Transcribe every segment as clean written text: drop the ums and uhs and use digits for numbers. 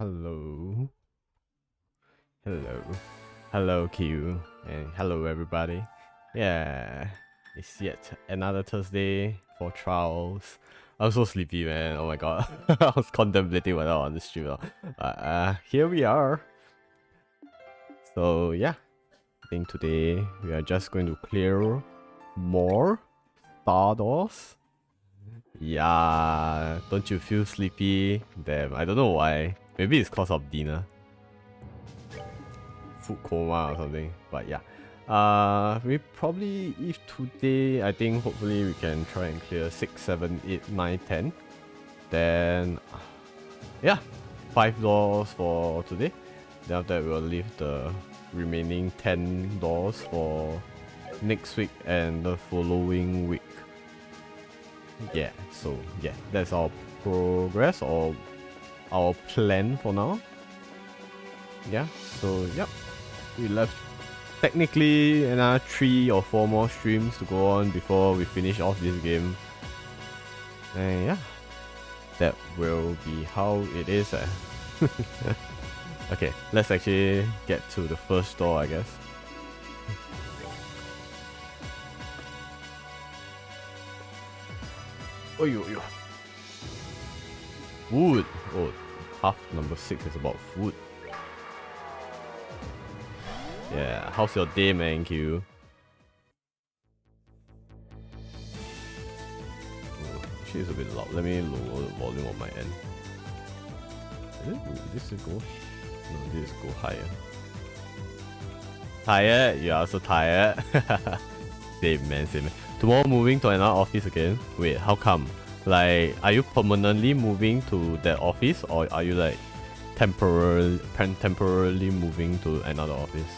Hello. Hello. Hello, Q. And hello, everybody. Yeah, it's yet another Thursday for trials. I'm so sleepy, man. Oh my god. I was contemplating whether on the stream. Here we are. So, yeah. I think today we are just going to clear more star doors. Yeah, don't you feel sleepy? Damn, I don't know why. Maybe it's cause of dinner. Food coma or something. But yeah. We probably, if today, I think hopefully we can try and clear 6, 7, 8, 9, 10. Then, yeah, 5 doors for today. Then after that, we'll leave the remaining 10 doors for next week and the following week. Yeah, so yeah, that's our progress or our plan for now. Yeah, so yep, we left technically another 3 or 4 more streams to go on before we finish off this game. And yeah, that will be how it is. Okay, let's actually get to the first door, I guess. Oh, yo. Food. Oh, half number 6 is about food. Yeah, how's your day, man, Q? Oh, actually, it's a bit loud. Let me lower the volume on my end. This go? No, this go higher. Tired? You're also tired? Same, man, same. Tomorrow moving to another office again? Wait, how come? Like, are you permanently moving to that office, or are you like temporarily moving to another office?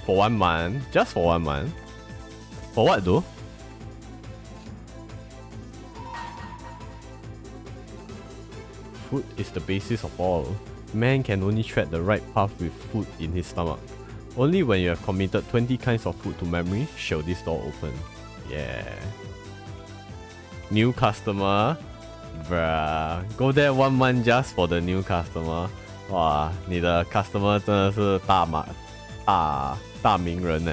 For 1 month? Just for 1 month? For what though? Food is the basis of all. Man can only tread the right path with food in his stomach. Only when you have committed 20 kinds of food to memory shall this door open. Yeah. New customer? Bruh. Go there 1 month just for the new customer. Wow, 你的 customer 真的是大名人呢。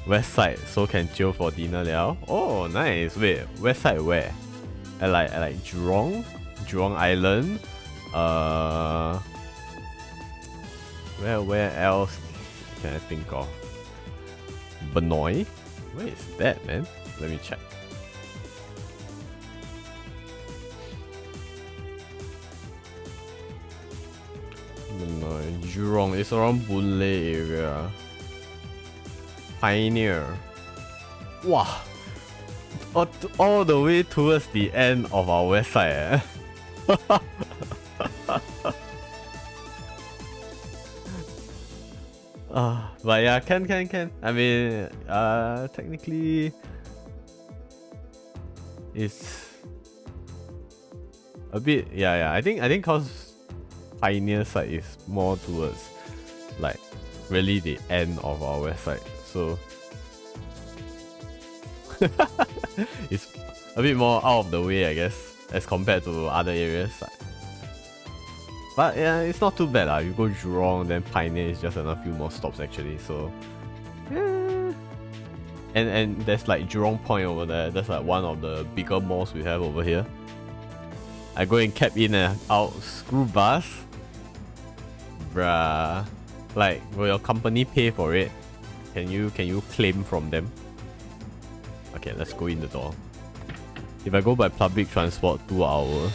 West side, so can chill for dinner 了. Oh, nice. Wait, west side where? At like Jurong? Jurong Island? Where else can I think of? Benoi? Where is that, man? Let me check. Benoi, Jurong. It's around Boon Lay area. Pioneer. Wow. All the way towards the end of our west side. But yeah, can. I mean, technically, it's a bit. Yeah. I think cause Pioneer side is more towards like really the end of our west side, so it's a bit more out of the way, I guess, as compared to other areas. But yeah, it's not too bad lah. You go Jurong, then Pioneer is just a few more stops actually. So yeah. And there's like Jurong Point over there. That's like one of the bigger malls we have over here. I go and cap in and out. Screw bus, bruh. Like, will your company pay for it? Can you claim from them? Okay, let's go in the door. If I go by public transport, 2 hours.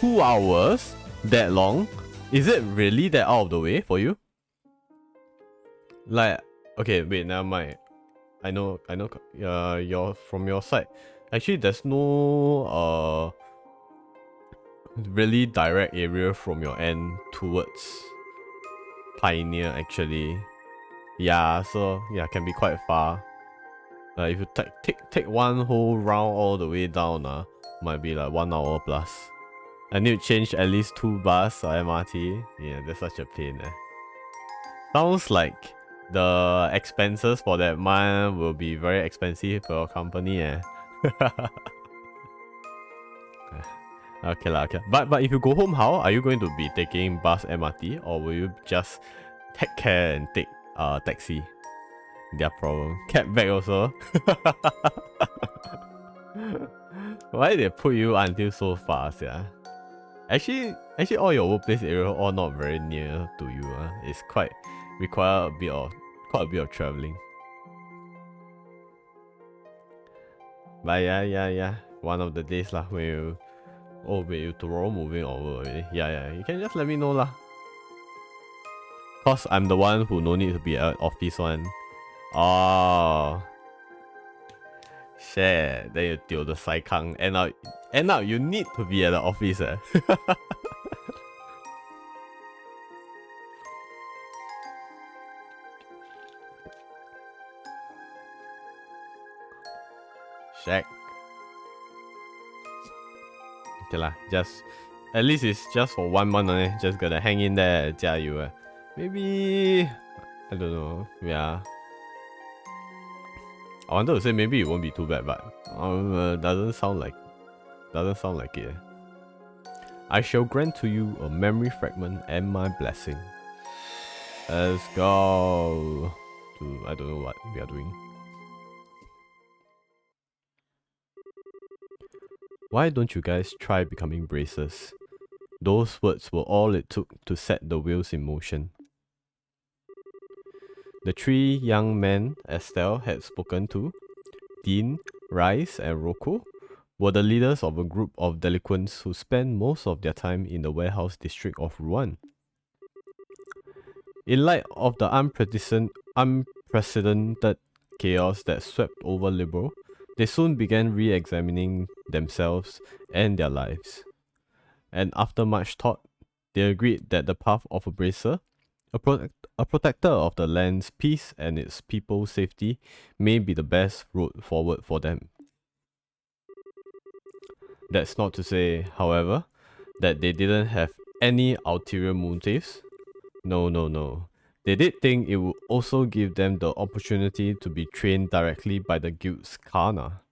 2 hours? That long? Is it really that out of the way for you? Like, okay, wait, never mind. I know. You're from your side. Actually, there's no really direct area from your end towards Pioneer actually. Yeah, so yeah, can be quite far. If you take one whole round all the way down, might be like 1 hour plus. I need to change at least 2 bus or MRT. Yeah, that's such a pain. Sounds like the expenses for that month will be very expensive for your company. Okay lah, okay. But if you go home, how? Are you going to be taking bus, MRT, or will you just take care and take taxi? Their problem. Cab back also. Why they put you until so fast, yeah? Actually, all your workplace area all not very near to you. It's quite require quite a bit of traveling. But yeah. One of the days lah when you you tomorrow moving over already. Yeah. You can just let me know lah. Cause I'm the one who no need to be at office one. Oh. Shit. Then you deal the sai kang. End up you need to be at the office. Shag. Okay lah, just at least it's just for 1 month, just gonna hang in there, 加油. Maybe I don't know. Yeah. I wanted to say maybe it won't be too bad, but doesn't sound like it. I shall grant to you a memory fragment and my blessing. Let's go to I don't know what we are doing. Why don't you guys try becoming bracers? Those words were all it took to set the wheels in motion. The 3 young men Estelle had spoken to, Dean, Rice, and Rocco, were the leaders of a group of delinquents who spent most of their time in the warehouse district of Rouen. In light of the unprecedented chaos that swept over Liberal, they soon began re-examining themselves and their lives. And after much thought, they agreed that the path of a bracer, a protector of the land's peace and its people's safety, may be the best road forward for them. That's not to say, however, that they didn't have any ulterior motives. No. They did think it would also give them the opportunity to be trained directly by the guild's Kana.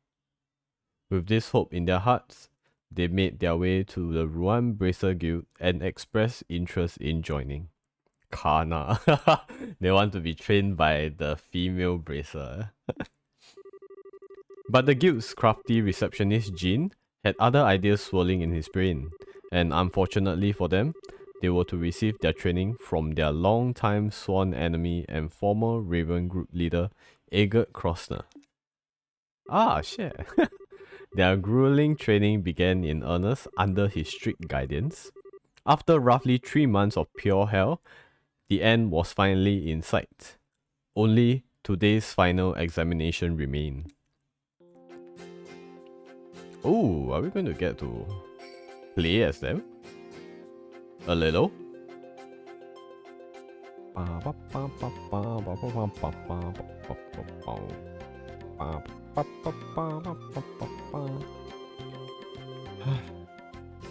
With this hope in their hearts, they made their way to the Rouen Bracer Guild and expressed interest in joining. Kana. They want to be trained by the female bracer. But the guild's crafty receptionist Jean had other ideas swirling in his brain, and unfortunately for them, they were to receive their training from their long-time sworn enemy and former Raven Group leader, Egert Krosner. Ah, shit. Their grueling training began in earnest under his strict guidance. After roughly 3 months of pure hell, the end was finally in sight. Only today's final examination remained. Oh, are we going to get to play as them? A little?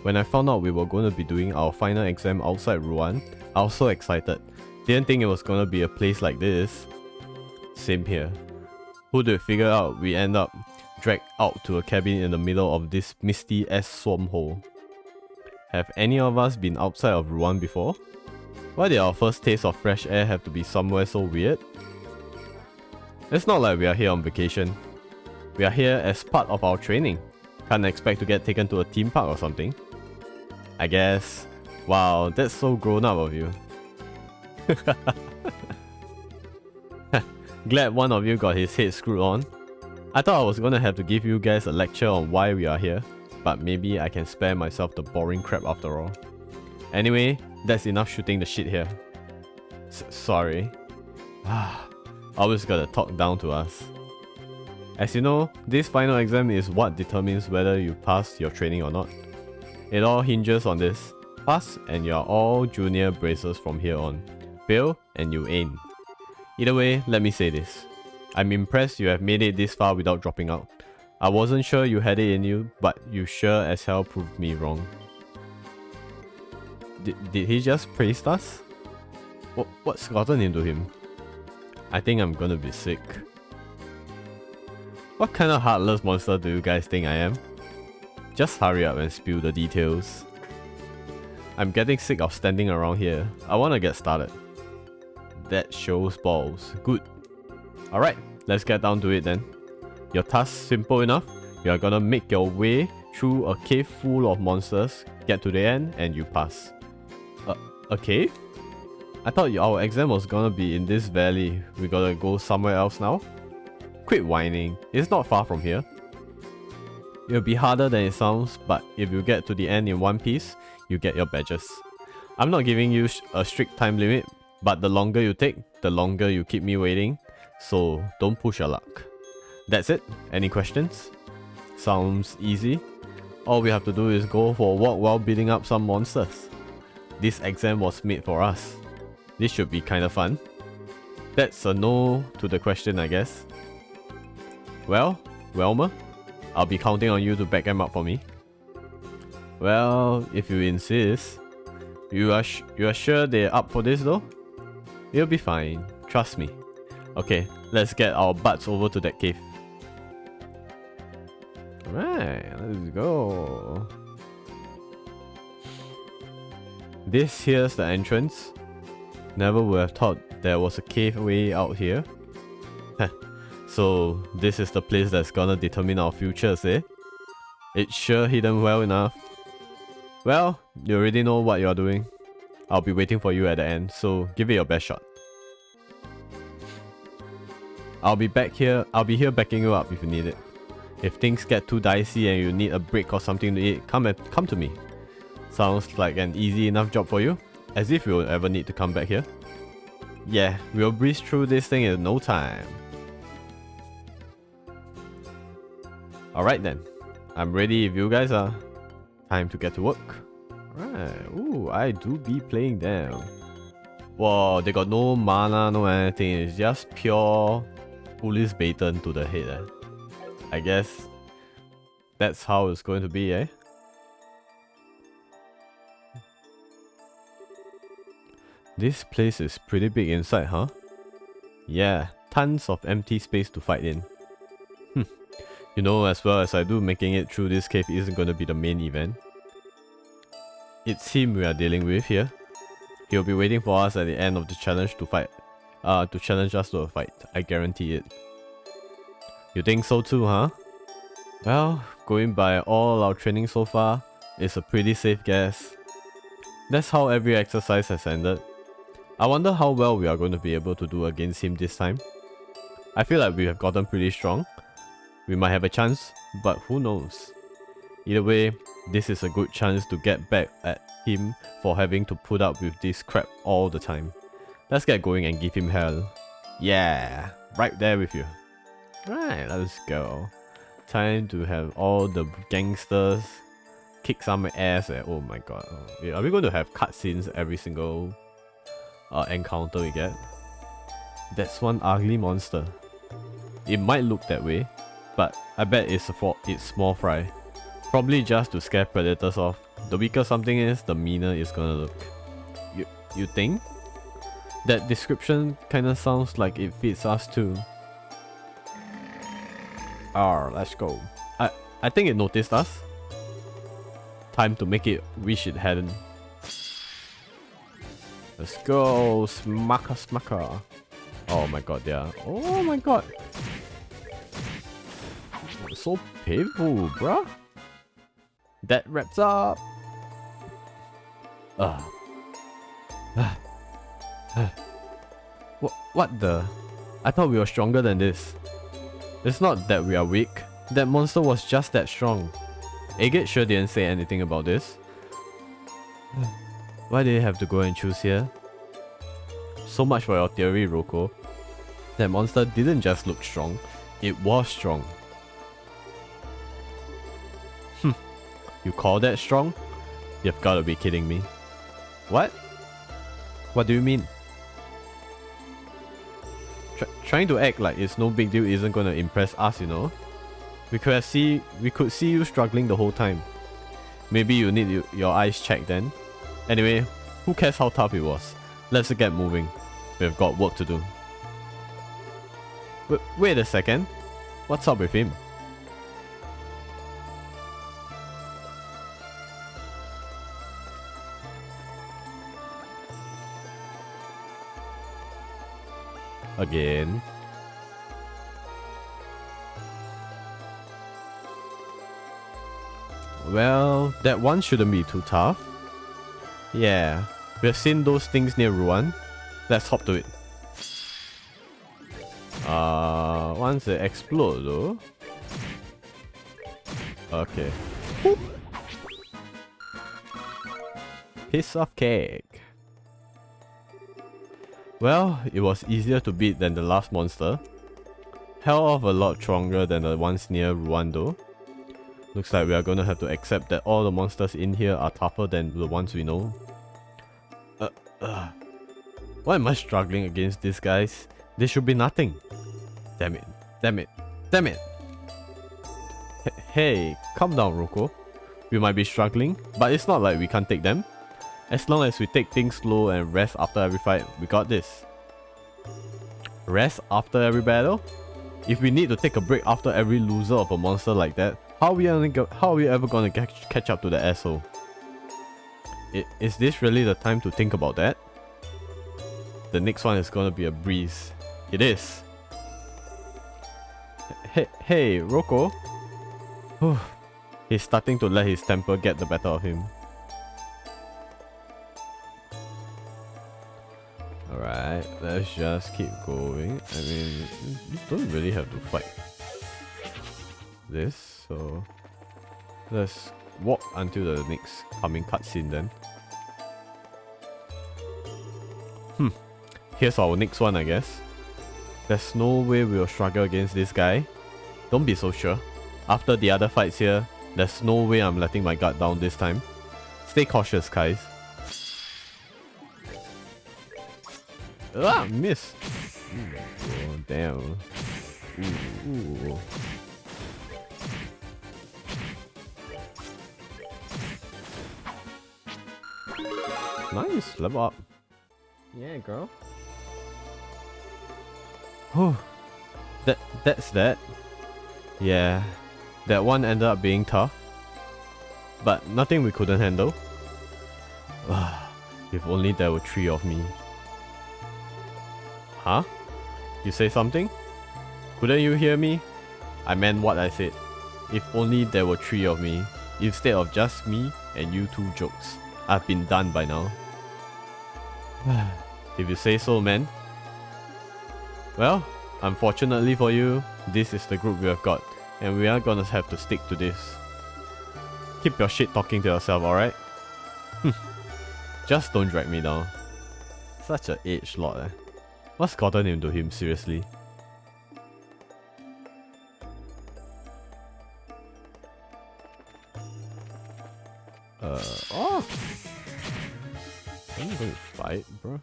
When I found out we were going to be doing our final exam outside Rouen, I was so excited. Didn't think it was going to be a place like this. Same here. Who did figure out we end up dragged out to a cabin in the middle of this misty-ass swamp hole? Have any of us been outside of Rouen before? Why did our first taste of fresh air have to be somewhere so weird? It's not like we are here on vacation. We are here as part of our training. Can't expect to get taken to a theme park or something. I guess. Wow, that's so grown up of you. Glad one of you got his head screwed on. I thought I was gonna have to give you guys a lecture on why we are here, but maybe I can spare myself the boring crap after all. Anyway, that's enough shooting the shit here. Sorry. Always gotta talk down to us. As you know, this final exam is what determines whether you pass your training or not. It all hinges on this. Pass and you are all junior bracers from here on. Fail and you ain't. Either way, let me say this. I'm impressed you have made it this far without dropping out. I wasn't sure you had it in you, but you sure as hell proved me wrong. Did he just praise us? What's gotten into him? I think I'm gonna be sick. What kind of heartless monster do you guys think I am? just hurry up and spill the details. I'm getting sick of standing around here. I wanna get started. That shows balls. Good. Alright, let's get down to it then. Your task simple enough. You are gonna make your way through a cave full of monsters, get to the end, and you pass. A cave? I thought our exam was gonna be in this valley. We gotta go somewhere else now? Quit whining. It's not far from here. It'll be harder than it sounds, but if you get to the end in one piece, you get your badges. I'm not giving you a strict time limit, but the longer you take, the longer you keep me waiting, so don't push your luck. That's it. Any questions? Sounds easy. All we have to do is go for a walk while beating up some monsters. This exam was made for us. This should be kinda fun. That's a no to the question, I guess. Well, Welmer, I'll be counting on you to back them up for me. Well, if you insist. You are sure they're up for this though? You'll be fine, trust me. Okay, let's get our butts over to that cave. Alright, let's go. This here's the entrance. Never would have thought there was a cave way out here. So this is the place that's gonna determine our futures, eh? It's sure hidden well enough. Well, you already know what you're doing. I'll be waiting for you at the end, so give it your best shot. I'll be here backing you up if you need it. If things get too dicey and you need a break or something to eat, come to me. Sounds like an easy enough job for you, as if you'll ever need to come back here. Yeah, we'll breeze through this thing in no time. Alright then, I'm ready if you guys are. Time to get to work. Alright, ooh, I do be playing them. Whoa, they got no mana, no anything, it's just pure police baton to the head. I guess that's how it's going to be, eh? This place is pretty big inside, huh? Yeah, tons of empty space to fight in. You know as well as I do, making it through this cave isn't going to be the main event. It's him we are dealing with here. He'll be waiting for us at the end of the challenge to fight. To challenge us to a fight. I guarantee it. You think so too, huh? Well, going by all our training so far, it's a pretty safe guess. That's how every exercise has ended. I wonder how well we are going to be able to do against him this time. I feel like we have gotten pretty strong. We might have a chance, but who knows. Either way, this is a good chance to get back at him for having to put up with this crap all the time. Let's get going and give him hell. Yeah, right there with you. Right, let's go. Time to have all the gangsters kick some ass. Oh my god. Oh, are we going to have cutscenes every single encounter we get? That's one ugly monster. It might look that way, but I bet it's small fry. Probably just to scare predators off. The weaker something is, the meaner it's gonna look. You think? That description kinda sounds like it fits us too. Let's go. I think it noticed us. Time to make it wish it hadn't. Let's go, smacker. Oh my god, yeah. Oh my god. It's so painful, bruh. That wraps up. What the? I thought we were stronger than this. It's not that we are weak. That monster was just that strong. Agate sure didn't say anything about this. Why did you have to go and choose here? So much for your theory, Roko. That monster didn't just look strong, it was strong. You call that strong? You've gotta be kidding me. What? What do you mean? Trying to act like it's no big deal isn't gonna impress us, you know? We could see you struggling the whole time. Maybe you need your eyes checked then. Anyway, who cares how tough it was? Let's get moving. We've got work to do. Wait a second. What's up with him? Again. Well, that one shouldn't be too tough. Yeah, we've seen those things near Ruan. Let's hop to it. Once they explode though. Okay. Boop. Piece of cake. Well, it was easier to beat than the last monster. Hell of a lot stronger than the ones near Ruan though. Looks like we are gonna have to accept that all the monsters in here are tougher than the ones we know. Why am I struggling against these guys? They should be nothing. Damn it. Damn it. Damn it. Hey, calm down, Roko. We might be struggling, but it's not like we can't take them. As long as we take things slow and rest after every fight, we got this. Rest after every battle? If we need to take a break after every loser of a monster like that, how are we ever gonna catch up to the asshole? Is this really the time to think about that? The next one is gonna be a breeze. It is. Hey, Roko. He's starting to let his temper get the better of him. Alright, let's just keep going. I mean, you don't really have to fight this, so let's walk until the next coming cutscene then. Here's our next one, I guess. There's no way we'll struggle against this guy. Don't be so sure. After the other fights here, there's no way I'm letting my guard down this time. Stay cautious, guys. Ah, miss. Oh, damn. Ooh. Nice, level up. Yeah, girl. Oh, that's that. Yeah, that one ended up being tough, but nothing we couldn't handle. If only there were 3 of me. Huh? You say something? Couldn't you hear me? I meant what I said. If only there were 3 of me, instead of just me and you 2 jokes. I've been done by now. If you say so, man. Well, unfortunately for you, this is the group we have got, and we are gonna have to stick to this. Keep your shit talking to yourself, alright? Just don't drag me down. Such a agelord, eh? What's gotten into him, seriously? Oh! I'm going to fight, bro.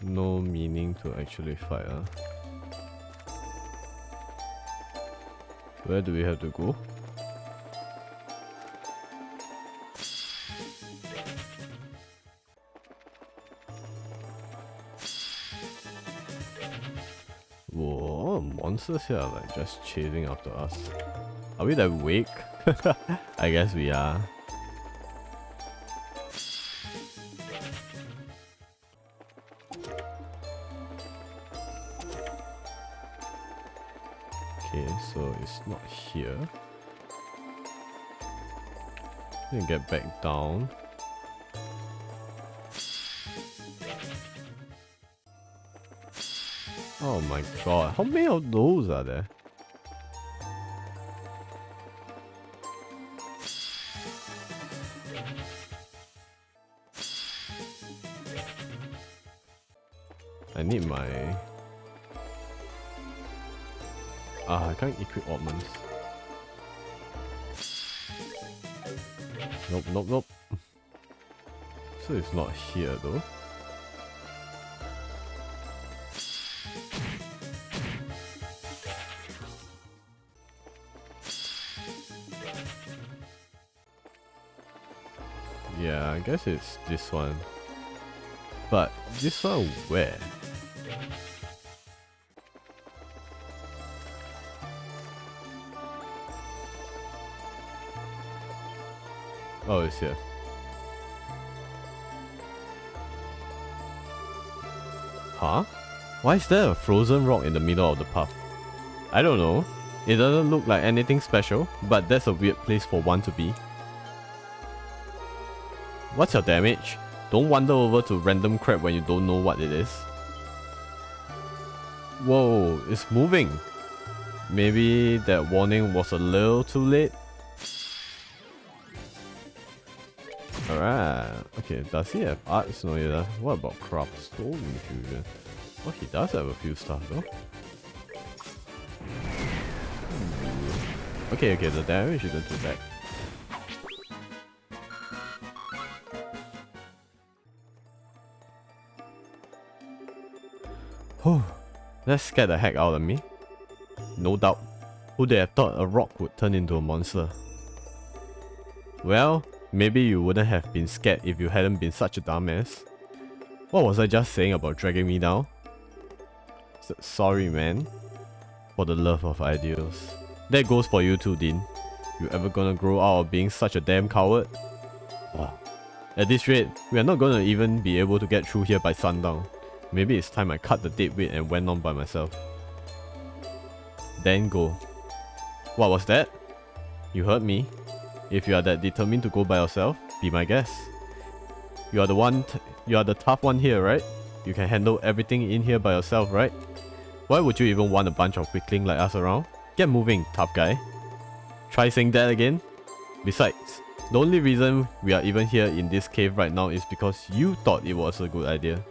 No meaning to actually fight, huh? Where do we have to go? Whoa, monsters here are like just chasing after us. Are we that weak? I guess we are. Okay, so it's not here. We can get back down. Oh my god, how many of those are there? I need my... I can't equip ornaments. Nope. So it's not here though. Yeah, I guess it's this one. But this one where? Oh, it's here. Huh? Why is there a frozen rock in the middle of the path? I don't know. It doesn't look like anything special, but that's a weird place for one to be. What's your damage? Don't wander over to random crap when you don't know what it is. Whoa, it's moving. Maybe that warning was a little too late. Alright. Okay, does he have arts? No, he does. What about craft? Soul infusion. Oh, he does have a few stuff though. Okay, the damage isn't too bad. Oh, that scared the heck out of me. No doubt. Who'd have thought a rock would turn into a monster? Well, maybe you wouldn't have been scared if you hadn't been such a dumbass. What was I just saying about dragging me down? Sorry, man. For the love of ideals. That goes for you too, Dean. You ever gonna grow out of being such a damn coward? Wow. At this rate, we are not gonna even be able to get through here by sundown. Maybe it's time I cut the dead weight and went on by myself. Then go. What was that? You heard me. If you are that determined to go by yourself, be my guest. You are the tough one here, right? You can handle everything in here by yourself, right? Why would you even want a bunch of weakling like us around? Get moving, tough guy. Try saying that again. Besides, the only reason we are even here in this cave right now is because you thought it was a good idea.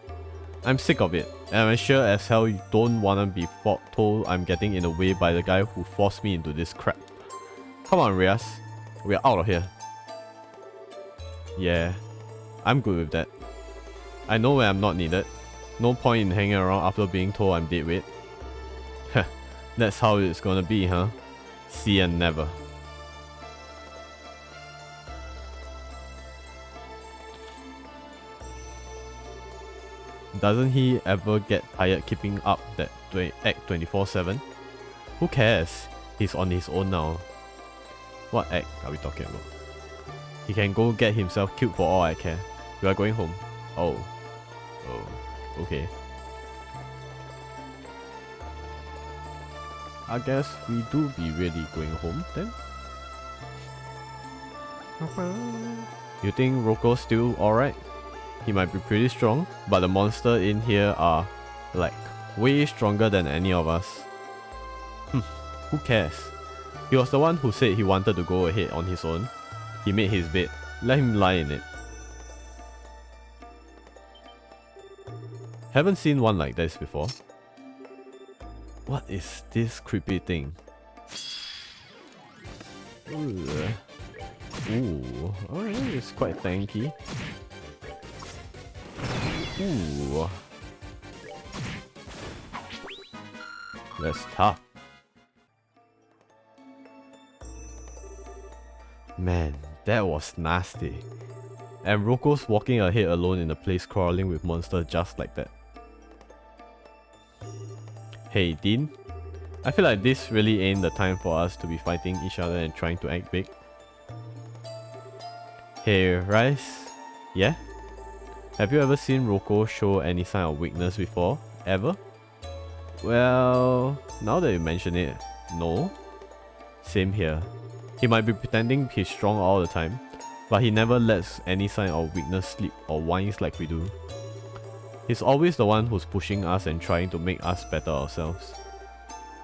I'm sick of it, and I'm sure as hell you don't wanna be told I'm getting in the way by the guy who forced me into this crap. Come on, Rias. We're out of here. Yeah, I'm good with that. I know when I'm not needed. No point in hanging around after being told I'm dead weight. Heh, that's how it's gonna be, huh? See and never. Doesn't he ever get tired keeping up that act 24/7? Who cares? He's on his own now. What act are we talking about? He can go get himself killed for all I care. We are going home. Oh. Okay. I guess we do be really going home then. You think Roko's still alright? He might be pretty strong, but the monster in here are, like, way stronger than any of us. Who cares? He was the one who said he wanted to go ahead on his own. He made his bed. Let him lie in it. Haven't seen one like this before. What is this creepy thing? Ooh, alright, it's quite tanky. Ooh. That's tough. Man, that was nasty. And Roko's walking ahead alone in a place crawling with monsters just like that. Hey Dean, I feel like this really ain't the time for us to be fighting each other and trying to act big. Hey Rice, yeah? Have you ever seen Roko show any sign of weakness before? Ever? Well, now that you mention it, no. Same here. He might be pretending he's strong all the time, but he never lets any sign of weakness slip or whines like we do. He's always the one who's pushing us and trying to make us better ourselves.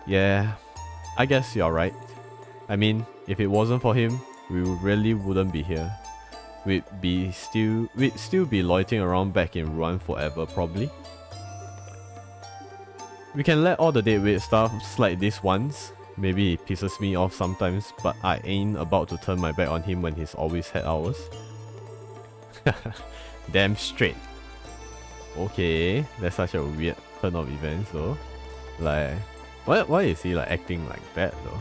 Yeah, I guess you're right. I mean, if it wasn't for him, we really wouldn't be here. We'd still be loitering around back in Ruan forever, probably. We can let all the deadweight stuff slide this once. Maybe it pisses me off sometimes, but I ain't about to turn my back on him when he's always had ours. Damn straight. Okay, that's such a weird turn of events though. Like, why is he like acting like that though?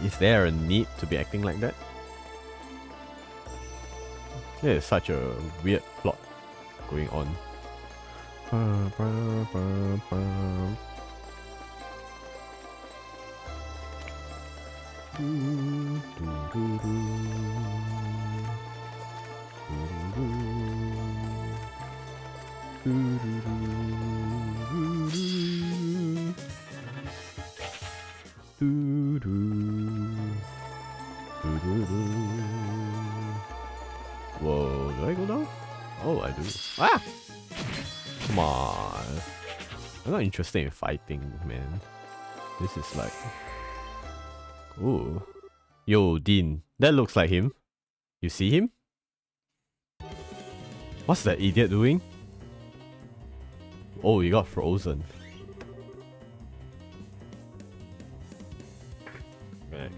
Is there a need to be acting like that? There is such a weird plot going on. Whoa, do I go down? Oh, I do. Ah! Come on. I'm not interested in fighting, man. This is like... Ooh. Yo, Dean. That looks like him. You see him? What's that idiot doing? Oh, he got frozen. Okay.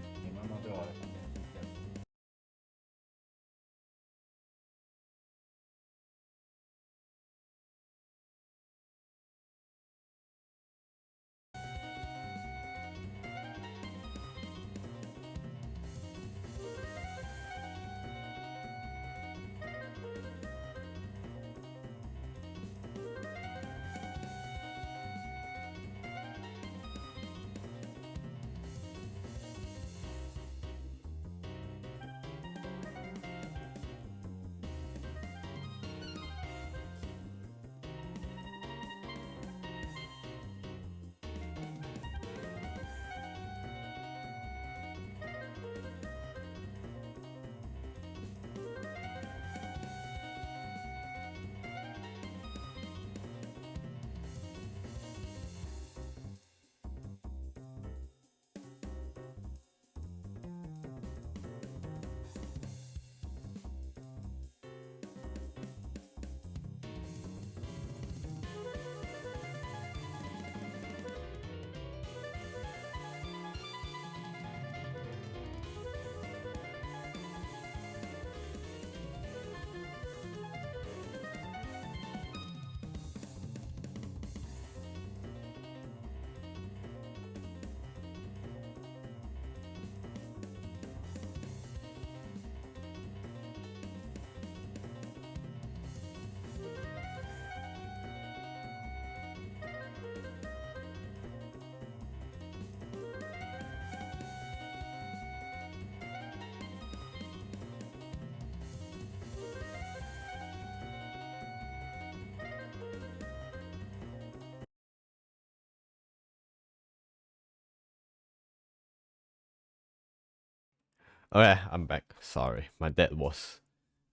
Okay, I'm back. Sorry, my dad was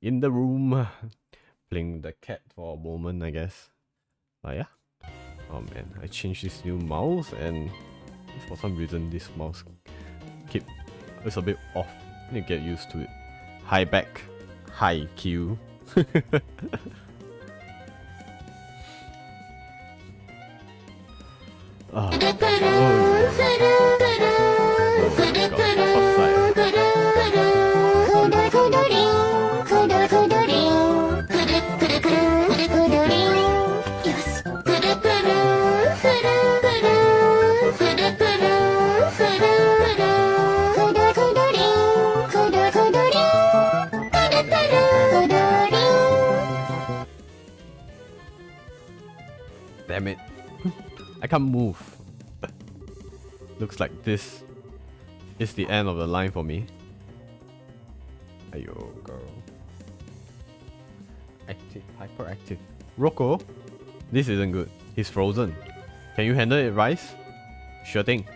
in the room playing the cat for a moment, I guess. But yeah. Oh man, I changed this new mouse and for some reason this mouse it's a bit off. I need to get used to it. High back, high Q. Oh, damn it. I can't move. Looks like this is the end of the line for me. Ayo, girl. Active, hyperactive. Rocco, this isn't good. He's frozen. Can you handle it, Rice? Sure thing.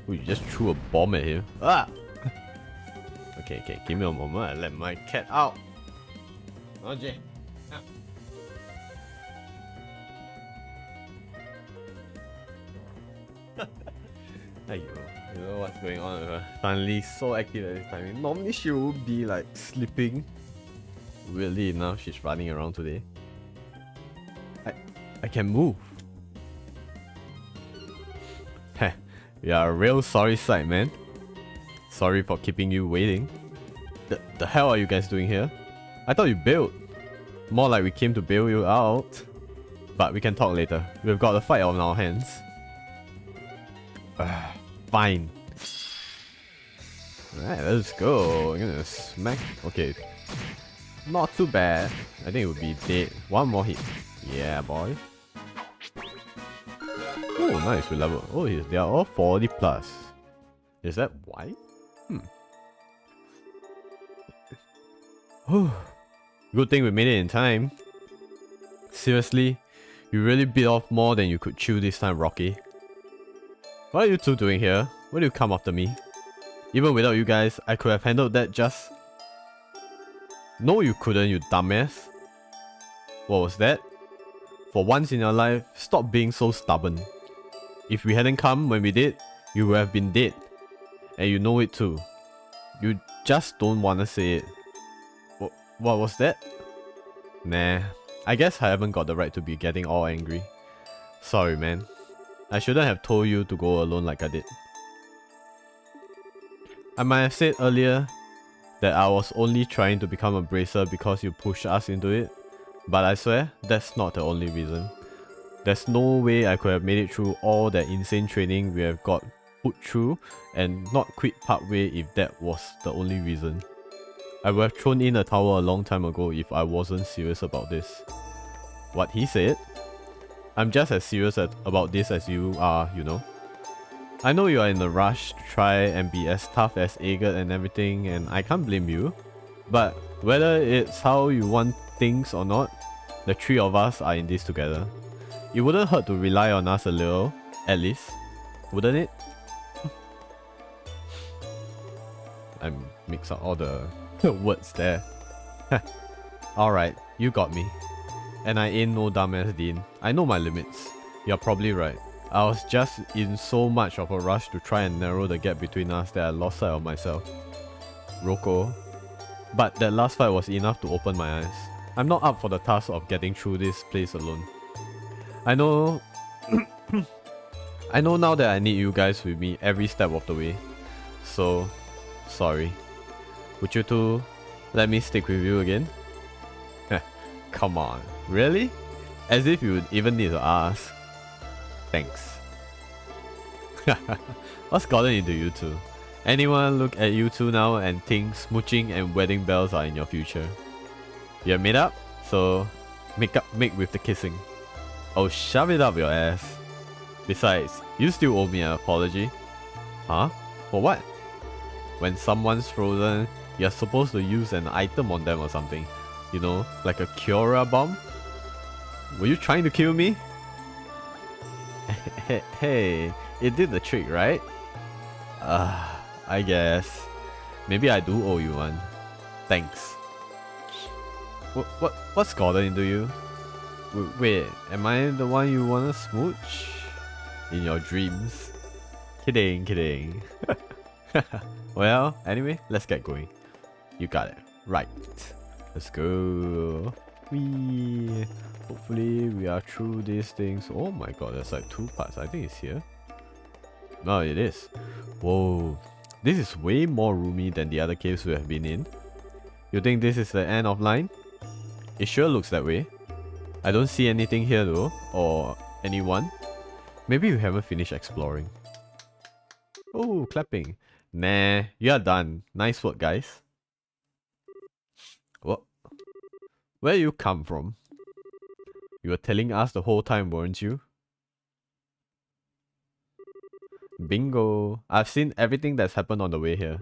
Ooh, you just threw a bomb at him. Ah! Okay, give me a moment. I let my cat out. Okay. Aiyo, you know what's going on with her? Suddenly so active at this timing. Normally she would be like sleeping. Weirdly enough, she's running around today. I can move. Heh, you are a real sorry sight, man. Sorry for keeping you waiting. The hell are you guys doing here? I thought you bailed. More like we came to bail you out. But we can talk later. We've got a fight on our hands. Fine. Alright, let's go. I'm gonna smack. Okay. Not too bad. I think it would be dead. One more hit. Yeah, boy. Oh, nice. We level. Oh, they are all 40 plus. Is that why? Good thing we made it in time. Seriously, you really bit off more than you could chew this time, Rocky. What are you two doing here? Why do you come after me? Even without you guys, I could have handled that just... No, you couldn't, you dumbass. What was that? For once in your life, stop being so stubborn. If we hadn't come when we did, you would have been dead. And you know it too. You just don't wanna say it. What was that? Nah, I guess I haven't got the right to be getting all angry. Sorry, man. I shouldn't have told you to go alone like I did. I might have said earlier that I was only trying to become a bracer because you pushed us into it, but I swear that's not the only reason. There's no way I could have made it through all that insane training we have got put through and not quit partway if that was the only reason. I would have thrown in a towel a long time ago if I wasn't serious about this. What he said? I'm just as serious about this as you are, you know. I know you are in a rush to try and be as tough as Agate and everything, and I can't blame you. But whether it's how you want things or not, the three of us are in this together. It wouldn't hurt to rely on us a little, at least. Wouldn't it? I mix up all the words there. Alright, you got me. And I ain't no dumbass Dean. I know my limits. You're probably right. I was just in so much of a rush to try and narrow the gap between us that I lost sight of myself. Roko. But that last fight was enough to open my eyes. I'm not up for the task of getting through this place alone. I know... I know now that I need you guys with me every step of the way. So, sorry. Would you two let me stick with you again? Come on, really? As if you would even need to ask. Thanks. What's gotten into you two? Anyone look at you two now and think smooching and wedding bells are in your future? You're made up, so make with the kissing. Oh, shove it up your ass. Besides, you still owe me an apology. Huh? For what? When someone's frozen, you're supposed to use an item on them or something. You know, like a Cura bomb? Were you trying to kill me? Hey, it did the trick, right? I guess. Maybe I do owe you one. Thanks. What's gotten into you? Wait, am I the one you wanna smooch? In your dreams? Kidding. Well, anyway, let's get going. You got it. Right. Let's go. Whee. Hopefully we are through these things. Oh my god, there's like 2 parts. I think it's here. No, it is. Whoa. This is way more roomy than the other caves we have been in. You think this is the end of line? It sure looks that way. I don't see anything here though, or anyone. Maybe we haven't finished exploring. Oh, clapping. Nah, you are done. Nice work, guys. What? Where you come from? You were telling us the whole time, weren't you? Bingo. I've seen everything that's happened on the way here.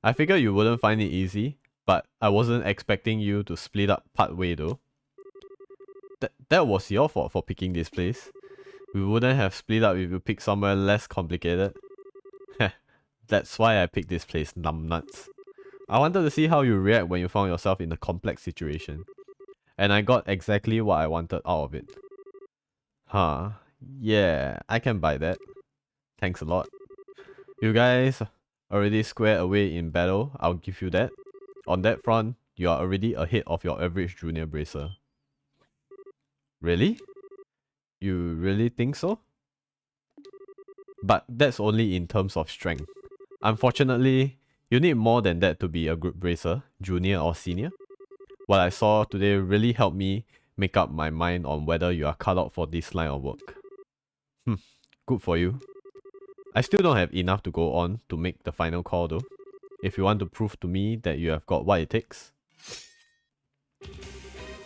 I figured you wouldn't find it easy, but I wasn't expecting you to split up partway though. That was your fault for picking this place. We wouldn't have split up if you picked somewhere less complicated. That's why I picked this place, numbnuts. I wanted to see how you react when you found yourself in a complex situation. And I got exactly what I wanted out of it. Huh. Yeah, I can buy that. Thanks a lot. You guys already squared away in battle, I'll give you that. On that front, you are already ahead of your average junior bracer. Really? You really think so? But that's only in terms of strength. Unfortunately, you need more than that to be a good bracer, junior or senior. What I saw today really helped me make up my mind on whether you are cut out for this line of work. Good for you. I still don't have enough to go on to make the final call though. If you want to prove to me that you have got what it takes,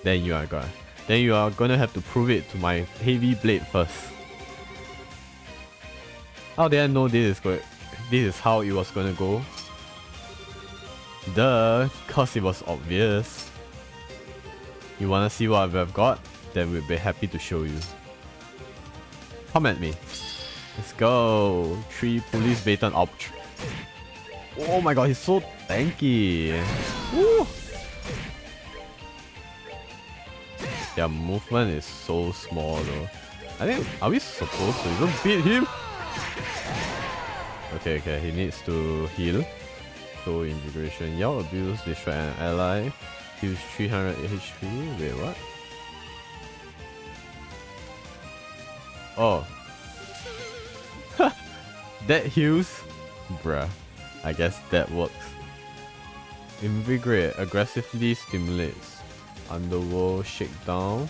then you are gonna have to prove it to my heavy blade first. How did I know this is how it was gonna go? Duh, cause it was obvious. You wanna see what I've got? Then we'll be happy to show you. Come at me. Let's go. 3 police baton. Ouch. Oh my god, he's so tanky. Woo. Their movement is so small though. I think, are we supposed to even beat him? Okay, he needs to heal. So integration, Yell abuse, destroy an ally, heals 300 HP. Wait, what? Oh. That heals? Bruh. I guess that works. Invigorate, aggressively stimulates. Underworld, shakedown.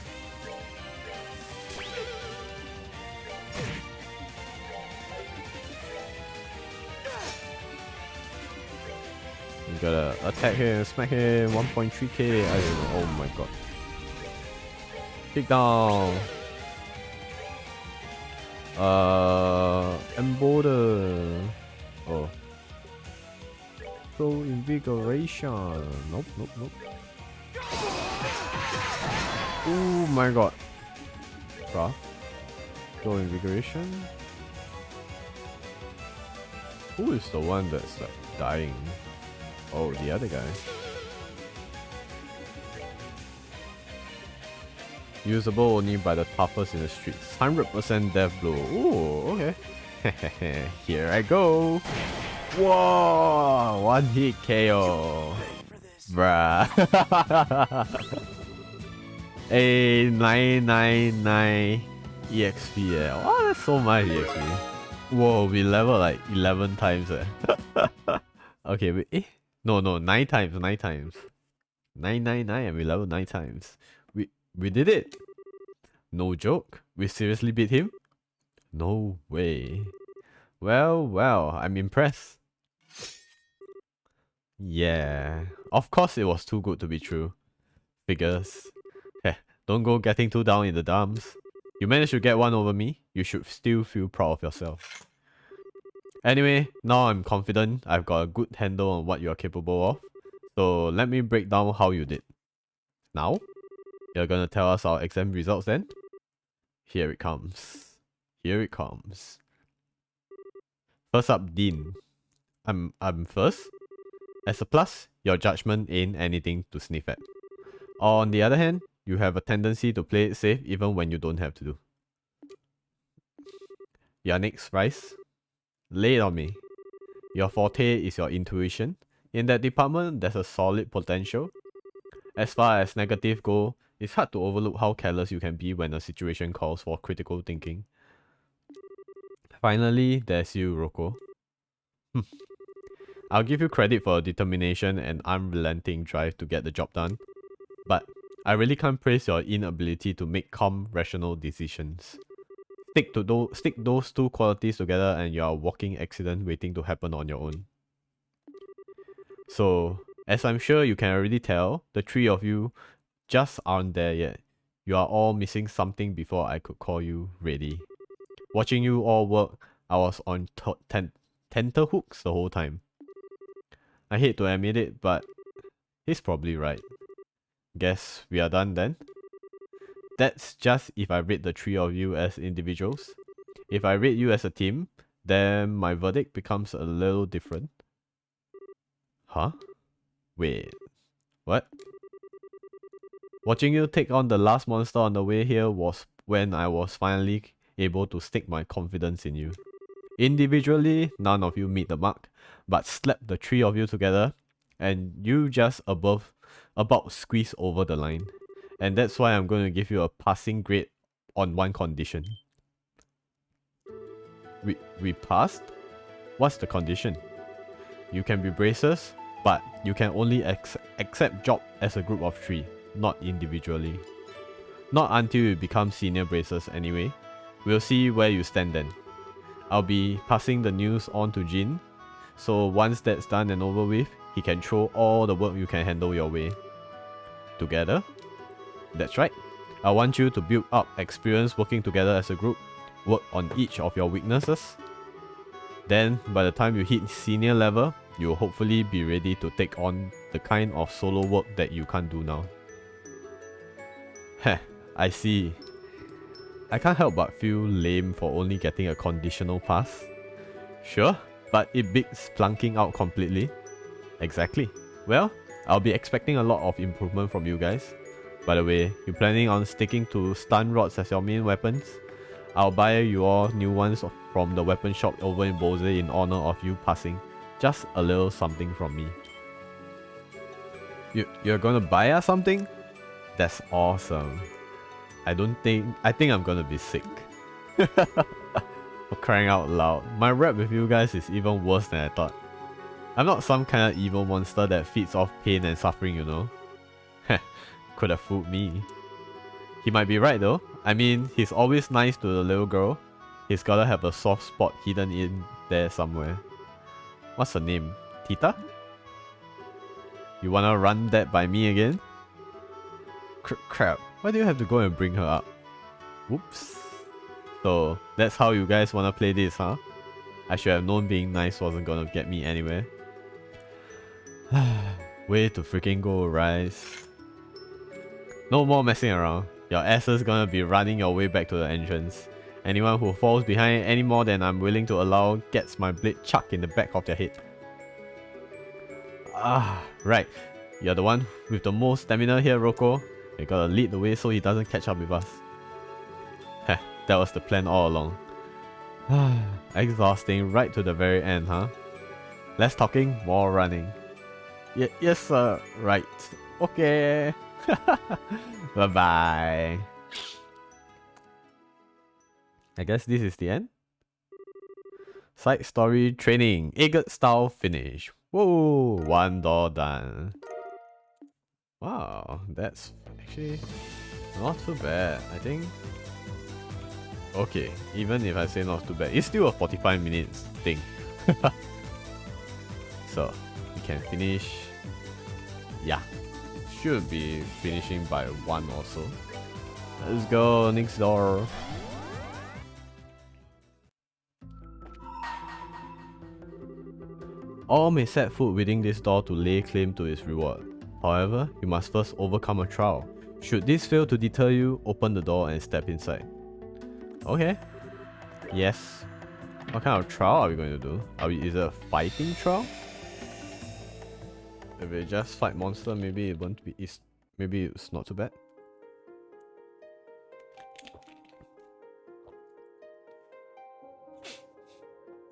You gotta attack him, smack him, 1.3k. I don't know. Oh my god. Kick down. Embolden. Oh. So invigoration. Nope. Oh my god. Bruh. Go invigoration. Who is the one that's like dying? Oh, the other guy. Usable only by the toughest in the streets. 100% death blow. Ooh, okay. Here I go. Whoa! One hit KO. Bruh. A 999 EXP. Yeah. Wow, that's so much EXP. Whoa, we leveled like 11 times. Okay, wait. Eh? No, 9 times. 999 and we leveled 9 times. We did it. No joke. We seriously beat him? No way. Well, I'm impressed. Yeah. Of course it was too good to be true. Figures. Heh, don't go getting too down in the dumps. You managed to get one over me, you should still feel proud of yourself. Anyway, now I'm confident I've got a good handle on what you're capable of. So let me break down how you did. Now? You're gonna tell us our exam results then? Here it comes. First up, Dean. I'm first. As a plus, your judgment ain't anything to sniff at. On the other hand, you have a tendency to play it safe even when you don't have to do. Your next, Rice. Lay it on me. Your forte is your intuition. In that department, there's a solid potential. As far as negative go, it's hard to overlook how careless you can be when a situation calls for critical thinking. Finally, there's you, Roko. I'll give you credit for determination and unrelenting drive to get the job done. But I really can't praise your inability to make calm, rational decisions. Stick those two qualities together and you're a walking accident waiting to happen on your own. So, as I'm sure you can already tell, the three of you just aren't there yet. You are all missing something before I could call you ready. Watching you all work, I was on tenterhooks the whole time. I hate to admit it, but he's probably right. Guess we are done then? That's just if I rate the three of you as individuals. If I rate you as a team, then my verdict becomes a little different. Huh? Wait. What? Watching you take on the last monster on the way here was when I was finally able to stake my confidence in you. Individually, none of you meet the mark, but slap the three of you together, and you just about squeeze over the line. And that's why I'm going to give you a passing grade on one condition. We passed? What's the condition? You can be bracers, but you can only accept job as a group of 3, not individually. Not until you become senior bracers anyway. We'll see where you stand then. I'll be passing the news on to Jin, so once that's done and over with, he can throw all the work you can handle your way. Together? That's right. I want you to build up experience working together as a group, work on each of your weaknesses. Then, by the time you hit senior level, you'll hopefully be ready to take on the kind of solo work that you can't do now. Heh, I see. I can't help but feel lame for only getting a conditional pass. Sure, but it beats flunking out completely. Exactly. Well, I'll be expecting a lot of improvement from you guys. By the way, you planning on sticking to stun rods as your main weapons? I'll buy you all new ones from the weapon shop over in Bose in honor of you passing. Just a little something from me. You're gonna buy us something? That's awesome. I think I'm gonna be sick. For crying out loud. My rep with you guys is even worse than I thought. I'm not some kind of evil monster that feeds off pain and suffering, you know. Heh, could have fooled me. He might be right though. I mean, he's always nice to the little girl. He's gotta have a soft spot hidden in there somewhere. What's her name? Tita? You wanna run that by me again? Crap, why do you have to go and bring her up? Whoops. So, that's how you guys wanna play this, huh? I should have known being nice wasn't gonna get me anywhere. Way to freaking go, Rise. No more messing around. Your ass is gonna be running your way back to the entrance. Anyone who falls behind any more than I'm willing to allow gets my blade chucked in the back of their head. Ah, right. You're the one with the most stamina here, Roko. You gotta lead the way so he doesn't catch up with us. Heh, that was the plan all along. Exhausting right to the very end, huh? Less talking, more running. Yes sir, right. Okay. Bye bye. I guess this is the end. Side story training, Agate style finish. Whoa, one door done. Wow, that's actually not too bad, I think. Okay, even if I say not too bad, it's still a 45 minutes thing. So, we can finish. Yeah, should be finishing by 1 or so. Let's go, next door. All may set foot within this door to lay claim to its reward. However, you must first overcome a trial. Should this fail to deter you, open the door and step inside. Okay. Yes. What kind of trial are we going to do? Is it a fighting trial? If we just fight monster, maybe it won't be. Maybe it's not too bad.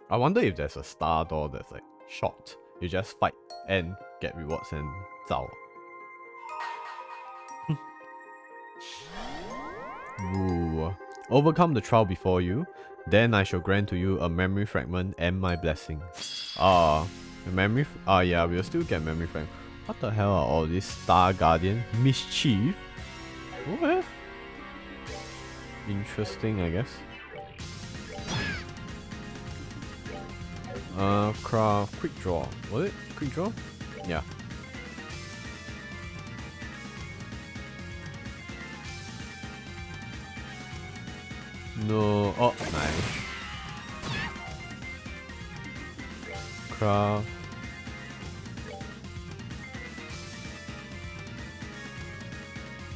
I wonder if there's a star door that's like short. You just fight and get rewards and zao. Ooh. Overcome the trial before you, then I shall grant to you a memory fragment and my blessing. Yeah, we'll still get memory fragment. What the hell are all these Star Guardian? Mischief? What? Interesting, I guess. Craft quick draw. Was it quick draw? Yeah. No. Oh, nice. Craft.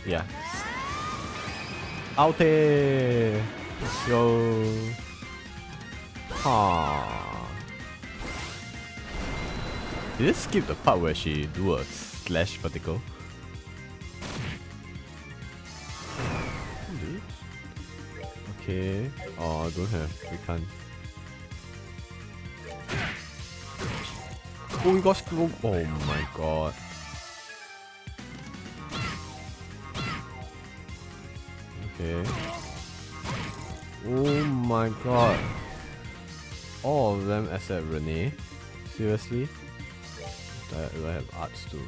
Yeah. Outie! Let's go. Did it skip the part where she do a slash vertical? Okay. Oh, I don't have. We can't. Oh, we got screwed. Oh my god. Okay. Oh my god. All of them except Renee. Seriously? Do I have arts too?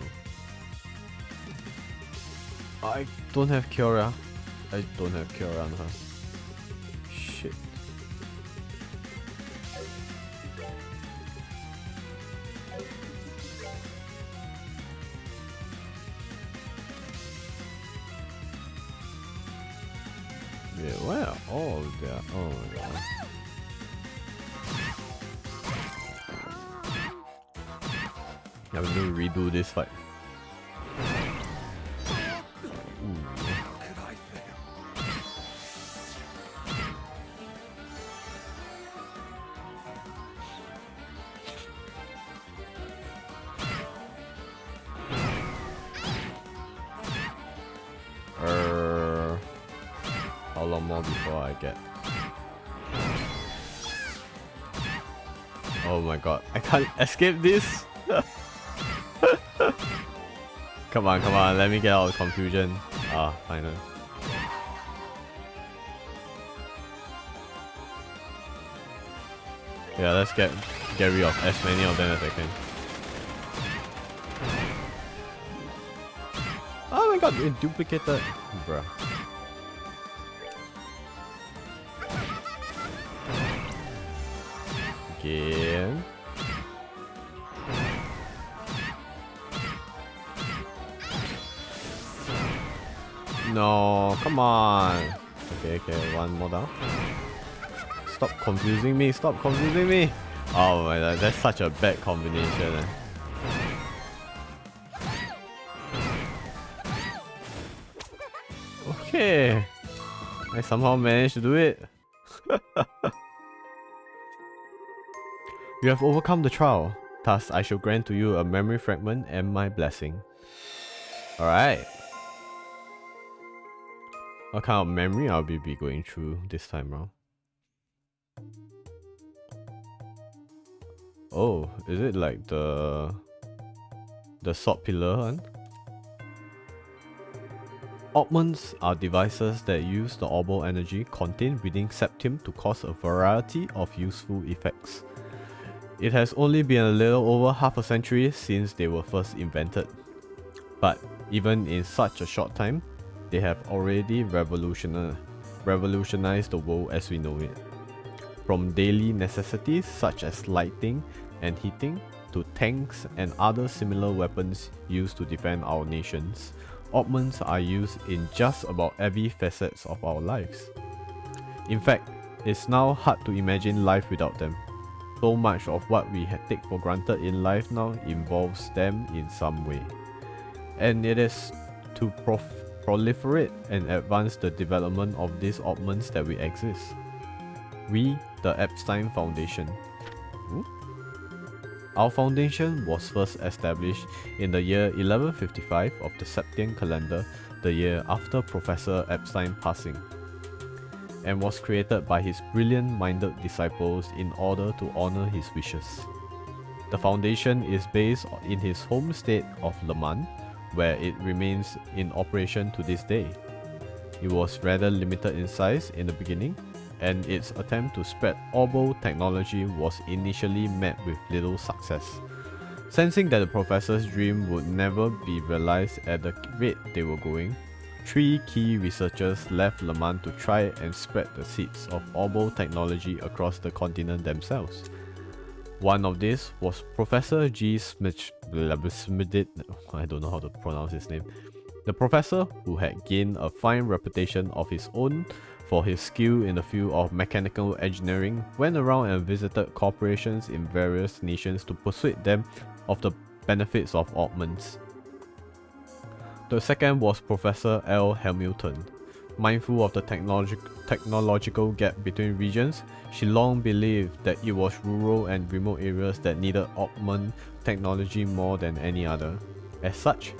I don't have Kiora. I don't have Kiora on her. Shit. Yeah, where are all of their... Oh my god. I'm going to redo this fight. How long more before I get? Oh my god, I can't escape this! Come on, let me get out of confusion. Ah, finally. Yeah, let's get rid of as many of them as I can. Oh my god, it duplicated. Bruh. Again. No, come on. Okay, one more down. Stop confusing me, Oh my god, that's such a bad combination. Okay. I somehow managed to do it. You have overcome the trial. Thus, I shall grant to you a memory fragment and my blessing. Alright. What kind of memory I'll be going through this time around? Oh, is it like the sword pillar one? Augments are devices that use the orbital energy contained within septium to cause a variety of useful effects. It has only been a little over half a century since they were first invented, but even in such a short time, they have already revolutionized the world as we know it. From daily necessities such as lighting and heating to tanks and other similar weapons used to defend our nations, augments are used in just about every facet of our lives. In fact, it's now hard to imagine life without them. So much of what we take for granted in life now involves them in some way. And it is to proliferate and advance the development of these augments that we exist. We, the Epstein Foundation. Our foundation was first established in the year 1155 of the Septian calendar, the year after Professor Epstein passing, and was created by his brilliant-minded disciples in order to honor his wishes. The foundation is based in his home state of Le Mans, where it remains in operation to this day. It was rather limited in size in the beginning, and its attempt to spread orbital technology was initially met with little success. Sensing that the professor's dream would never be realized at the rate they were going, 3 key researchers left Le Mans to try and spread the seeds of orbital technology across the continent themselves. One of these was Professor G. Smith, I don't know how to pronounce his name. The professor, who had gained a fine reputation of his own for his skill in the field of mechanical engineering, went around and visited corporations in various nations to persuade them of the benefits of augments. The second was Professor L. Hamilton. Mindful of the technological gap between regions, she long believed that it was rural and remote areas that needed augment technology more than any other. As such,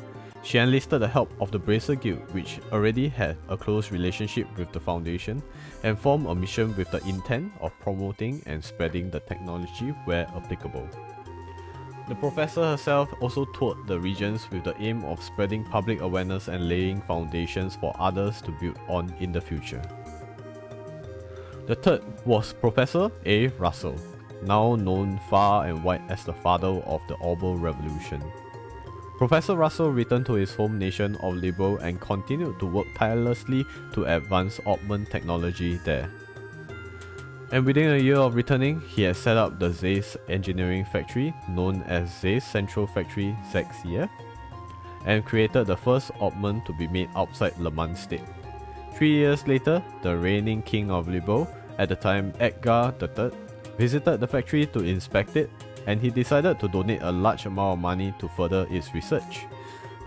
she enlisted the help of the Bracer Guild, which already had a close relationship with the Foundation, and formed a mission with the intent of promoting and spreading the technology where applicable. The professor herself also toured the regions with the aim of spreading public awareness and laying foundations for others to build on in the future. The third was Professor A. Russell, now known far and wide as the father of the Orbital Revolution. Professor Russell returned to his home nation of Libya and continued to work tirelessly to advance augment technology there. And within a year of returning, he had set up the Zeiss engineering factory, known as Zeiss Central Factory ZCF, and created the first augment to be made outside Le Mans state. 3 years later, the reigning king of Libya, at the time Edgar III, visited the factory to inspect it, and he decided to donate a large amount of money to further its research.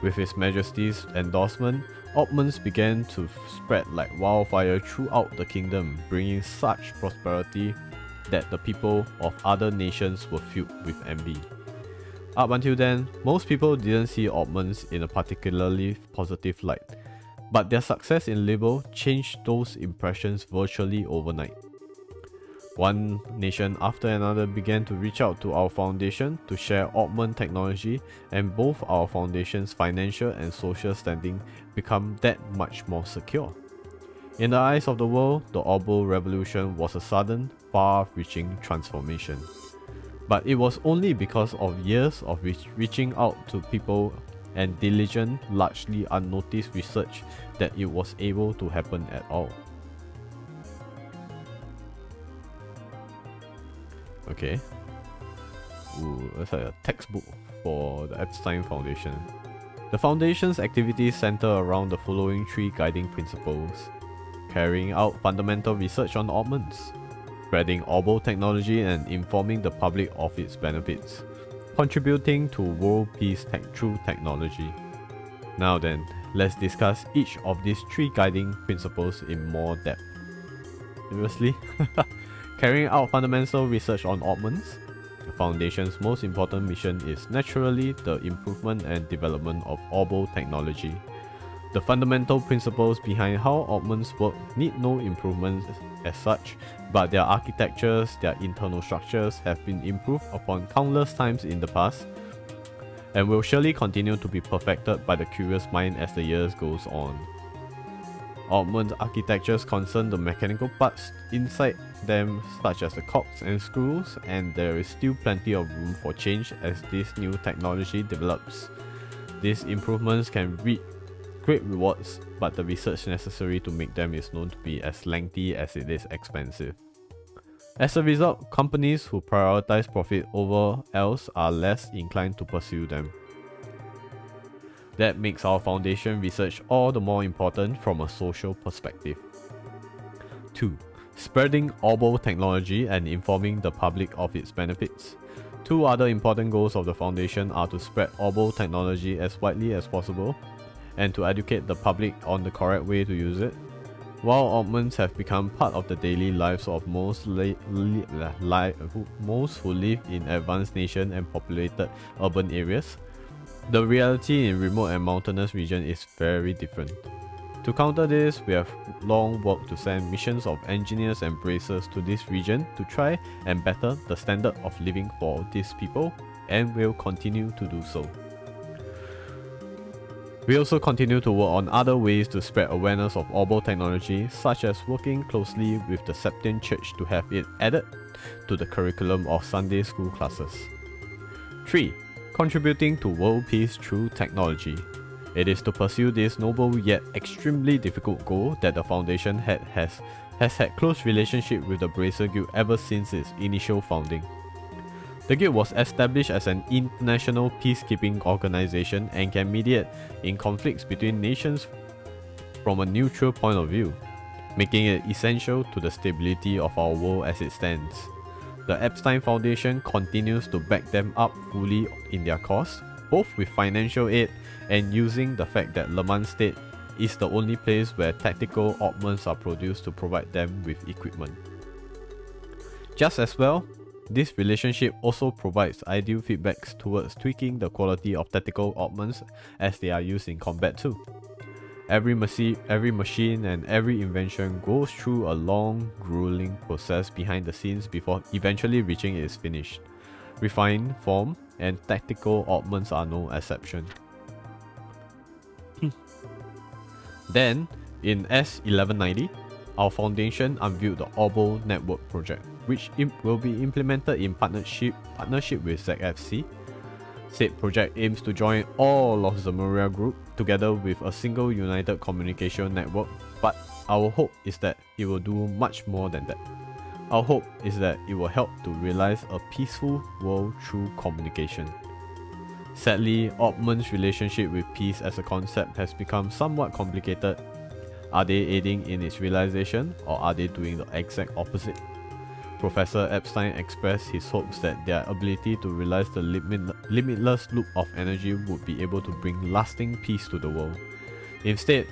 With His Majesty's endorsement, oddments began to spread like wildfire throughout the kingdom, bringing such prosperity that the people of other nations were filled with envy. Up until then, most people didn't see oddments in a particularly positive light, but their success in Libel changed those impressions virtually overnight. One nation after another began to reach out to our foundation to share augment technology, and both our foundation's financial and social standing become that much more secure. In the eyes of the world, the Orbo revolution was a sudden, far-reaching transformation. But it was only because of years of reaching out to people and diligent, largely unnoticed research that it was able to happen at all. Okay. Ooh, that's like a textbook for the Epstein Foundation. The Foundation's activities center around the following 3 guiding principles: carrying out fundamental research on augments, spreading Orbo technology and informing the public of its benefits, contributing to world peace through technology. Now then, let's discuss each of these 3 guiding principles in more depth. Seriously? Carrying out fundamental research on augments. The Foundation's most important mission is naturally the improvement and development of Orbo technology. The fundamental principles behind how augments work need no improvements as such, but their architectures, their internal structures have been improved upon countless times in the past, and will surely continue to be perfected by the curious mind as the years goes on. Augment architectures concern the mechanical parts inside them, such as the cogs and screws, and there is still plenty of room for change as this new technology develops. These improvements can reap great rewards, but the research necessary to make them is known to be as lengthy as it is expensive. As a result, companies who prioritize profit over else are less inclined to pursue them. That makes our foundation research all the more important from a social perspective. 2. Spreading Orbo technology and informing the public of its benefits. 2 other important goals of the foundation are to spread Orbo technology as widely as possible and to educate the public on the correct way to use it. While augments have become part of the daily lives of most who live in advanced nation and populated urban areas, the reality in remote and mountainous regions is very different. To counter this, we have long worked to send missions of engineers and bracers to this region to try and better the standard of living for these people, and will continue to do so. We also continue to work on other ways to spread awareness of Orbo technology, such as working closely with the Septian Church to have it added to the curriculum of Sunday school classes. 3. Contributing to world peace through technology. It is to pursue this noble yet extremely difficult goal that the Foundation has had close relationship with the Bracer Guild ever since its initial founding. The Guild was established as an international peacekeeping organization and can mediate in conflicts between nations from a neutral point of view, making it essential to the stability of our world as it stands. The Epstein Foundation continues to back them up fully in their cause, both with financial aid and using the fact that Le Mans State is the only place where tactical augments are produced to provide them with equipment. Just as well, this relationship also provides ideal feedbacks towards tweaking the quality of tactical augments as they are used in combat too. Every machine and every invention goes through a long, grueling process behind the scenes before eventually reaching its finish. Refined form and tactical augments are no exception. Then, in S1190, our foundation unveiled the Orbo Network project, which will be implemented in partnership with ZFC. Said project aims to join all of the Zamuria Group together with a single united communication network, but our hope is that it will do much more than that. Our hope is that it will help to realize a peaceful world through communication. Sadly, augment's relationship with peace as a concept has become somewhat complicated. Are they aiding in its realization, or are they doing the exact opposite? Professor Epstein expressed his hopes that their ability to realize the limitless loop of energy would be able to bring lasting peace to the world. Instead,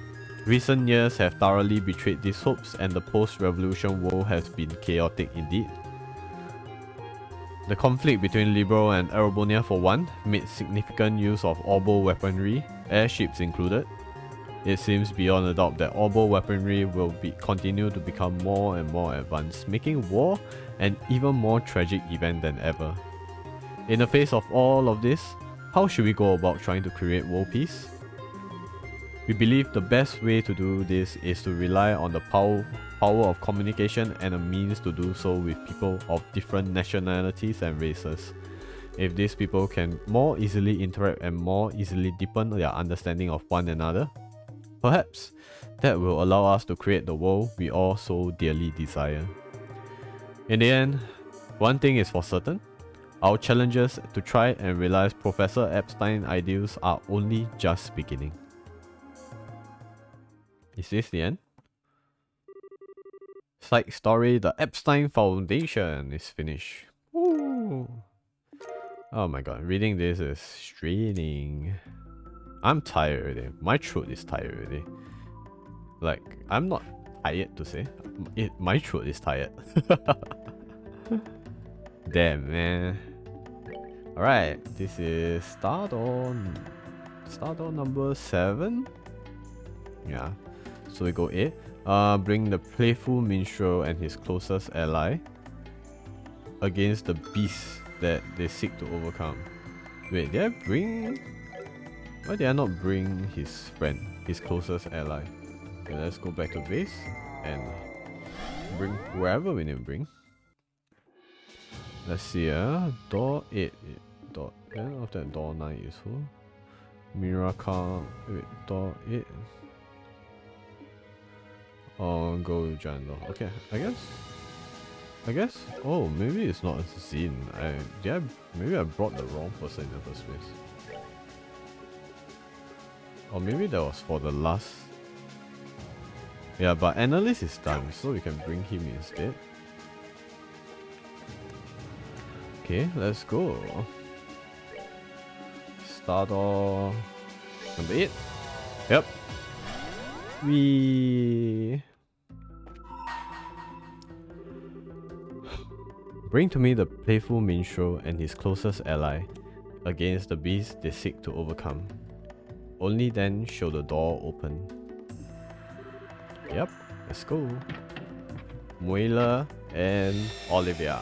recent years have thoroughly betrayed these hopes, and the post-revolution world has been chaotic indeed. The conflict between Liberal and Erebonia, for one, made significant use of orbital weaponry, airships included. It seems beyond a doubt that orbital weaponry will continue to become more and more advanced, making war an even more tragic event than ever. In the face of all of this, how should we go about trying to create world peace? We believe the best way to do this is to rely on the power of communication and a means to do so with people of different nationalities and races. If these people can more easily interact and more easily deepen their understanding of one another, perhaps that will allow us to create the world we all so dearly desire. In the end, one thing is for certain, our challenges to try and realize Professor Epstein's ideals are only just beginning. Is this the end? Side story, the Epstein Foundation is finished. Ooh. Oh my god, reading this is straining. I'm tired already. My throat is tired already. Like, I'm not tired to say. My throat is tired. Damn, man. Alright, this is Stardor number 7? Yeah. So we go 8. Bring the playful minstrel and his closest ally against the beast that they seek to overcome. Wait, did I bring... Why did I not bring his friend, his closest ally? Okay, let's go back to base and bring wherever we need to bring. Let's see, door 8. Then after that, door 9 is who? Miraka. Wait, door 8. Oh, go Jandor. Okay, I guess. Oh, maybe it's not Zin. Maybe I brought the wrong person in the first place. Or maybe that was for the last. Yeah, but analyst is done, so we can bring him instead. Okay, let's go. Stardor number 8. Yep. Bring to me the playful minstrel and his closest ally against the beast they seek to overcome. Only then shall the door open. Yep, let's go. Moila and Olivia.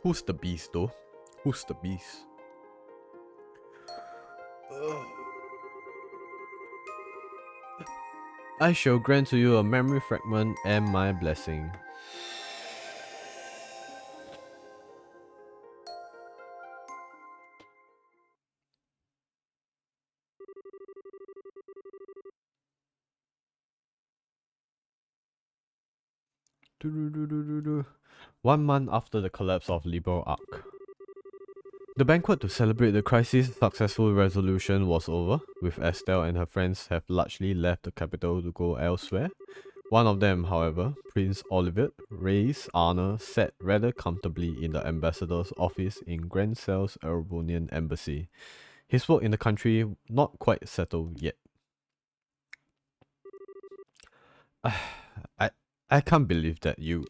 Who's the beast though? Who's the beast? I shall grant to you a memory fragment and my blessing. One month after the collapse of Liberal Arc. The banquet to celebrate the crisis' successful resolution was over, with Estelle and her friends have largely left the capital to go elsewhere. One of them, however, Prince Olivet Reyes Arner, sat rather comfortably in the ambassador's office in Grand Cell's Erebonian embassy. His work in the country not quite settled yet. I can't believe that you...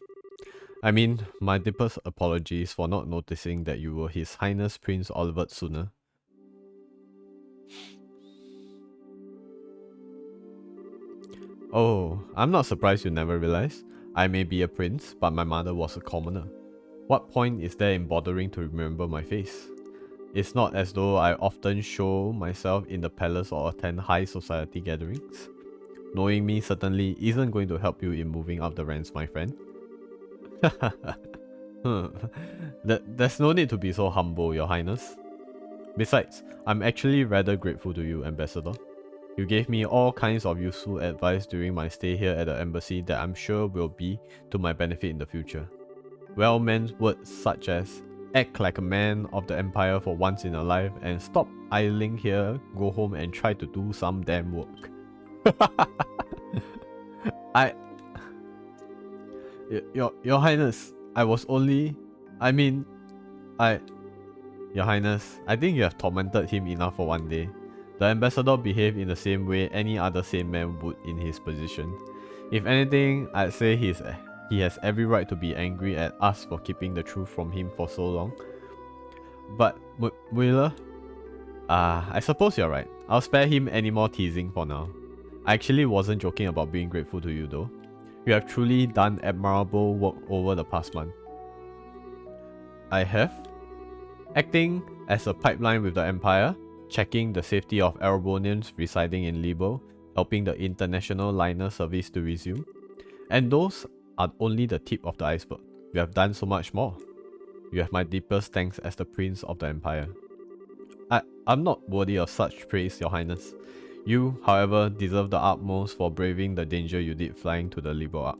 I mean, my deepest apologies for not noticing that you were His Highness Prince Olivet sooner. Oh, I'm not surprised you never realized. I may be a prince, but my mother was a commoner. What point is there in bothering to remember my face? It's not as though I often show myself in the palace or attend high society gatherings. Knowing me certainly isn't going to help you in moving up the ranks, my friend. There's no need to be so humble, Your Highness. Besides, I'm actually rather grateful to you, Ambassador. You gave me all kinds of useful advice during my stay here at the embassy that I'm sure will be to my benefit in the future. Well-meant words such as, Act like a man of the Empire for once in your life and stop idling here, go home and try to do some damn work. Your Highness, Your Highness, I think you have tormented him enough for one day. The ambassador behaved in the same way any other sane man would in his position. If anything, I'd say he has every right to be angry at us for keeping the truth from him for so long. But, Mueller, I suppose you're right. I'll spare him any more teasing for now. I actually wasn't joking about being grateful to you though. You have truly done admirable work over the past month. I have? Acting as a pipeline with the Empire, checking the safety of Erebonians residing in Libo, helping the international liner service to resume. And those are only the tip of the iceberg. You have done so much more. You have my deepest thanks as the Prince of the Empire. I'm not worthy of such praise, Your Highness. You, however, deserve the utmost for braving the danger you did flying to the Libo Ark.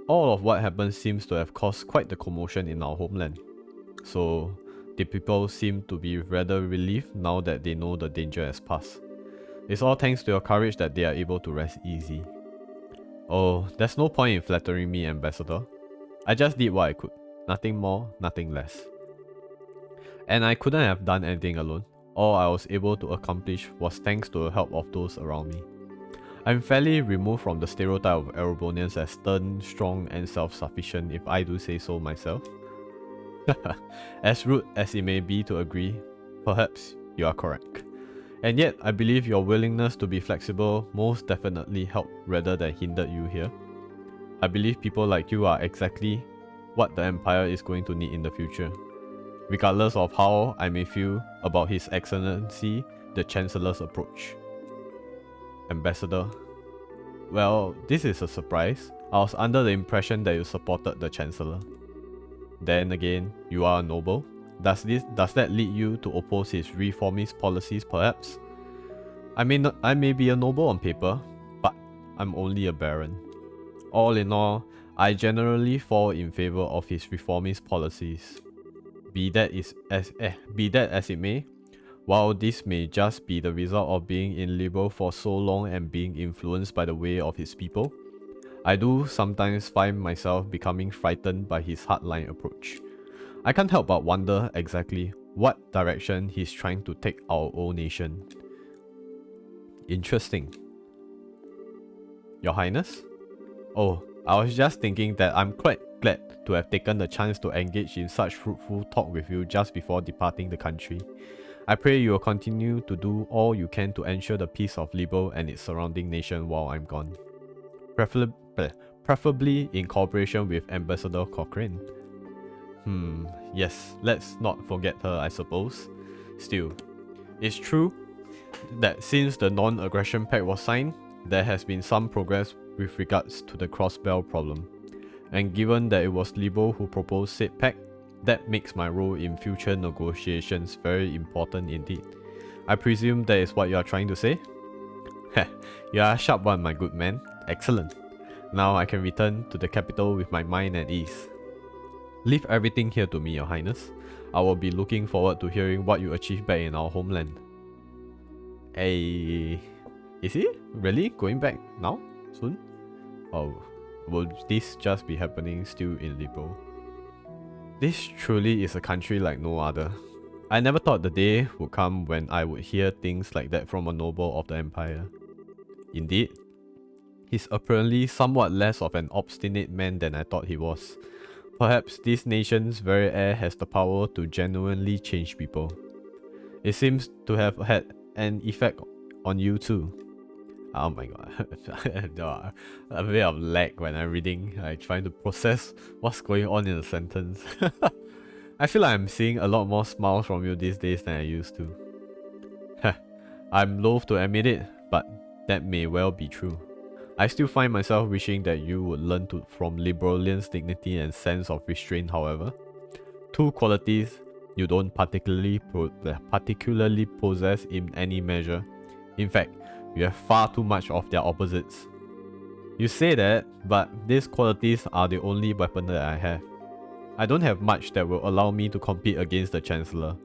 All of what happened seems to have caused quite the commotion in our homeland. So, the people seem to be rather relieved now that they know the danger has passed. It's all thanks to your courage that they are able to rest easy. Oh, there's no point in flattering me, Ambassador. I just did what I could. Nothing more, nothing less. And I couldn't have done anything alone. All I was able to accomplish was thanks to the help of those around me. I'm fairly removed from the stereotype of Erebonians as stern, strong, and self-sufficient, if I do say so myself. As rude as it may be to agree, perhaps you are correct. And yet, I believe your willingness to be flexible most definitely helped rather than hindered you here. I believe people like you are exactly what the Empire is going to need in the future. Regardless of how I may feel about His Excellency, the Chancellor's approach. Ambassador. Well, this is a surprise. I was under the impression that you supported the Chancellor. Then again, you are a noble. Does that lead you to oppose his reformist policies perhaps? I may be a noble on paper, but I'm only a baron. All in all, I generally fall in favor of his reformist policies. Be that as it may, while this may just be the result of being in Libo for so long and being influenced by the way of his people, I do sometimes find myself becoming frightened by his hardline approach. I can't help but wonder exactly what direction he's trying to take our old nation. Interesting. Your Highness? Oh, I was just thinking that I'm quite glad to have taken the chance to engage in such fruitful talk with you just before departing the country. I pray you will continue to do all you can to ensure the peace of Libo and its surrounding nation while I'm gone. Preferably in cooperation with Ambassador Cochrane. Yes, let's not forget her, I suppose. Still, it's true that since the non-aggression pact was signed, there has been some progress with regards to the crossbell problem. And given that it was Libo who proposed said pact, that makes my role in future negotiations very important indeed. I presume that is what you are trying to say? Heh, you are a sharp one, my good man. Excellent. Now I can return to the capital with my mind at ease. Leave everything here to me, Your Highness. I will be looking forward to hearing what you achieve back in our homeland. Hey, is he really going back now? Soon? Or will this just be happening still in Libo? This truly is a country like no other. I never thought the day would come when I would hear things like that from a noble of the Empire. Indeed, he's apparently somewhat less of an obstinate man than I thought he was. Perhaps this nation's very air has the power to genuinely change people. It seems to have had an effect on you too. Oh my god, a bit of lag when I'm reading, trying to process what's going on in the sentence. I feel like I'm seeing a lot more smiles from you these days than I used to. I'm loath to admit it, but that may well be true. I still find myself wishing that you would learn from Librolian's dignity and sense of restraint, however. Two qualities you don't particularly possess in any measure. In fact, you have far too much of their opposites. You say that, but these qualities are the only weapon that I have. I don't have much that will allow me to compete against the Chancellor.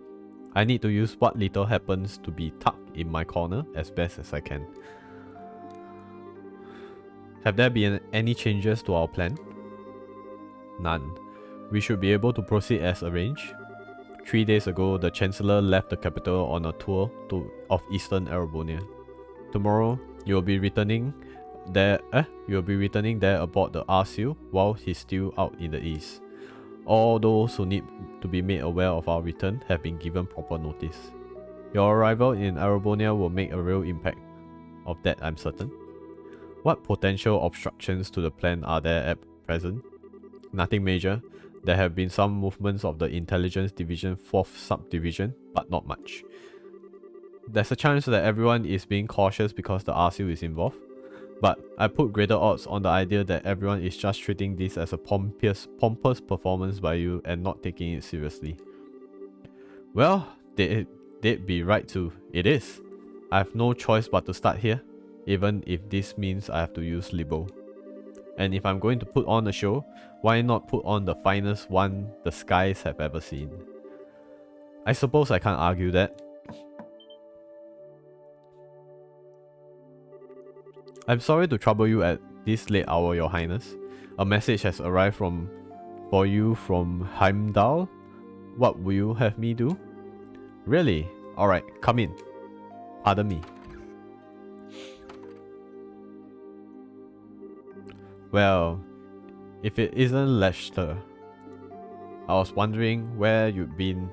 I need to use what little happens to be tucked in my corner as best as I can. Have there been any changes to our plan? None. We should be able to proceed as arranged. 3 days ago, the Chancellor left the capital on a tour of Eastern Arebonia. Tomorrow, you'll be returning there aboard the Arsil while he's still out in the east. All those who need to be made aware of our return have been given proper notice. Your arrival in Arebonia will make a real impact. Of that, I'm certain. What potential obstructions to the plan are there at present? Nothing major. There have been some movements of the Intelligence Division 4th Subdivision, but not much. There's a chance that everyone is being cautious because the RCU is involved, but I put greater odds on the idea that everyone is just treating this as a pompous performance by you and not taking it seriously. Well, they'd be right too. It is. I have no choice but to start here, even if this means I have to use Libo. And if I'm going to put on a show, why not put on the finest one the skies have ever seen? I suppose I can't argue that. I'm sorry to trouble you at this late hour, Your Highness. A message has arrived for you from Heimdall. What will you have me do? Really? Alright, come in. Pardon me. Well, if it isn't Lester. I was wondering where you've been.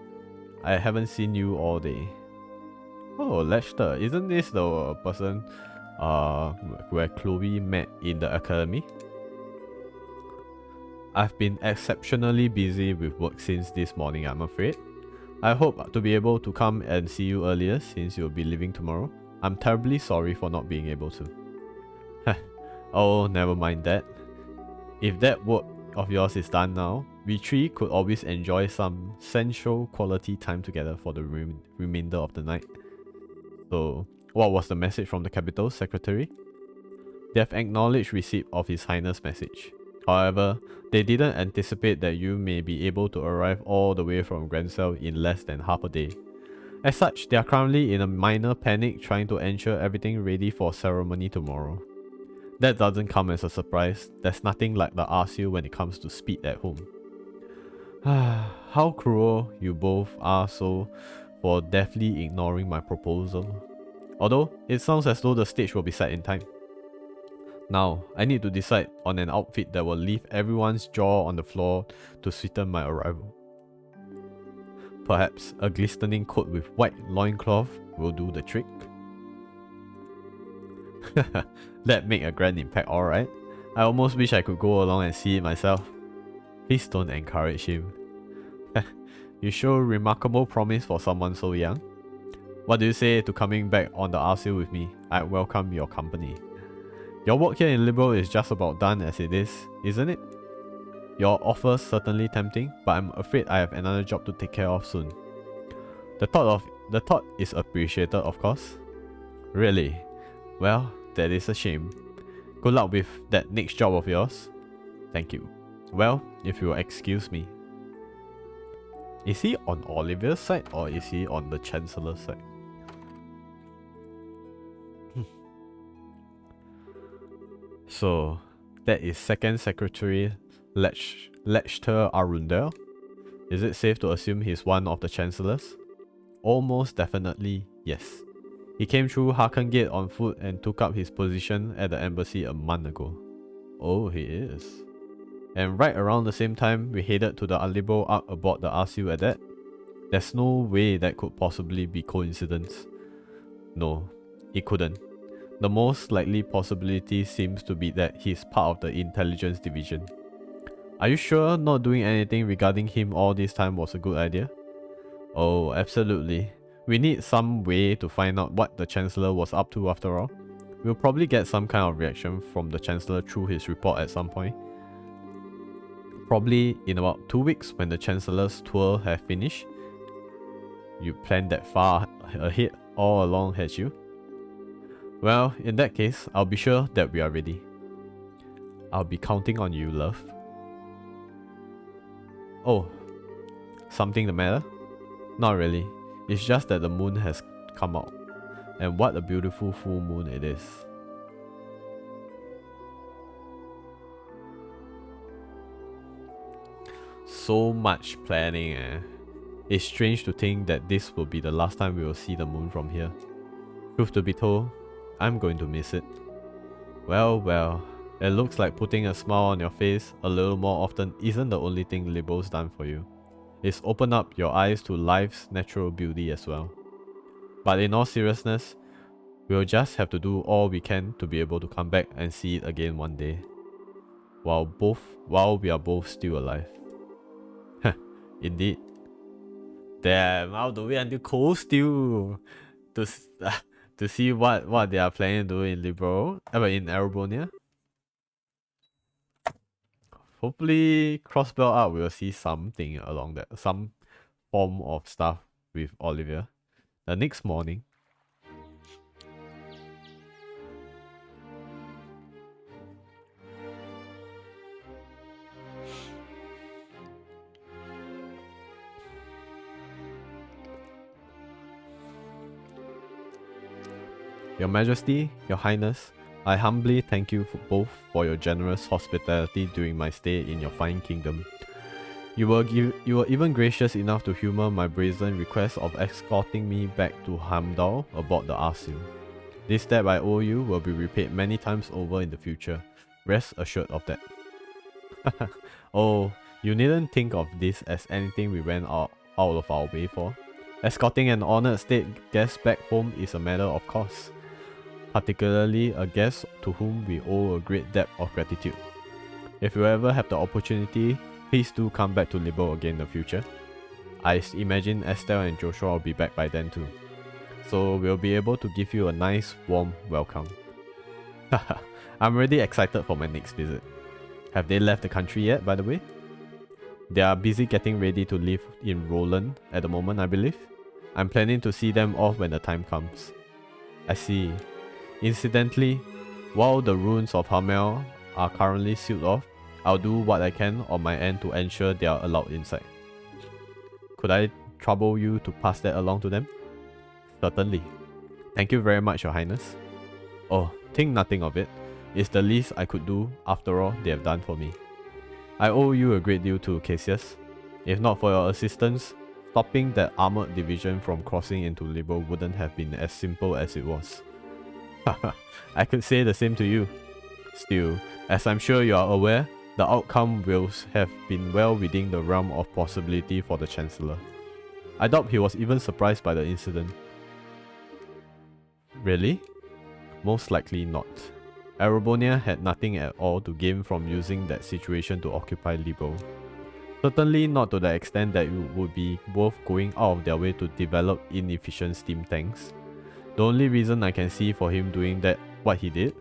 I haven't seen you all day. Oh, Lester, isn't this the person where Chloe met in the academy? I've been exceptionally busy with work since this morning, I'm afraid. I hope to be able to come and see you earlier since you'll be leaving tomorrow. I'm terribly sorry for not being able to. Oh, never mind that. If that work of yours is done now, we three could always enjoy some sensual quality time together for the remainder of the night. So, what was the message from the capital secretary? They have acknowledged receipt of His Highness' message. However, they didn't anticipate that you may be able to arrive all the way from Grancel in less than half a day. As such, they are currently in a minor panic trying to ensure everything ready for ceremony tomorrow. That doesn't come as a surprise. There's nothing like the RCU when it comes to speed at home. How cruel you both are so for deftly ignoring my proposal. Although, it sounds as though the stage will be set in time. Now, I need to decide on an outfit that will leave everyone's jaw on the floor to sweeten my arrival. Perhaps a glistening coat with white loincloth will do the trick. That make a grand impact, alright. I almost wish I could go along and see it myself. Please don't encourage him. You show remarkable promise for someone so young. What do you say to coming back on the RCU with me? I welcome your company. Your work here in Liberal is just about done as it is, isn't it? Your offer's certainly tempting, but I'm afraid I have another job to take care of soon. The thought is appreciated, of course. Really? Well, that is a shame. Good luck with that next job of yours. Thank you. Well, if you'll excuse me. Is he on Olivia's side or is he on the Chancellor's side? So, that is Second Secretary Lechter Arundel. Is it safe to assume he's one of the Chancellors? Almost definitely, yes. He came through Haken Gate on foot and took up his position at the embassy a month ago. Oh, he is. And right around the same time, we headed to the Alebo Ark aboard the RCU at that. There's no way that could possibly be coincidence. No, it couldn't. The most likely possibility seems to be that he's part of the Intelligence Division. Are you sure not doing anything regarding him all this time was a good idea? Oh, absolutely. We need some way to find out what the Chancellor was up to after all. We'll probably get some kind of reaction from the Chancellor through his report at some point. Probably in about 2 weeks when the Chancellor's tour have finished. You planned that far ahead all along, had you? Well, in that case, I'll be sure that we are ready. I'll be counting on you, love. Oh, something the matter? Not really. It's just that the moon has come out. And what a beautiful full moon it is. So much planning eh. It's strange to think that this will be the last time we will see the moon from here. Truth to be told, I'm going to miss it. Well, well, it looks like putting a smile on your face a little more often isn't the only thing Libo's done for you. It's opened up your eyes to life's natural beauty as well. But in all seriousness, we'll just have to do all we can to be able to come back and see it again one day. While we are both still alive. Indeed. Damn, how do we until cold still to see what they are planning to do in in Arbonia. Hopefully Crossbell Art will see something along that, some form of stuff with Olivia. The next morning. Your Majesty, Your Highness, I humbly thank you for your generous hospitality during my stay in your fine kingdom. You were even gracious enough to humor my brazen request of escorting me back to Hamdal aboard the Arsil. This debt I owe you will be repaid many times over in the future. Rest assured of that. Oh, you needn't think of this as anything we went out of our way for. Escorting an honored state guest back home is a matter of course, particularly a guest to whom we owe a great debt of gratitude. If you ever have the opportunity, please do come back to Libo again in the future. I imagine Estelle and Joshua will be back by then too, so we'll be able to give you a nice warm welcome. I'm really excited for my next visit. Have they left the country yet, by the way? They are busy getting ready to live in Roland at the moment, I believe. I'm planning to see them off when the time comes. I see. Incidentally, while the ruins of Hamel are currently sealed off, I'll do what I can on my end to ensure they are allowed inside. Could I trouble you to pass that along to them? Certainly. Thank you very much, Your Highness. Oh, think nothing of it. It's the least I could do, after all they have done for me. I owe you a great deal too, Cassius. If not for your assistance, stopping that armored division from crossing into Libo wouldn't have been as simple as it was. I could say the same to you. Still, as I'm sure you are aware, the outcome will have been well within the realm of possibility for the Chancellor. I doubt he was even surprised by the incident. Really? Most likely not. Arbonia had nothing at all to gain from using that situation to occupy Libo. Certainly not to the extent that it would be worth going out of their way to develop inefficient steam tanks. The only reason I can see for him doing what he did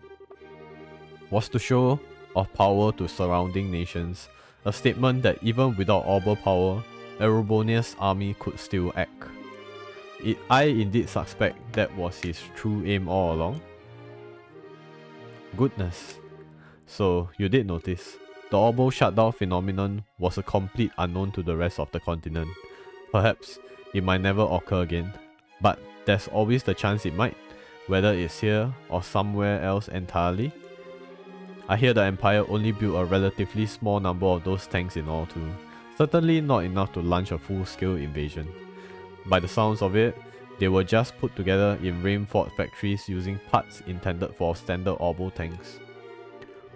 was to show off power to surrounding nations, a statement that even without Orber power, Arobonia's army could still act. I indeed suspect that was his true aim all along. Goodness. So, you did notice, the Orbo shutdown phenomenon was a complete unknown to the rest of the continent. Perhaps it might never occur again, but there's always the chance it might, whether it's here or somewhere else entirely. I hear the Empire only built a relatively small number of those tanks in all too, certainly not enough to launch a full-scale invasion. By the sounds of it, they were just put together in Rainford factories using parts intended for standard Orbo tanks.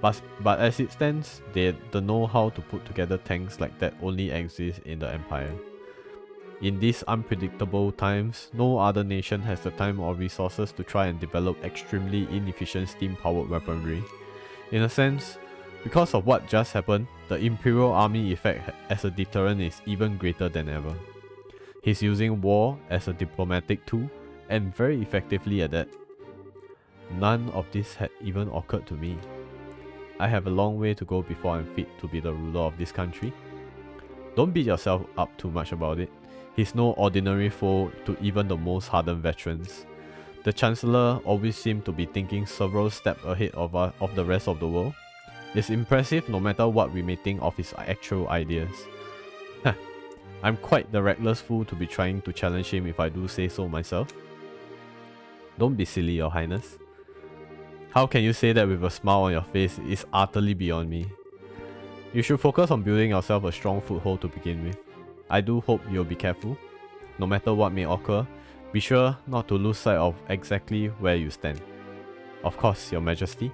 But as it stands, the know-how to put together tanks like that only exists in the Empire. In these unpredictable times, no other nation has the time or resources to try and develop extremely inefficient steam-powered weaponry. In a sense, because of what just happened, the Imperial Army effect as a deterrent is even greater than ever. He's using war as a diplomatic tool, and very effectively at that. None of this had even occurred to me. I have a long way to go before I'm fit to be the ruler of this country. Don't beat yourself up too much about it. He's no ordinary foe to even the most hardened veterans. The Chancellor always seemed to be thinking several steps ahead of the rest of the world. It's impressive no matter what we may think of his actual ideas. I'm quite the reckless fool to be trying to challenge him if I do say so myself. Don't be silly, Your Highness. How can you say that with a smile on your face? It's utterly beyond me. You should focus on building yourself a strong foothold to begin with. I do hope you'll be careful. No matter what may occur, be sure not to lose sight of exactly where you stand. Of course, Your Majesty.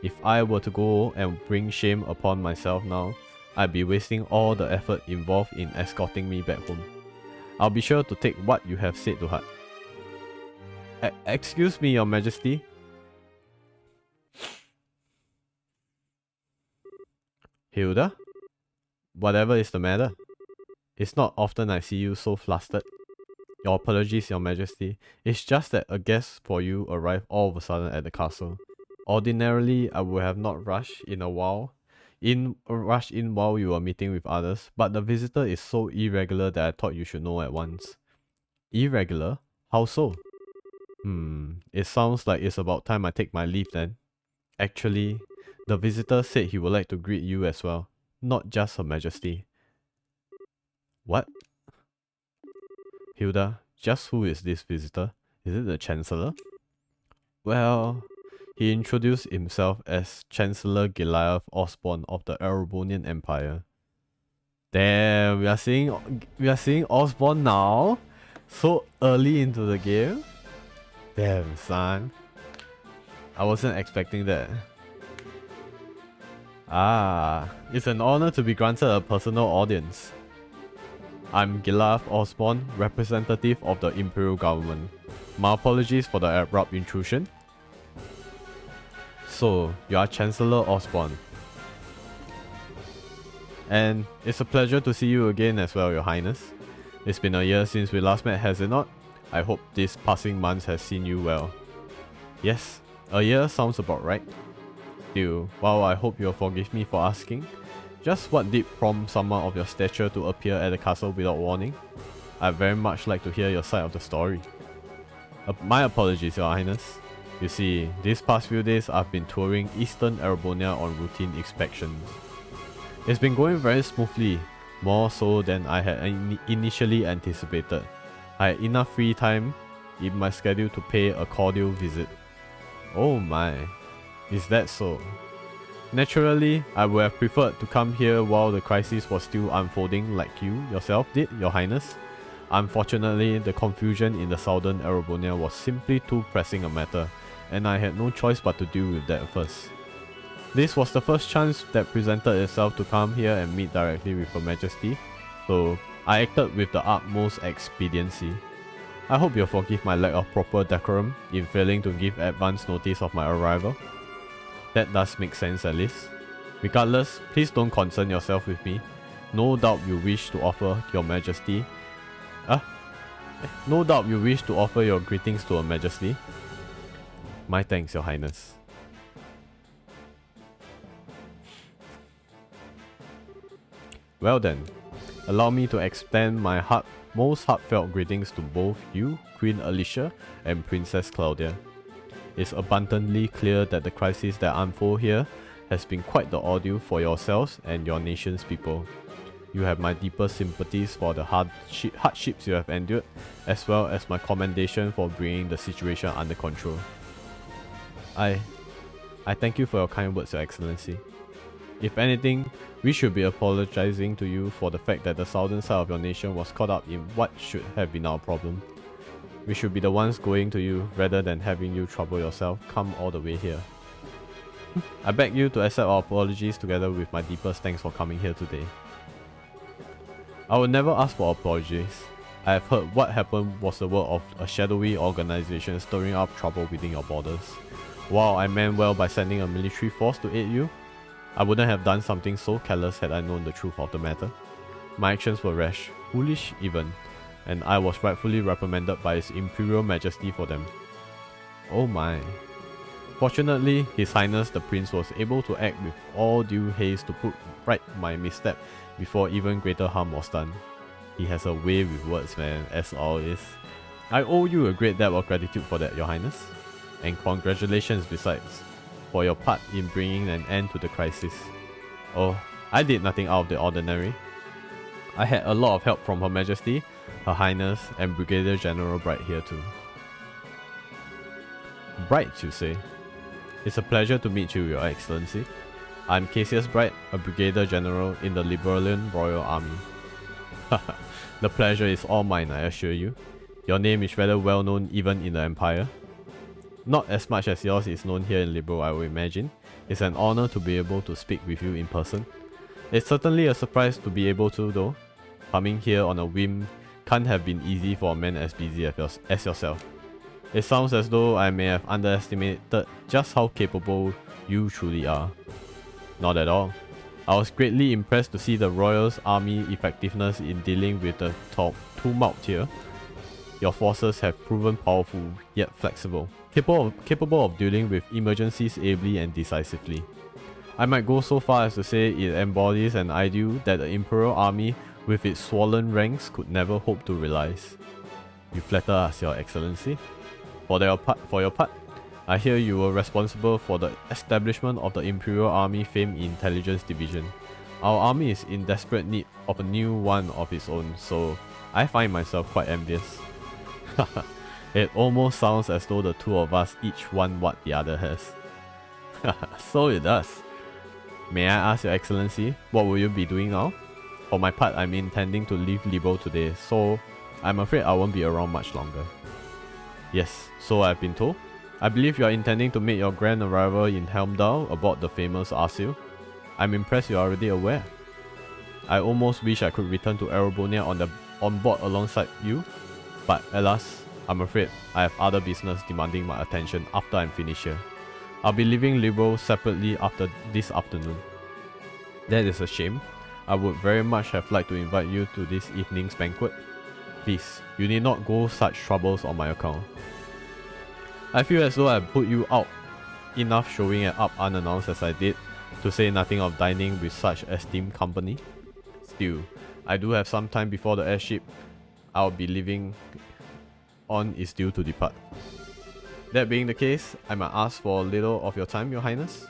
If I were to go and bring shame upon myself now, I'd be wasting all the effort involved in escorting me back home. I'll be sure to take what you have said to heart. Excuse me, Your Majesty. Hilda? Whatever is the matter? It's not often I see you so flustered. Your apologies, Your Majesty. It's just that a guest for you arrived all of a sudden at the castle. Ordinarily, I would have not rushed in while you were meeting with others, but the visitor is so irregular that I thought you should know at once. Irregular? How so? It sounds like it's about time I take my leave then. Actually, the visitor said he would like to greet you as well, not just Her Majesty. What? Hilda, just who is this visitor? Is it the Chancellor? Well, he introduced himself as Chancellor Goliath Osborne of the Erebonian Empire. Damn, we are seeing Osborne now? So early into the game? Damn, son. I wasn't expecting that. Ah, it's an honor to be granted a personal audience. I'm Goliath Osborne, representative of the Imperial Government. My apologies for the abrupt intrusion. So, you are Chancellor Osborne. And it's a pleasure to see you again as well, Your Highness. It's been a year since we last met, has it not? I hope this passing month has seen you well. Yes, a year sounds about right. Still, while I hope you'll forgive me for asking, just what did prompt someone of your stature to appear at the castle without warning? I'd very much like to hear your side of the story. My apologies, Your Highness. You see, these past few days I've been touring Eastern Erebonia on routine inspections. It's been going very smoothly, more so than I had initially anticipated. I had enough free time in my schedule to pay a cordial visit. Oh my, is that so? Naturally, I would have preferred to come here while the crisis was still unfolding like you yourself did, Your Highness. Unfortunately, the confusion in the southern Erebonia was simply too pressing a matter, and I had no choice but to deal with that first. This was the first chance that presented itself to come here and meet directly with Her Majesty, so I acted with the utmost expediency. I hope you'll forgive my lack of proper decorum in failing to give advance notice of my arrival. That does make sense at least. Regardless, please don't concern yourself with me. No doubt you wish to offer Your Majesty... No doubt you wish to offer your greetings to Her Majesty. My thanks, Your Highness. Well then, allow me to extend my most heartfelt greetings to both you, Queen Alicia, and Princess Claudia. It's abundantly clear that the crisis that unfolds here has been quite the ordeal for yourselves and your nation's people. You have my deepest sympathies for the hardships you have endured, as well as my commendation for bringing the situation under control. I thank you for your kind words, Your Excellency. If anything, we should be apologizing to you for the fact that the southern side of your nation was caught up in what should have been our problem. We should be the ones going to you rather than having you trouble yourself come all the way here. I beg you to accept our apologies together with my deepest thanks for coming here today. I will never ask for apologies. I have heard what happened was the work of a shadowy organization stirring up trouble within your borders. While I meant well by sending a military force to aid you, I wouldn't have done something so careless had I known the truth of the matter. My actions were rash, foolish even, and I was rightfully reprimanded by His Imperial Majesty for them. Oh my. Fortunately, His Highness the Prince was able to act with all due haste to put right my misstep before even greater harm was done. He has a way with words, man, as always. I owe you a great debt of gratitude for that, Your Highness. And congratulations besides, for your part in bringing an end to the crisis. Oh, I did nothing out of the ordinary. I had a lot of help from Her Majesty, Her Highness, and Brigadier General Bright here too. Bright, you say? It's a pleasure to meet you, Your Excellency. I'm Cassius Bright, a Brigadier General in the Liberalian Royal Army. The pleasure is all mine, I assure you. Your name is rather well known even in the Empire. Not as much as yours is known here in Liberal, I would imagine. It's an honor to be able to speak with you in person. It's certainly a surprise to be able to, though. Coming here on a whim can't have been easy for a man as busy as yourself. It sounds as though I may have underestimated just how capable you truly are. Not at all. I was greatly impressed to see the Royals' army effectiveness in dealing with the tumult here. Your forces have proven powerful, yet flexible, capable of dealing with emergencies ably and decisively. I might go so far as to say it embodies an ideal that the Imperial Army with its swollen ranks could never hope to realize. You flatter us, Your Excellency. For your part, I hear you were responsible for the establishment of the Imperial Army famed Intelligence Division. Our army is in desperate need of a new one of its own, so I find myself quite envious. It almost sounds as though the two of us each want what the other has. So it does. May I ask Your Excellency, what will you be doing now? For my part, I'm intending to leave Liberal today, so I'm afraid I won't be around much longer. Yes, so I've been told. I believe you are intending to make your grand arrival in Helmdall aboard the famous Arsil. I'm impressed you are already aware. I almost wish I could return to Erobonia on board alongside you, but alas, I'm afraid I have other business demanding my attention after I'm finished here. I'll be leaving Liberal separately after this afternoon. That is a shame. I would very much have liked to invite you to this evening's banquet. Please, you need not go such troubles on my account. I feel as though I put you out enough showing it up unannounced as I did, to say nothing of dining with such esteemed company. Still, I do have some time before the airship I'll be leaving on is due to depart. That being the case, I might ask for a little of your time, Your Highness.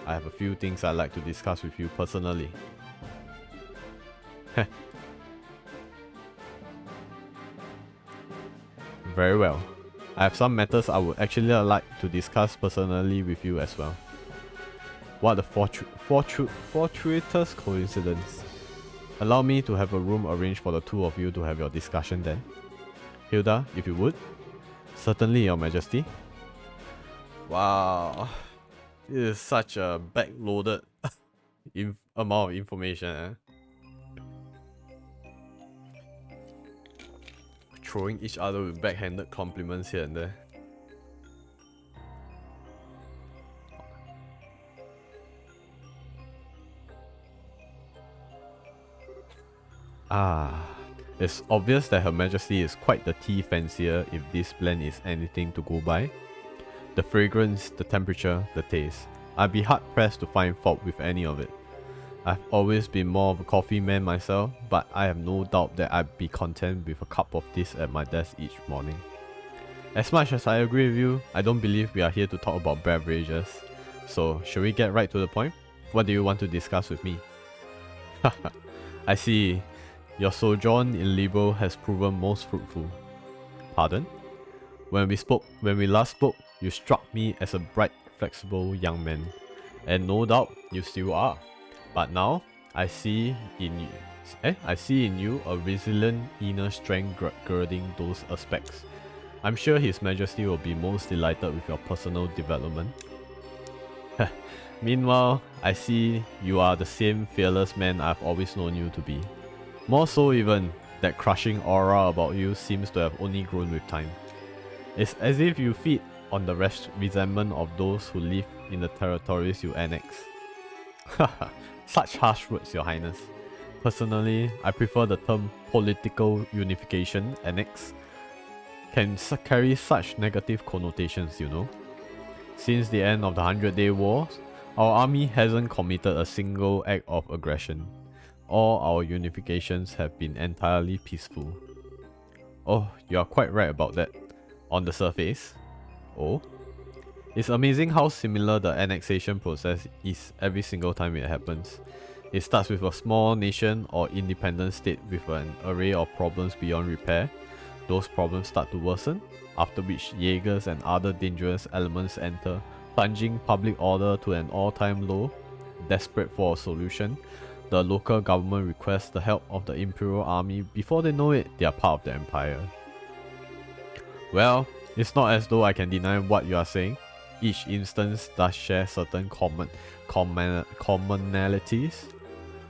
I have a few things I'd like to discuss with you personally. Very well. I have some matters I would actually like to discuss personally with you as well. What a fortuitous coincidence. Allow me to have a room arranged for the two of you to have your discussion then. Hilda, if you would. Certainly, Your Majesty. Wow. This is such a backloaded amount of information. Throwing each other with backhanded compliments here and there. It's obvious that Her Majesty is quite the tea fancier if this blend is anything to go by. The fragrance, the temperature, the taste. I'd be hard pressed to find fault with any of it. I've always been more of a coffee man myself, but I have no doubt that I'd be content with a cup of this at my desk each morning. As much as I agree with you, I don't believe we are here to talk about beverages. So, shall we get right to the point? What do you want to discuss with me? I see. Your sojourn in Liberal has proven most fruitful. Pardon? When we last spoke, you struck me as a bright, flexible young man. And no doubt, you still are. But now, I see in you a resilient inner strength girding those aspects. I'm sure His Majesty will be most delighted with your personal development. Meanwhile, I see you are the same fearless man I've always known you to be. More so even, that crushing aura about you seems to have only grown with time. It's as if you feed on the resentment of those who live in the territories you annex. Such harsh words, Your Highness. Personally, I prefer the term political unification, annex, can carry such negative connotations, you know. Since the end of the 100-Day War, our army hasn't committed a single act of aggression. All our unifications have been entirely peaceful. Oh, you are quite right about that. On the surface. Oh? It's amazing how similar the annexation process is every single time it happens. It starts with a small nation or independent state with an array of problems beyond repair. Those problems start to worsen, after which Jaegers and other dangerous elements enter, plunging public order to an all-time low. Desperate for a solution, the local government requests the help of the Imperial Army. Before they know it, they are part of the Empire. Well, it's not as though I can deny what you are saying. Each instance does share certain commonalities.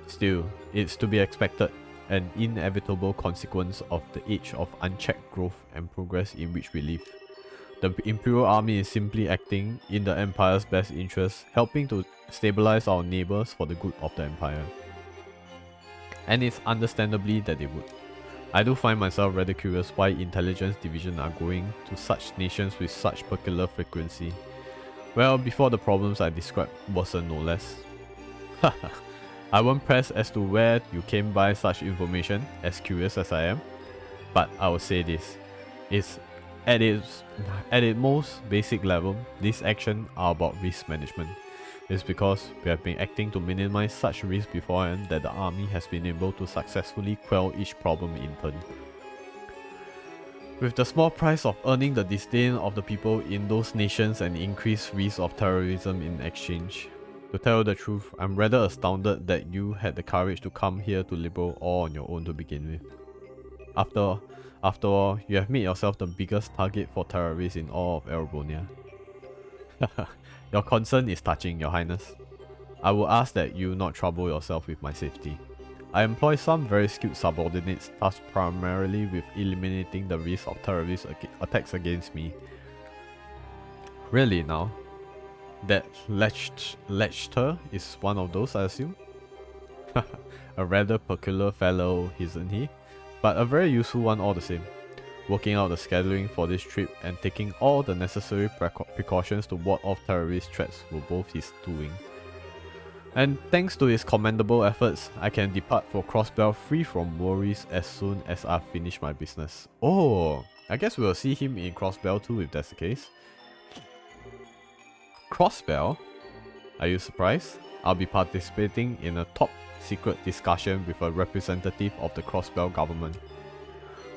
Still, it's to be expected, an inevitable consequence of the age of unchecked growth and progress in which we live. The Imperial Army is simply acting in the Empire's best interest, helping to stabilize our neighbors for the good of the Empire. And it's understandably that they would. I do find myself rather curious why intelligence divisions are going to such nations with such peculiar frequency. Well, before the problems I described worsen no less. I won't press as to where you came by such information, as curious as I am, but I will say this. It's at its most basic level, these actions are about risk management. It's because we have been acting to minimize such risk beforehand that the army has been able to successfully quell each problem in turn. With the small price of earning the disdain of the people in those nations and increased risk of terrorism in exchange. To tell the truth, I'm rather astounded that you had the courage to come here to liberate all on your own to begin with. After all, you have made yourself the biggest target for terrorists in all of Erebonia. Your concern is touching, Your Highness. I will ask that you not trouble yourself with my safety. I employ some very skilled subordinates tasked primarily with eliminating the risk of terrorist attacks against me. Really now? That Lechter is one of those, I assume? A rather peculiar fellow, isn't he? But a very useful one all the same. Working out the scheduling for this trip and taking all the necessary precautions to ward off terrorist threats were both his doing. And thanks to his commendable efforts, I can depart for Crossbell free from worries as soon as I've finished my business. Oh, I guess we'll see him in Crossbell too if that's the case. Crossbell? Are you surprised? I'll be participating in a top secret discussion with a representative of the Crossbell government.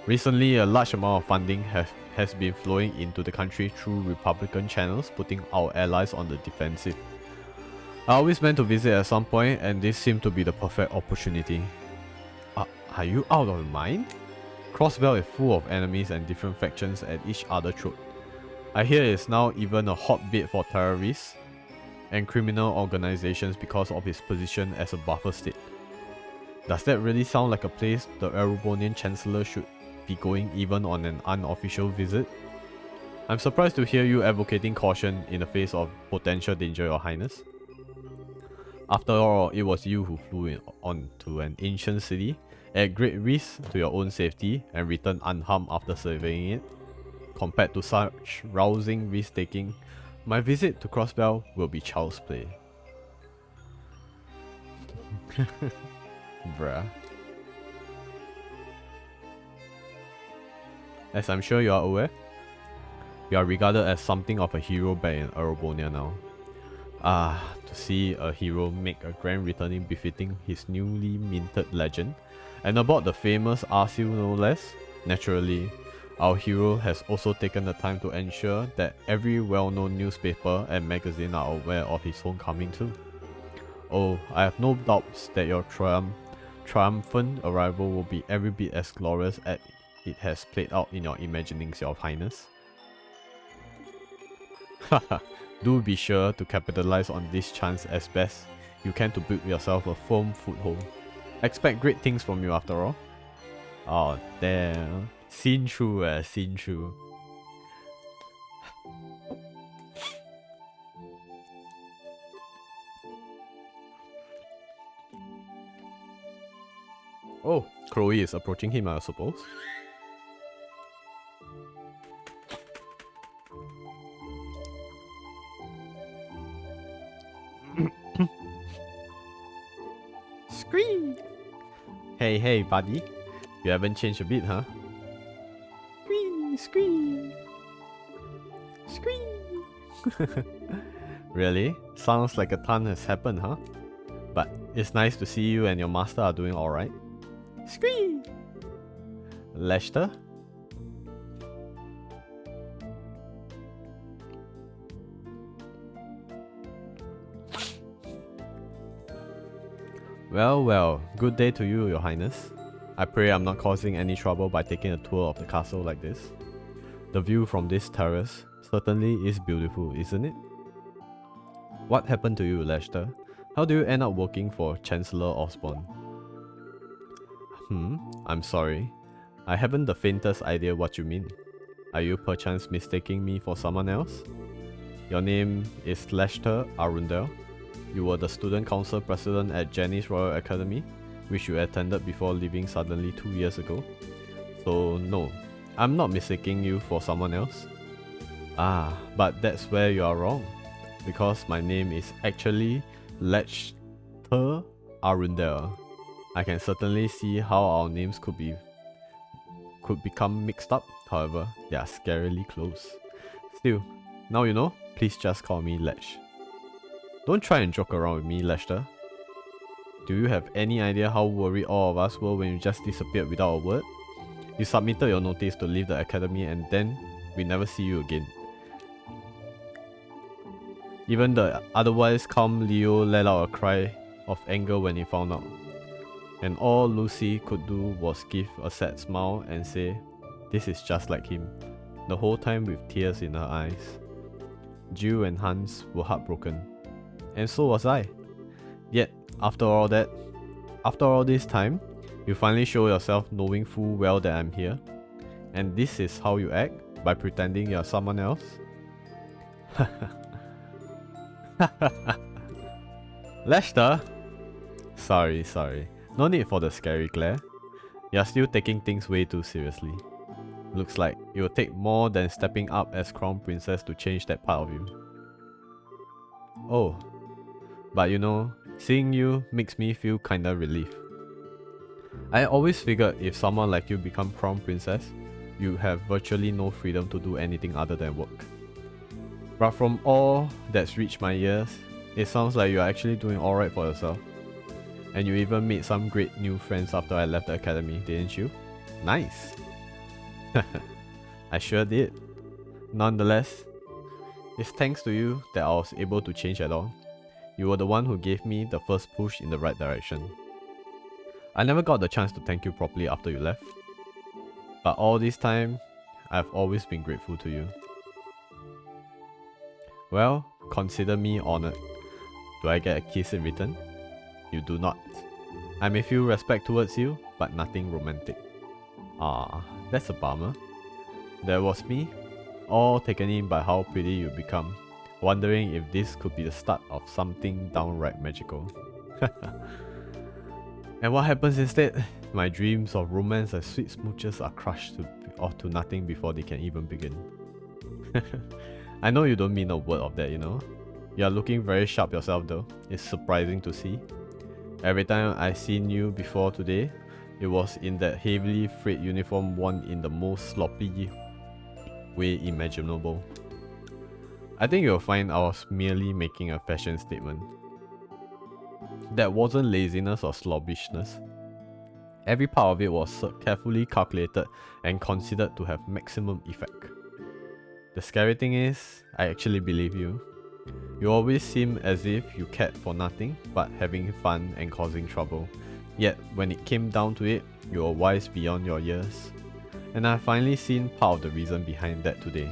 Recently, a large amount of funding has been flowing into the country through Republican channels, putting our allies on the defensive. I always meant to visit at some point, and this seemed to be the perfect opportunity. Are you out of your mind? Crossbell is full of enemies and different factions at each other's throat. I hear it's now even a hotbed for terrorists and criminal organizations because of its position as a buffer state. Does that really sound like a place the Erebonian Chancellor should be going even on an unofficial visit? I'm surprised to hear you advocating caution in the face of potential danger, Your Highness. After all, it was you who flew on to an ancient city, at great risk to your own safety, and returned unharmed after surveying it. Compared to such rousing risk-taking, my visit to Crossbell will be child's play. Bruh. As I'm sure you are aware, you are regarded as something of a hero back in Erebonia now. To see a hero make a grand returning befitting his newly minted legend, and aboard the famous Arsil no less. Naturally, our hero has also taken the time to ensure that every well-known newspaper and magazine are aware of his homecoming too. Oh, I have no doubts that your triumphant arrival will be every bit as glorious as it has played out in your imaginings, Your Highness. Haha, do be sure to capitalize on this chance as best you can to build yourself a firm foothold. Expect great things from you after all. Oh damn, seen through, seen through. Oh, Chloe is approaching him, I suppose. Scream! Hey, buddy. You haven't changed a bit, huh? Scream! Scream! Really? Sounds like a ton has happened, huh? But it's nice to see you and your master are doing alright. Squee! Lester? Well, good day to you, your highness. I pray I'm not causing any trouble by taking a tour of the castle like this. The view from this terrace certainly is beautiful, isn't it? What happened to you, Lester? How do you end up working for Chancellor Osborne? I'm sorry. I haven't the faintest idea what you mean. Are you perchance mistaking me for someone else? Your name is Lester Arundel. You were the student council president at Jenny's Royal Academy, which you attended before leaving suddenly 2 years ago. So no, I'm not mistaking you for someone else. Ah, but that's where you are wrong. Because my name is actually Lester Arundel. I can certainly see how our names could become mixed up. However, they are scarily close. Still, now you know, please just call me Lech. Don't try and joke around with me, Lester. Do you have any idea how worried all of us were when you just disappeared without a word? You submitted your notice to leave the academy and then we never see you again. Even the otherwise calm Leo let out a cry of anger when he found out. And all Lucy could do was give a sad smile and say, "This is just like him," the whole time with tears in her eyes. Jill and Hans were heartbroken. And so was I. Yet, after all this time, you finally show yourself knowing full well that I'm here. And this is how you act? By pretending you're someone else? Lester? Sorry. No need for the scary glare. You're still taking things way too seriously. Looks like it will take more than stepping up as crown princess to change that part of you. Oh, but you know, seeing you makes me feel kinda relieved. I always figured if someone like you become crown princess, you have virtually no freedom to do anything other than work. But from all that's reached my ears, it sounds like you're actually doing alright for yourself. And you even made some great new friends after I left the academy, didn't you? Nice! I sure did. Nonetheless, it's thanks to you that I was able to change at all. You were the one who gave me the first push in the right direction. I never got the chance to thank you properly after you left. But all this time, I've always been grateful to you. Well, consider me honored. Do I get a kiss in return? You do not. I may feel respect towards you, but nothing romantic. Ah, that's a bummer. There was me, all taken in by how pretty you become, wondering if this could be the start of something downright magical. And what happens instead? My dreams of romance and sweet smooches are crushed to nothing before they can even begin. I know you don't mean a word of that, you know. You are looking very sharp yourself though. It's surprising to see. Every time I've seen you before today, it was in that heavily frayed uniform worn in the most sloppy way imaginable. I think you'll find I was merely making a fashion statement. That wasn't laziness or slobbishness. Every part of it was carefully calculated and considered to have maximum effect. The scary thing is, I actually believe you. You always seem as if you cared for nothing but having fun and causing trouble. Yet, when it came down to it, you were wise beyond your years. And I've finally seen part of the reason behind that today.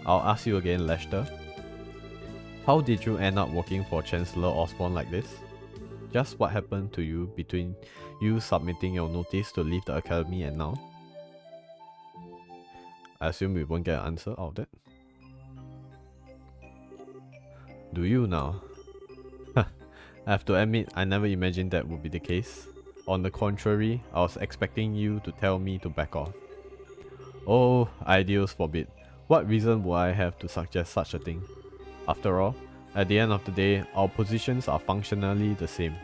I'll ask you again, Lester. How did you end up working for Chancellor Osborne like this? Just what happened to you between you submitting your notice to leave the academy and now? I assume we won't get an answer out of that. Do you now? I have to admit, I never imagined that would be the case. On the contrary, I was expecting you to tell me to back off. Oh, ideals forbid. What reason would I have to suggest such a thing? After all, at the end of the day, our positions are functionally the same.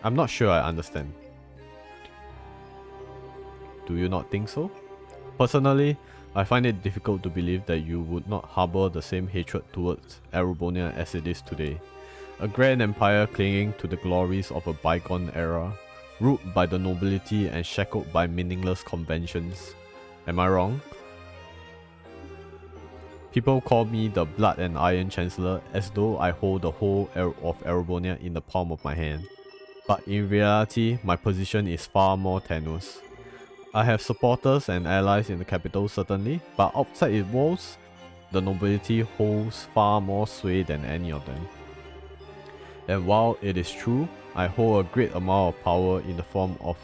I'm not sure I understand. Do you not think so? Personally, I find it difficult to believe that you would not harbor the same hatred towards Erebonia as it is today. A grand empire clinging to the glories of a bygone era, ruled by the nobility and shackled by meaningless conventions. Am I wrong? People call me the Blood and Iron Chancellor as though I hold the whole of Erebonia in the palm of my hand. But in reality, my position is far more tenuous. I have supporters and allies in the capital certainly, but outside its walls, the nobility holds far more sway than any of them. And while it is true, I hold a great amount of power in the form of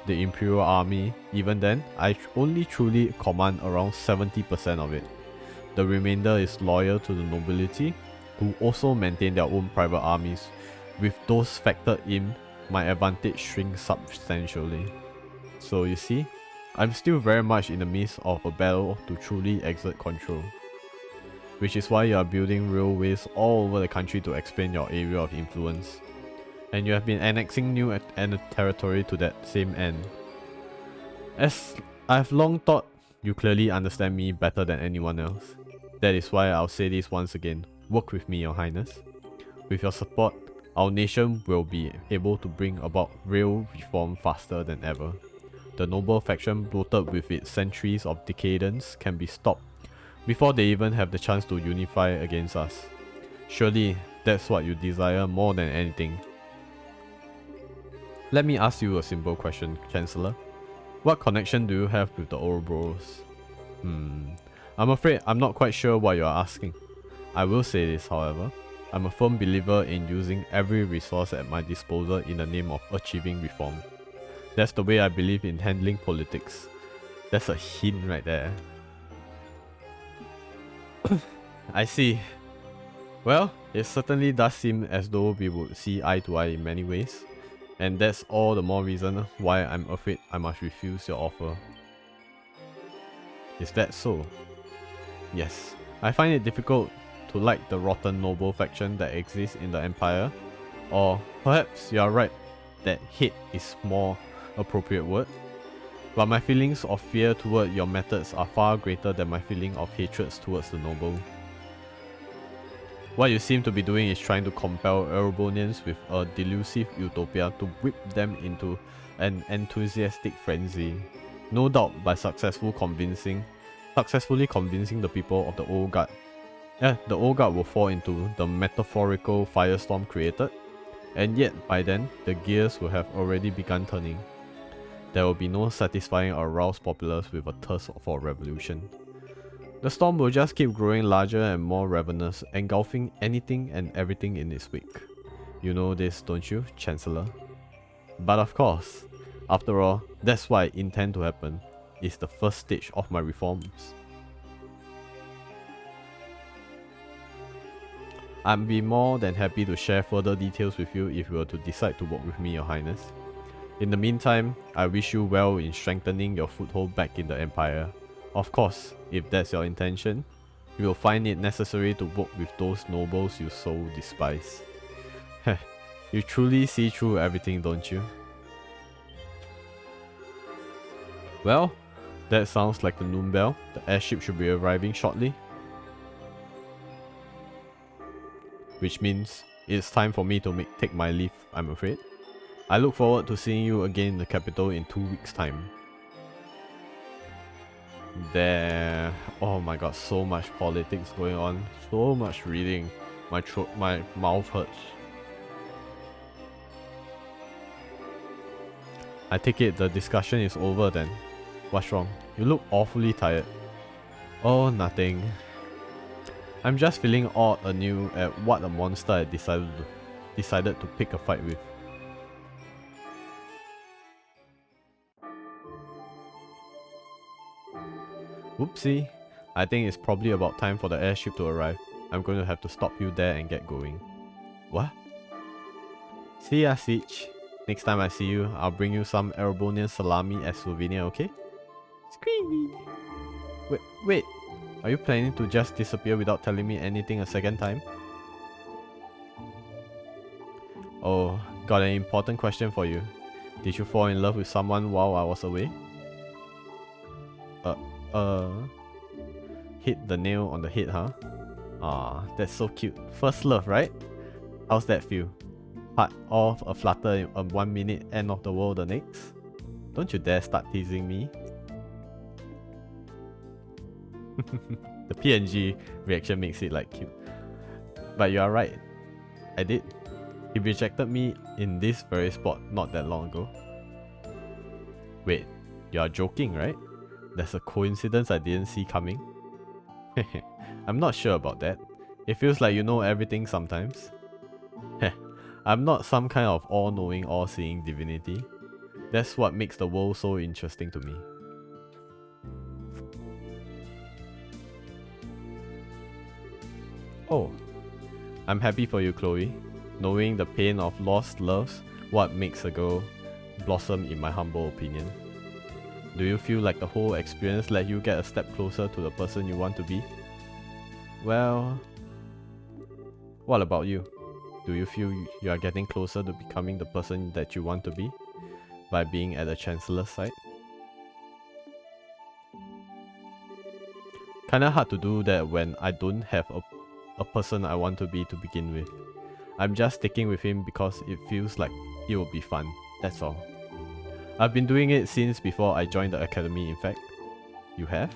the Imperial Army, even then, I only truly command around 70% of it. The remainder is loyal to the nobility, who also maintain their own private armies. With those factored in, my advantage shrinks substantially. So you see, I'm still very much in the midst of a battle to truly exert control. Which is why you are building railways all over the country to expand your area of influence. And you have been annexing new territory to that same end. As I've long thought, you clearly understand me better than anyone else. That is why I'll say this once again. Work with me, Your Highness. With your support, our nation will be able to bring about real reform faster than ever. The noble faction bloated with its centuries of decadence can be stopped before they even have the chance to unify against us. Surely, that's what you desire more than anything. Let me ask you a simple question, Chancellor. What connection do you have with the Ouroboros? I'm afraid I'm not quite sure what you are asking. I will say this, however. I'm a firm believer in using every resource at my disposal in the name of achieving reform. That's the way I believe in handling politics. That's a hint right there. I see. Well, it certainly does seem as though we would see eye to eye in many ways. And that's all the more reason why I'm afraid I must refuse your offer. Is that so? Yes, I find it difficult to like the rotten noble faction that exists in the Empire. Or perhaps you are right that hate is more appropriate word. But my feelings of fear toward your methods are far greater than my feeling of hatred towards the noble. What you seem to be doing is trying to compel Erebonians with a delusive utopia to whip them into an enthusiastic frenzy. No doubt by successfully convincing the people of the Old Guard. The Old Guard will fall into the metaphorical firestorm created, and yet by then the gears will have already begun turning. There will be no satisfying a aroused populace with a thirst for revolution. The storm will just keep growing larger and more ravenous, engulfing anything and everything in its wake. You know this, don't you, Chancellor? But of course, after all, that's what I intend to happen. It's the first stage of my reforms. I'd be more than happy to share further details with you if you were to decide to work with me, Your Highness. In the meantime, I wish you well in strengthening your foothold back in the Empire. Of course, if that's your intention, you will find it necessary to work with those nobles you so despise. Heh, you truly see through everything, don't you? Well, that sounds like the noon bell. The airship should be arriving shortly. Which means it's time for me to take my leave, I'm afraid. I look forward to seeing you again in the capital in 2 weeks' time. Oh my god, so much politics going on, so much reading. My mouth hurts. I take it the discussion is over then. What's wrong? You look awfully tired. Oh, nothing. I'm just feeling awed anew at what a monster I decided to pick a fight with. Whoopsie. I think it's probably about time for the airship to arrive. I'm going to have to stop you there and get going. What? See ya, Siege. Next time I see you, I'll bring you some Erebonian salami as souvenir, okay? Screamy. Wait. Are you planning to just disappear without telling me anything a second time? Oh, got an important question for you. Did you fall in love with someone while I was away? hit the nail on the head, huh? Ah, that's so cute. First love, right? How's that feel? Heart off, a flutter in 1 minute, end of the world the next? Don't you dare start teasing me. The PNG reaction makes it like cute. But you are right. I did. He rejected me in this very spot not that long ago. Wait, you are joking, right? There's a coincidence I didn't see coming. I'm not sure about that. It feels like you know everything sometimes. I'm not some kind of all-knowing, all-seeing divinity. That's what makes the world so interesting to me. Oh, I'm happy for you, Chloe. Knowing the pain of lost love's what makes a girl blossom, in my humble opinion. Do you feel like the whole experience let you get a step closer to the person you want to be? Well, what about you? Do you feel you are getting closer to becoming the person that you want to be by being at the Chancellor's side? Kinda hard to do that when I don't have a person I want to be to begin with. I'm just sticking with him because it feels like it will be fun, that's all. I've been doing it since before I joined the academy, in fact. You have?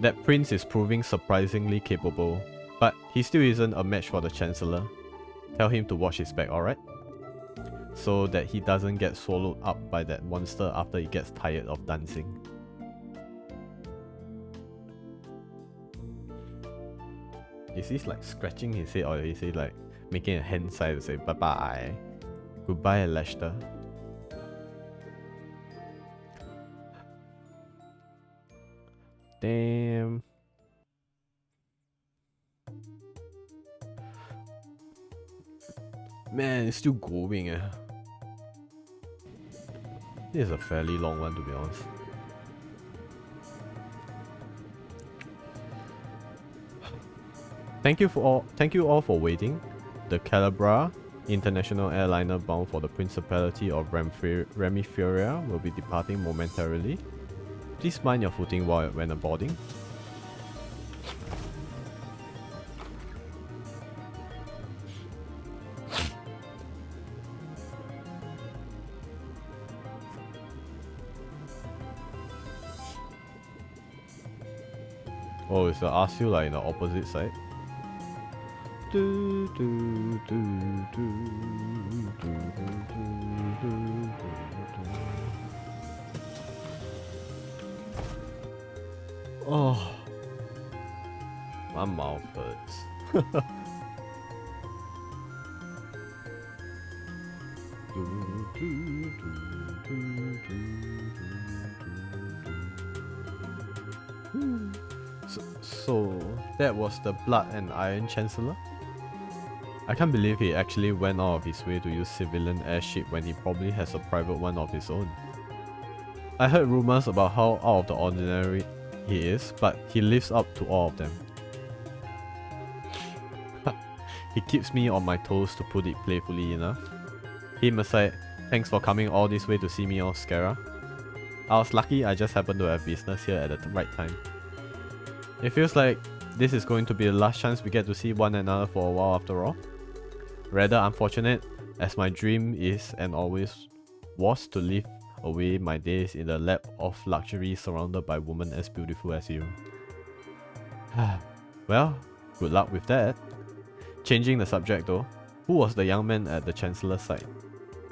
That prince is proving surprisingly capable, but he still isn't a match for the Chancellor. Tell him to watch his back, alright? So that he doesn't get swallowed up by that monster after he gets tired of dancing. Is he like scratching his head, or is he like making a hand sign to say bye bye? Goodbye, Lester. Damn. Man, it's still going. This is a fairly long one, to be honest. Thank you all for waiting. The Calabria international airliner bound for the Principality of Remiferia will be departing momentarily. Please mind your footing when boarding. Oh, is the RSU like in the opposite side? Oh, my mouth hurts. So that was the Blood and Iron Chancellor? I can't believe he actually went out of his way to use civilian airship when he probably has a private one of his own. I heard rumors about how out of the ordinary he is, but he lives up to all of them. He keeps me on my toes, to put it playfully enough. Him aside, thanks for coming all this way to see me all Scara. I was lucky I just happened to have business here at the right time. It feels like this is going to be the last chance we get to see one another for a while after all. Rather unfortunate, as my dream is and always was to live away my days in the lap of luxury surrounded by women as beautiful as you. Well, good luck with that. Changing the subject though, who was the young man at the Chancellor's side?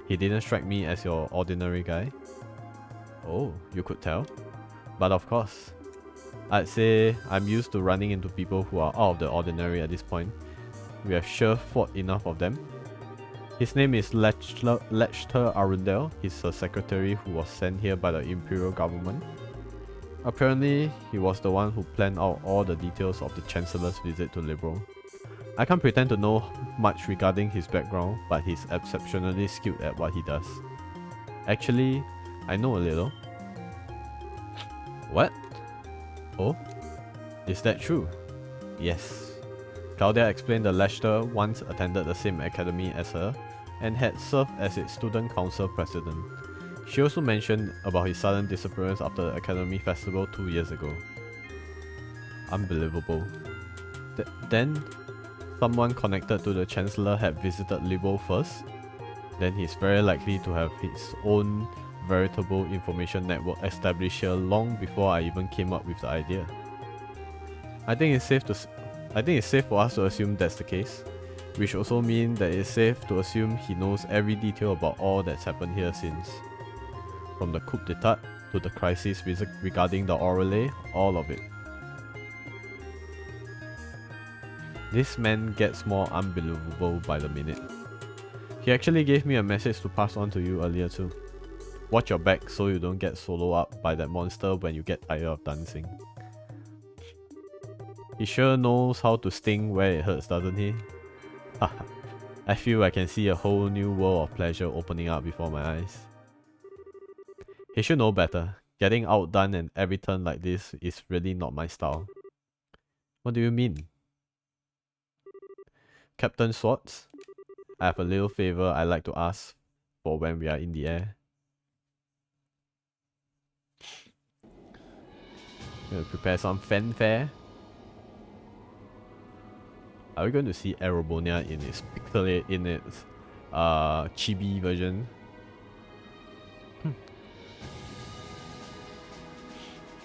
He didn't strike me as your ordinary guy. Oh, you could tell. But of course, I'd say I'm used to running into people who are out of the ordinary at this point. We have sure fought enough of them. His name is Lester Arundel. He's a secretary who was sent here by the Imperial government. Apparently, he was the one who planned out all the details of the Chancellor's visit to Liberal. I can't pretend to know much regarding his background, but he's exceptionally skilled at what he does. Actually, I know a little. What? Oh? Is that true? Yes. Claudia explained that Lester once attended the same academy as her and had served as its student council president. She also mentioned about his sudden disappearance after the Academy Festival 2 years ago. Unbelievable. Then, someone connected to the Chancellor had visited Libo first. Then he's very likely to have his own veritable information network established here long before I even came up with the idea. I think it's safe for us to assume that's the case, which also means that it's safe to assume he knows every detail about all that's happened here since. From the coup d'etat to the crisis regarding the Aurelie, all of it. This man gets more unbelievable by the minute. He actually gave me a message to pass on to you earlier too. Watch your back so you don't get solo up by that monster when you get tired of dancing. He sure knows how to sting where it hurts, doesn't he? I feel I can see a whole new world of pleasure opening up before my eyes. He should know better. Getting outdone in every turn like this is really not my style. What do you mean? Captain Swords, I have a little favor I'd like to ask for when we are in the air. Gonna prepare some fanfare. Are we going to see Aerobonia in its chibi version?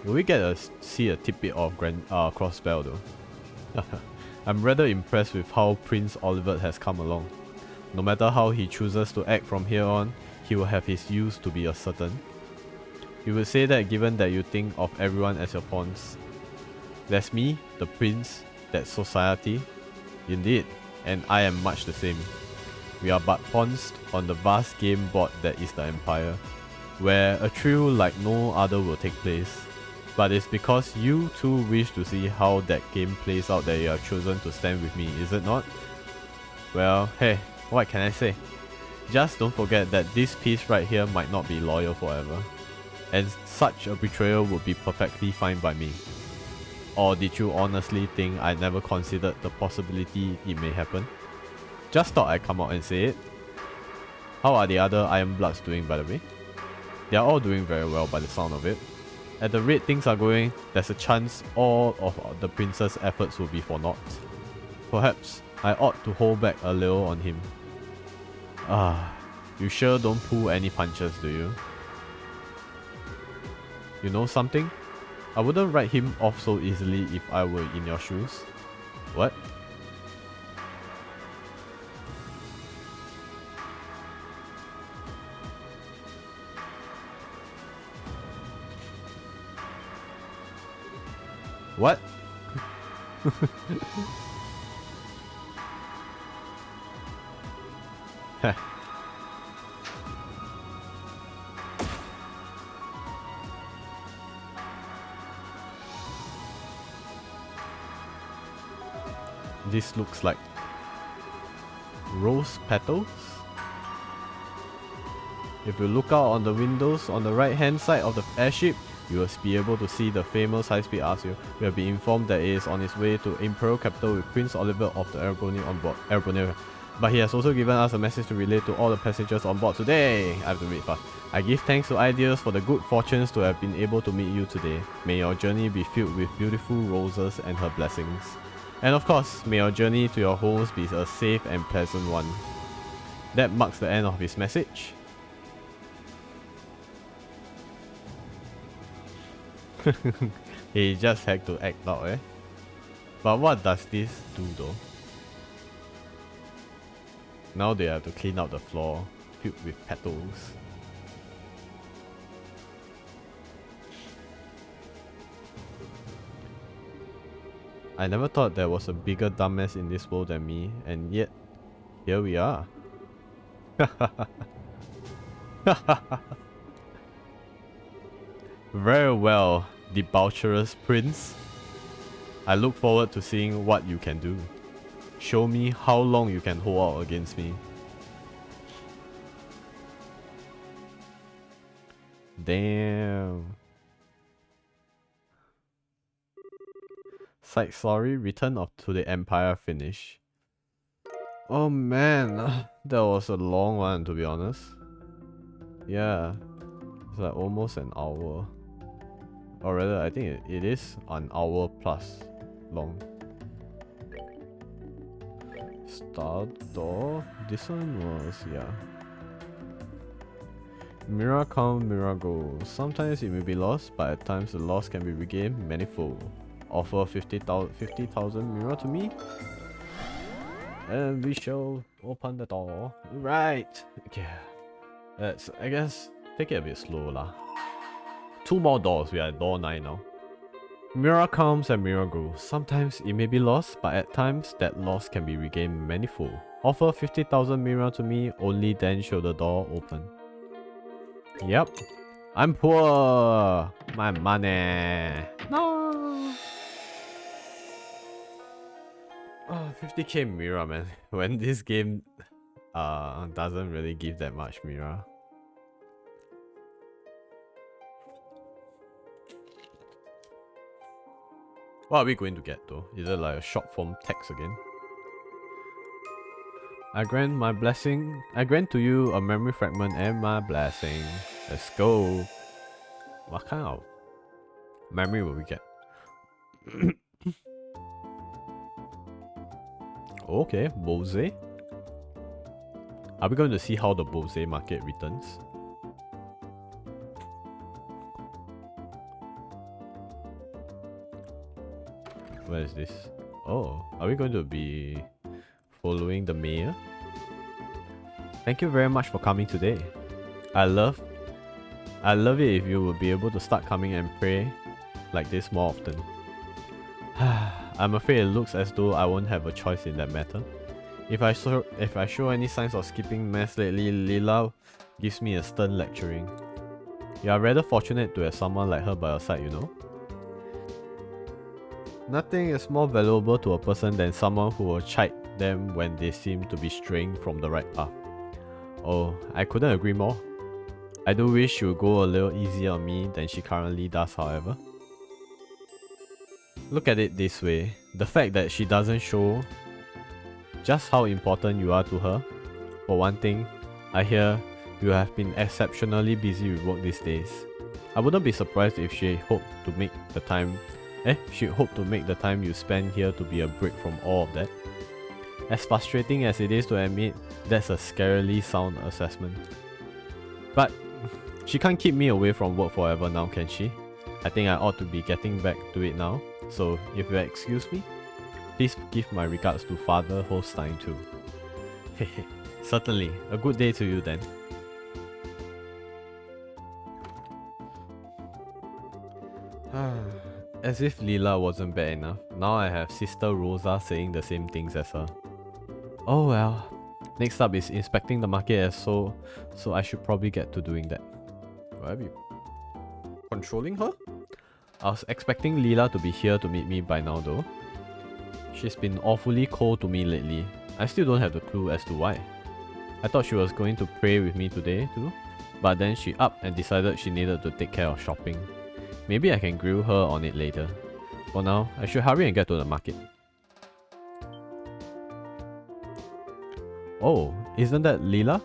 Will we get see a tidbit of Crossbell though? I'm rather impressed with how Prince Oliver has come along. No matter how he chooses to act from here on, he will have his use to be certain. You would say that given that you think of everyone as your pawns. There's me, the prince, that's society. Indeed, and I am much the same. We are but pawns on the vast game board that is the Empire, where a thrill like no other will take place. But it's because you too wish to see how that game plays out that you have chosen to stand with me, is it not? Well, hey, what can I say? Just don't forget that this piece right here might not be loyal forever. And such a betrayal would be perfectly fine by me. Or did you honestly think I never considered the possibility it may happen? Just thought I'd come out and say it. How are the other Iron Bloods doing, by the way? They are all doing very well by the sound of it. At the rate things are going, there's a chance all of the prince's efforts will be for naught. Perhaps I ought to hold back a little on him. You sure don't pull any punches, do you? You know something? I wouldn't write him off so easily if I were in your shoes. What? What? This looks like rose petals. If you look out on the windows on the right hand side of the airship, you will be able to see the famous high-speed RCO. We have been informed that it is on its way to Imperial Capital with Prince Oliver of the Aerobonia on board. But he has also given us a message to relay to all the passengers on board today. I have to read fast. I give thanks to Ideas for the good fortunes to have been able to meet you today. May your journey be filled with beautiful roses and her blessings. And of course, may your journey to your homes be a safe and pleasant one. That marks the end of his message. He just had to act out, eh? But what does this do though? Now they have to clean out the floor filled with petals. I never thought there was a bigger dumbass in this world than me, and yet, here we are. Very well, debaucherous prince. I look forward to seeing what you can do. Show me how long you can hold out against me. Damn. Side story, Return to the Empire finish. Oh man, that was a long one to be honest. Yeah. It's like almost an hour. Or rather, I think it is an hour plus long. Star door. This one was, yeah. Mirror come, mirror go. Sometimes it may be lost, but at times the loss can be regained manifold. Offer 50,000 mirror to me, and we shall open the door. Right. Okay. Let's, I guess, take it a bit slow lah. 2 more doors. We are at door 9 now. Mirror comes and mirror goes. Sometimes it may be lost, but at times that loss can be regained manifold. Offer 50,000 mirror to me, only then shall the door open. Yep. I'm poor. My money. No. Oh, 50k mirror, man. When this game doesn't really give that much mirror. What are we going to get though? Is it like a short form text again? I grant my blessing. I grant to you a memory fragment and my blessing. Let's go. What kind of memory will we get? Okay, Bose. Are we going to see how the Bose market returns? Where is this? Oh, are we going to be following the mayor? Thank you very much for coming today. I love it if you would be able to start coming and pray like this more often. I'm afraid it looks as though I won't have a choice in that matter. If I show any signs of skipping mass lately, Lila gives me a stern lecturing. You are rather fortunate to have someone like her by your side, you know. Nothing is more valuable to a person than someone who will chide them when they seem to be straying from the right path. Oh, I couldn't agree more. I do wish she would go a little easier on me than she currently does, however. Look at it this way, the fact that she doesn't show just how important you are to her. For one thing, I hear you have been exceptionally busy with work these days. I wouldn't be surprised if she hoped to make the time you spend here to be a break from all of that. As frustrating as it is to admit, that's a scarily sound assessment. But she can't keep me away from work forever now, can she? I think I ought to be getting back to it now, so if you'll excuse me, please give my regards to Father Holstein too. Certainly, a good day to you then. As if Leela wasn't bad enough, now I have Sister Rosa saying the same things as her. Oh well, next up is inspecting the market, so I should probably get to doing that. Will I be controlling her? I was expecting Leela to be here to meet me by now though. She's been awfully cold to me lately. I still don't have the clue as to why. I thought she was going to pray with me today too, but then she up and decided she needed to take care of shopping. Maybe I can grill her on it later. For now, I should hurry and get to the market. Oh, isn't that Leela?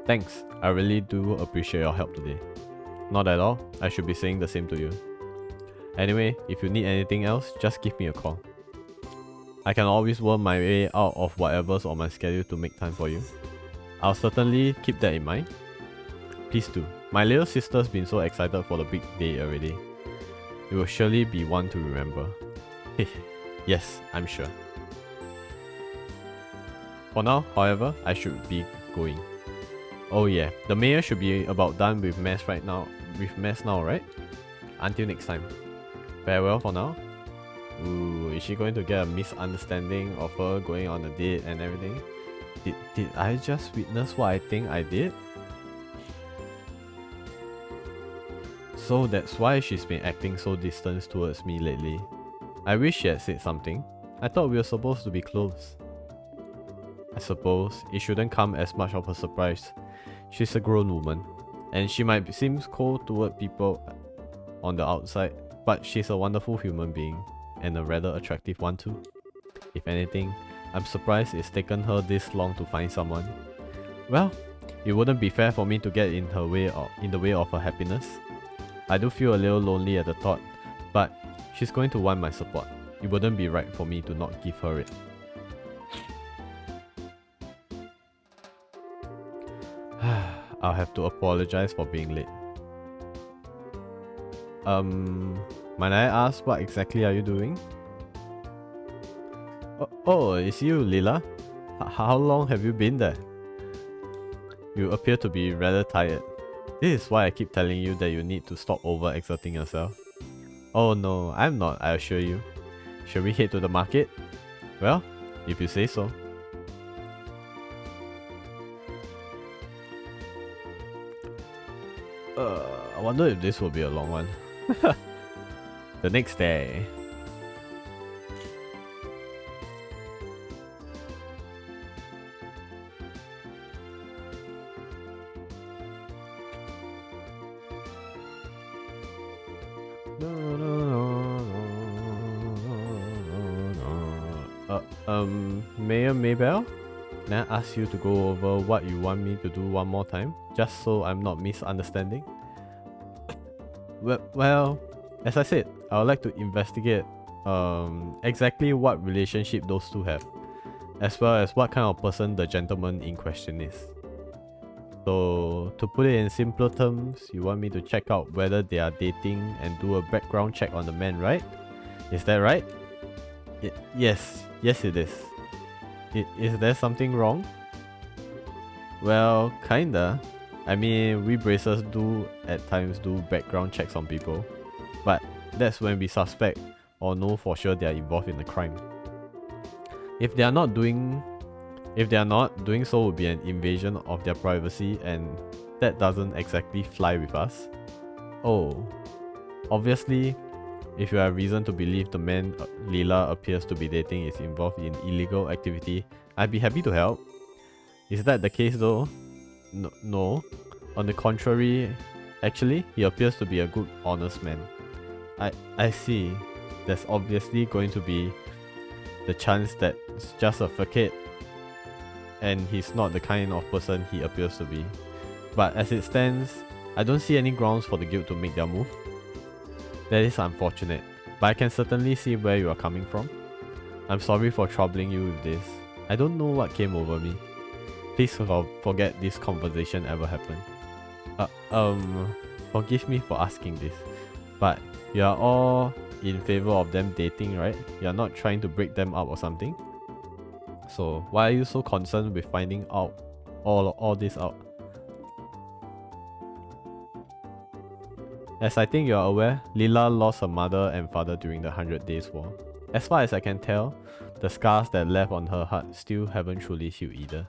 Thanks, I really do appreciate your help today. Not at all, I should be saying the same to you. Anyway, if you need anything else, just give me a call. I can always work my way out of whatever's on my schedule to make time for you. I'll certainly keep that in mind. Please do. My little sister's been so excited for the big day already. It will surely be one to remember. Yes, I'm sure. For now, however, I should be going. Oh yeah, the mayor should be about done with mess now, right? Until next time. Farewell for now. Ooh, is she going to get a misunderstanding of her going on a date and everything? Did I just witness what I think I did? So that's why she's been acting so distant towards me lately. I wish she had said something. I thought we were supposed to be close. I suppose it shouldn't come as much of a surprise. She's a grown woman, and she might seem cold toward people on the outside, but she's a wonderful human being, and a rather attractive one too. If anything, I'm surprised it's taken her this long to find someone. Well, it wouldn't be fair for me to get in the way of her happiness. I do feel a little lonely at the thought, but she's going to want my support. It wouldn't be right for me to not give her it. I'll have to apologize for being late. Might I ask what exactly are you doing? Oh, it's you, Lila. How long have you been there? You appear to be rather tired. This is why I keep telling you that you need to stop overexerting yourself. Oh no, I'm not, I assure you. Shall we head to the market? Well, if you say so. I wonder if this will be a long one. The next day. Mayor Maybell? Can I ask you to go over what you want me to do one more time? Just so I'm not misunderstanding? Well, as I said, I would like to investigate exactly what relationship those two have, as well as what kind of person the gentleman in question is. So, to put it in simpler terms, you want me to check out whether they are dating and do a background check on the man, right? Is that right? Yes it is. Is there something wrong? Well, kinda. I mean, we bracers do at times do background checks on people, but that's when we suspect or know for sure they are involved in the crime. If they are not, doing so would be an invasion of their privacy, and that doesn't exactly fly with us. Oh, obviously, if you have reason to believe the man Leela appears to be dating is involved in illegal activity, I'd be happy to help. Is that the case though? No. On the contrary, actually, he appears to be a good, honest man. I see. There's obviously going to be the chance that it's just a facade and he's not the kind of person he appears to be. But as it stands, I don't see any grounds for the guild to make their move. That is unfortunate, but I can certainly see where you are coming from. I'm sorry for troubling you with this. I don't know what came over me. Please forget this conversation ever happened. Forgive me for asking this, but you are all in favor of them dating, right? You are not trying to break them up or something? So why are you so concerned with finding out all this out? As I think you are aware, Lila lost her mother and father during the 100 Days War. As far as I can tell, the scars that left on her heart still haven't truly healed either.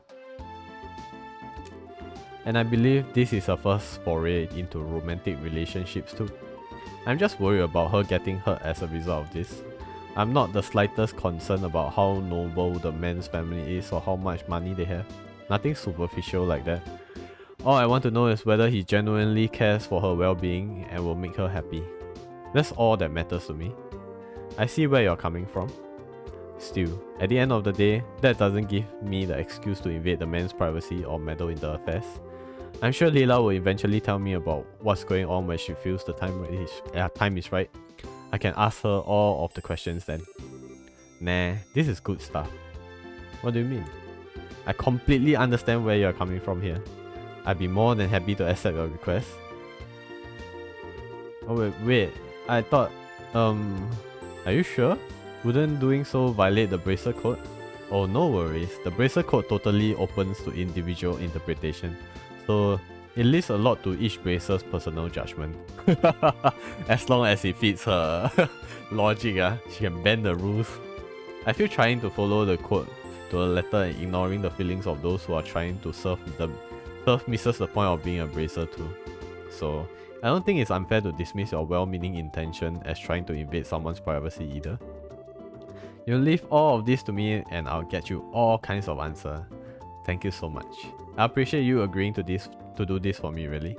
And I believe this is her first foray into romantic relationships too. I'm just worried about her getting hurt as a result of this. I'm not the slightest concerned about how noble the man's family is or how much money they have. Nothing superficial like that. All I want to know is whether he genuinely cares for her well-being and will make her happy. That's all that matters to me. I see where you're coming from. Still, at the end of the day, that doesn't give me the excuse to invade the man's privacy or meddle in the affairs. I'm sure Leela will eventually tell me about what's going on when she feels the time is right. I can ask her all of the questions then. Nah, this is good stuff. What do you mean? I completely understand where you're coming from here. I'd be more than happy to accept your request. Oh wait, I thought, are you sure? Wouldn't doing so violate the Bracer Code? Oh, no worries, the Bracer Code totally opens to individual interpretation, so it leaves a lot to each Bracer's personal judgment. As long as it fits her logic, she can bend the rules. I feel trying to follow the code to a letter and ignoring the feelings of those who are trying to serve misses the point of being a Bracer too. So, I don't think it's unfair to dismiss your well-meaning intention as trying to invade someone's privacy either. You leave all of this to me and I'll get you all kinds of answers. Thank you so much. I appreciate you agreeing to do this for me, really.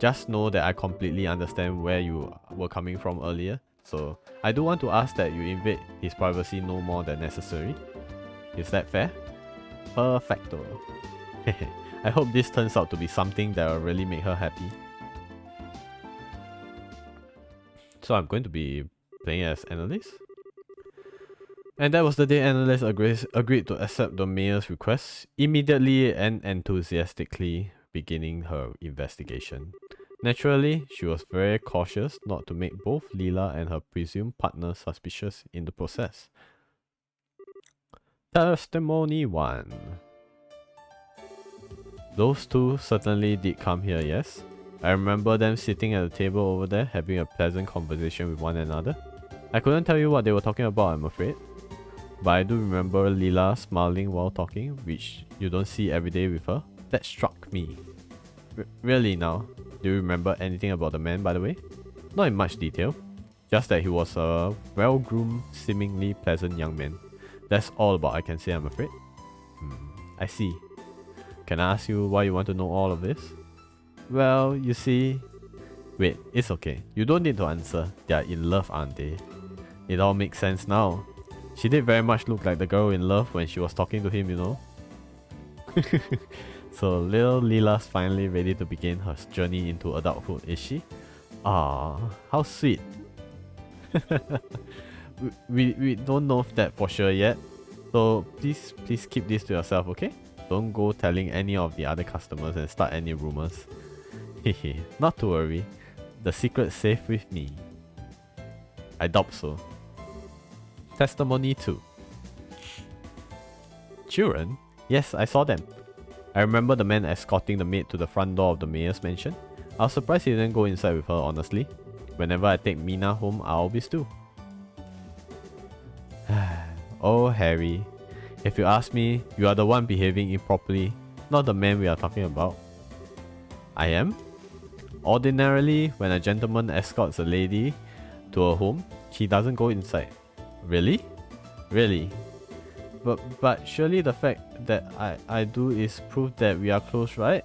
Just know that I completely understand where you were coming from earlier, so I do want to ask that you invade his privacy no more than necessary. Is that fair? Perfecto. I hope this turns out to be something that will really make her happy. So I'm going to be playing as Annalise. And that was the day Annalise agreed to accept the mayor's request, immediately and enthusiastically beginning her investigation. Naturally, she was very cautious not to make both Leela and her presumed partner suspicious in the process. Testimony 1. Those two certainly did come here, yes? I remember them sitting at the table over there having a pleasant conversation with one another. I couldn't tell you what they were talking about, I'm afraid. But I do remember Leela smiling while talking, which you don't see every day with her. That struck me. Really now? Do you remember anything about the man, by the way? Not in much detail. Just that he was a well-groomed, seemingly pleasant young man. That's all about I can say, I'm afraid. I see. Can I ask you why you want to know all of this? Well, you see... Wait, it's okay. You don't need to answer. They are in love, aren't they? It all makes sense now. She did very much look like the girl in love when she was talking to him, you know? So little Leela's finally ready to begin her journey into adulthood, is she? Ah, how sweet. we don't know that for sure yet. So please keep this to yourself, okay? Don't go telling any of the other customers and start any rumors. Hehe, not to worry. The secret's safe with me. I doubt so. Testimony 2. Children? Yes, I saw them. I remember the man escorting the maid to the front door of the mayor's mansion. I was surprised he didn't go inside with her, honestly. Whenever I take Mina home, I always do. Oh, Harry. If you ask me, you are the one behaving improperly, not the man we are talking about. I am? Ordinarily, when a gentleman escorts a lady to a home, he doesn't go inside. Really? Really? But surely the fact that I do is proof that we are close, right?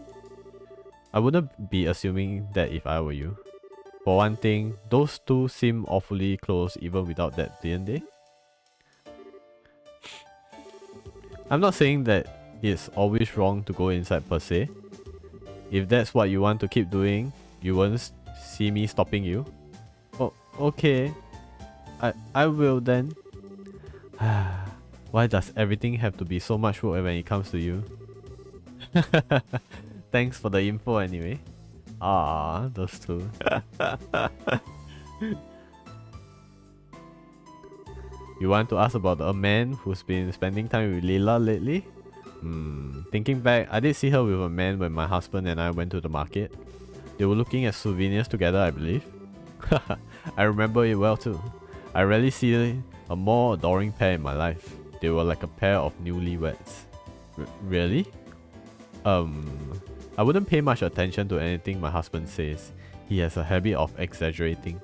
I wouldn't be assuming that if I were you. For one thing, those two seem awfully close even without that, didn't they? I'm not saying that it's always wrong to go inside per se. If that's what you want to keep doing, you won't see me stopping you. Oh, okay. I will then. Why does everything have to be so much work when it comes to you? Thanks for the info anyway. Ah, those two. You want to ask about a man who's been spending time with Leela lately? Thinking back, I did see her with a man when my husband and I went to the market. They were looking at souvenirs together, I believe. I remember it well too. I rarely see a more adoring pair in my life. They were like a pair of newlyweds. Really? I wouldn't pay much attention to anything my husband says. He has a habit of exaggerating.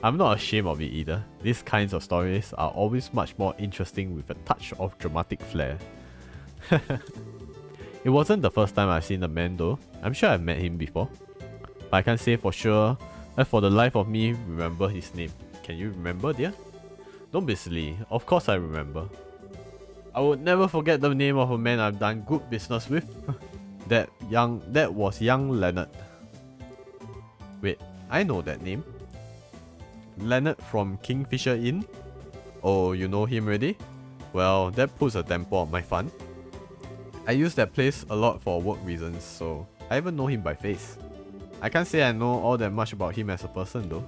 I'm not ashamed of it either. These kinds of stories are always much more interesting with a touch of dramatic flair. It wasn't the first time I've seen the man though. I'm sure I've met him before. But I can't say for sure. And for the life of me, remember his name. Can you remember, dear? Don't be silly. Of course I remember. I would never forget the name of a man I've done good business with. That was young Leonard. Wait, I know that name. Leonard from Kingfisher Inn? Oh, you know him already? Well, that puts a damper on my fun. I use that place a lot for work reasons, so I even know him by face. I can't say I know all that much about him as a person though.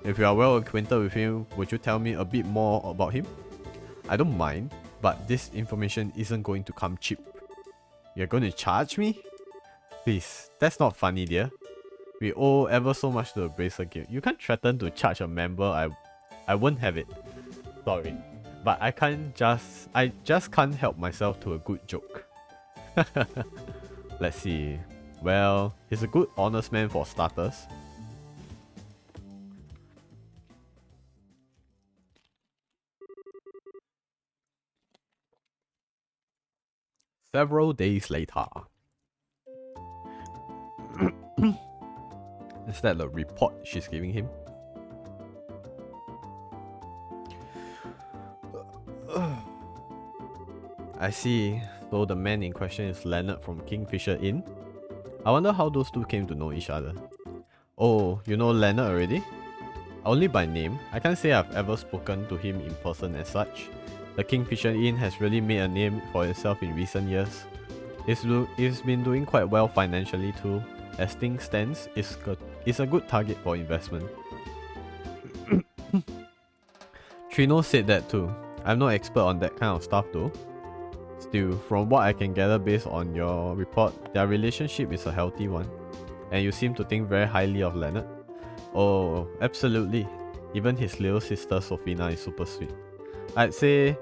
If you are well acquainted with him, would you tell me a bit more about him? I don't mind, but this information isn't going to come cheap. You're going to charge me? Please, that's not funny, dear. We owe ever so much to the Bracer Guild. You can't threaten to charge a member. I won't have it. Sorry. But I just can't help myself to a good joke. Let's see. Well, he's a good honest man for starters. Several days later. Is that the report she's giving him? I see. So the man in question is Leonard from Kingfisher Inn. I wonder how those two came to know each other. Oh, you know Leonard already? Only by name. I can't say I've ever spoken to him in person as such. The Kingfisher Inn has really made a name for itself in recent years. It's been doing quite well financially too. As things stands, it's a good target for investment. Trino said that too. I'm no expert on that kind of stuff though. Still, from what I can gather based on your report, their relationship is a healthy one. And you seem to think very highly of Leonard. Oh, absolutely. Even his little sister Sophina is super sweet. I'd say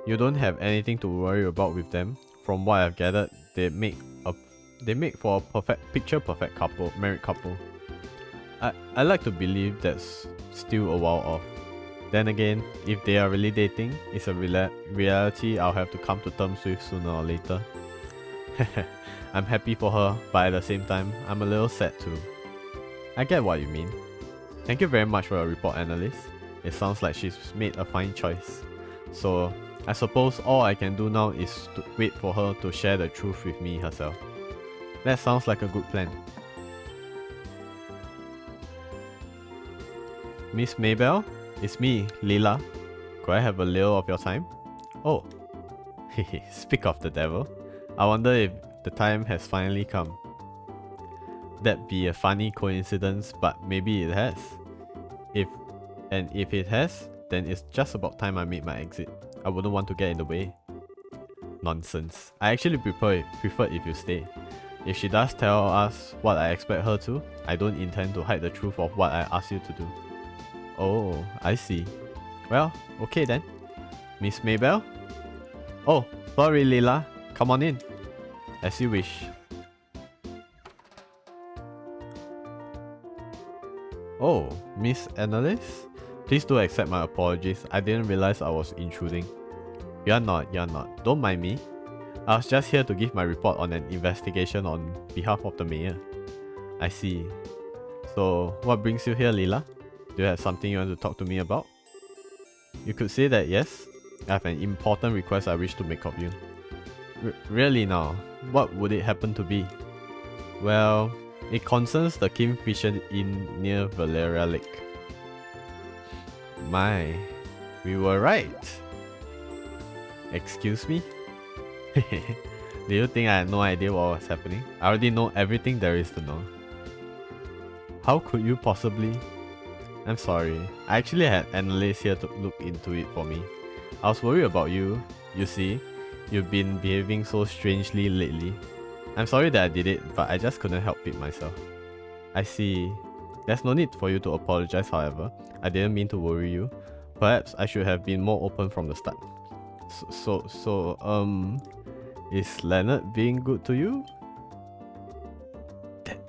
you don't have anything to worry about with them. From what I've gathered, they make for a picture perfect couple, married couple. I like to believe that's still a while off. Then again, if they are really dating, it's a reality I'll have to come to terms with sooner or later. I'm happy for her, but at the same time, I'm a little sad too. I get what you mean. Thank you very much for your report, analyst. It sounds like she's made a fine choice. So, I suppose all I can do now is to wait for her to share the truth with me herself. That sounds like a good plan. Miss Maybell? It's me, Leela. Could I have a little of your time? Oh, speak of the devil. I wonder if the time has finally come. That'd be a funny coincidence, but maybe it has. If it has, then it's just about time I made my exit. I wouldn't want to get in the way. Nonsense. I actually prefer if you stay. If she does tell us what I expect her to, I don't intend to hide the truth of what I asked you to do. Oh, I see. Well, okay then. Miss Maybell? Oh, sorry Leela. Come on in. As you wish. Oh, Miss Analyst? Please do accept my apologies. I didn't realize I was intruding. You're not. Don't mind me. I was just here to give my report on an investigation on behalf of the mayor. I see. So, what brings you here, Leela? Do you have something you want to talk to me about? You could say that yes. I have an important request I wish to make of you. Really now? What would it happen to be? Well, it concerns the Kingfisher Inn near Valeria Lake. My, we were right. Excuse me? Do you think I had no idea what was happening? I already know everything there is to know. How could you possibly? I'm sorry. I actually had analysts here to look into it for me. I was worried about you. You see, you've been behaving so strangely lately. I'm sorry that I did it, but I just couldn't help it myself. I see. There's no need for you to apologize, however. I didn't mean to worry you. Perhaps I should have been more open from the start. Is Leonard being good to you?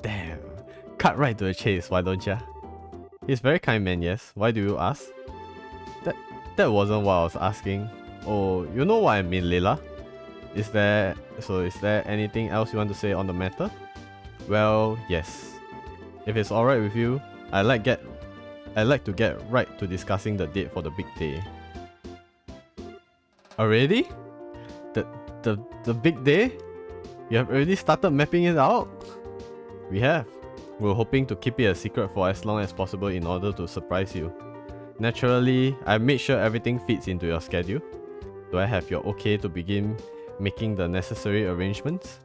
Damn. Cut right to the chase, why don't ya? He's a very kind man, yes. Why do you ask? That wasn't what I was asking. Oh, you know what I mean, Leela? Is there anything else you want to say on the matter? Well, yes. If it's alright with you, I'd like to get right to discussing the date for the big day. Already? The big day? You have already started mapping it out? We have. We're hoping to keep it a secret for as long as possible in order to surprise you. Naturally, I've made sure everything fits into your schedule. Do I have your okay to begin making the necessary arrangements?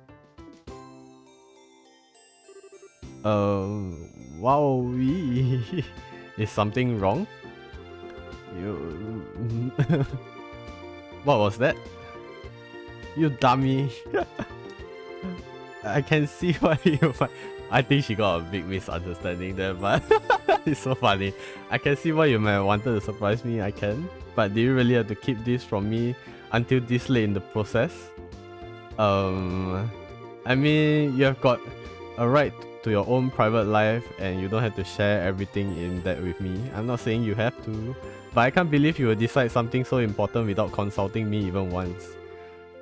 Wow, is something wrong? You... What was that? You dummy. I can see why you... I think she got a big misunderstanding there, but it's so funny. I can see why you might have wanted to surprise me, I can. But do you really have to keep this from me until this late in the process? I mean, you have got a right to your own private life and you don't have to share everything in that with me. I'm not saying you have to, but I can't believe you would decide something so important without consulting me even once.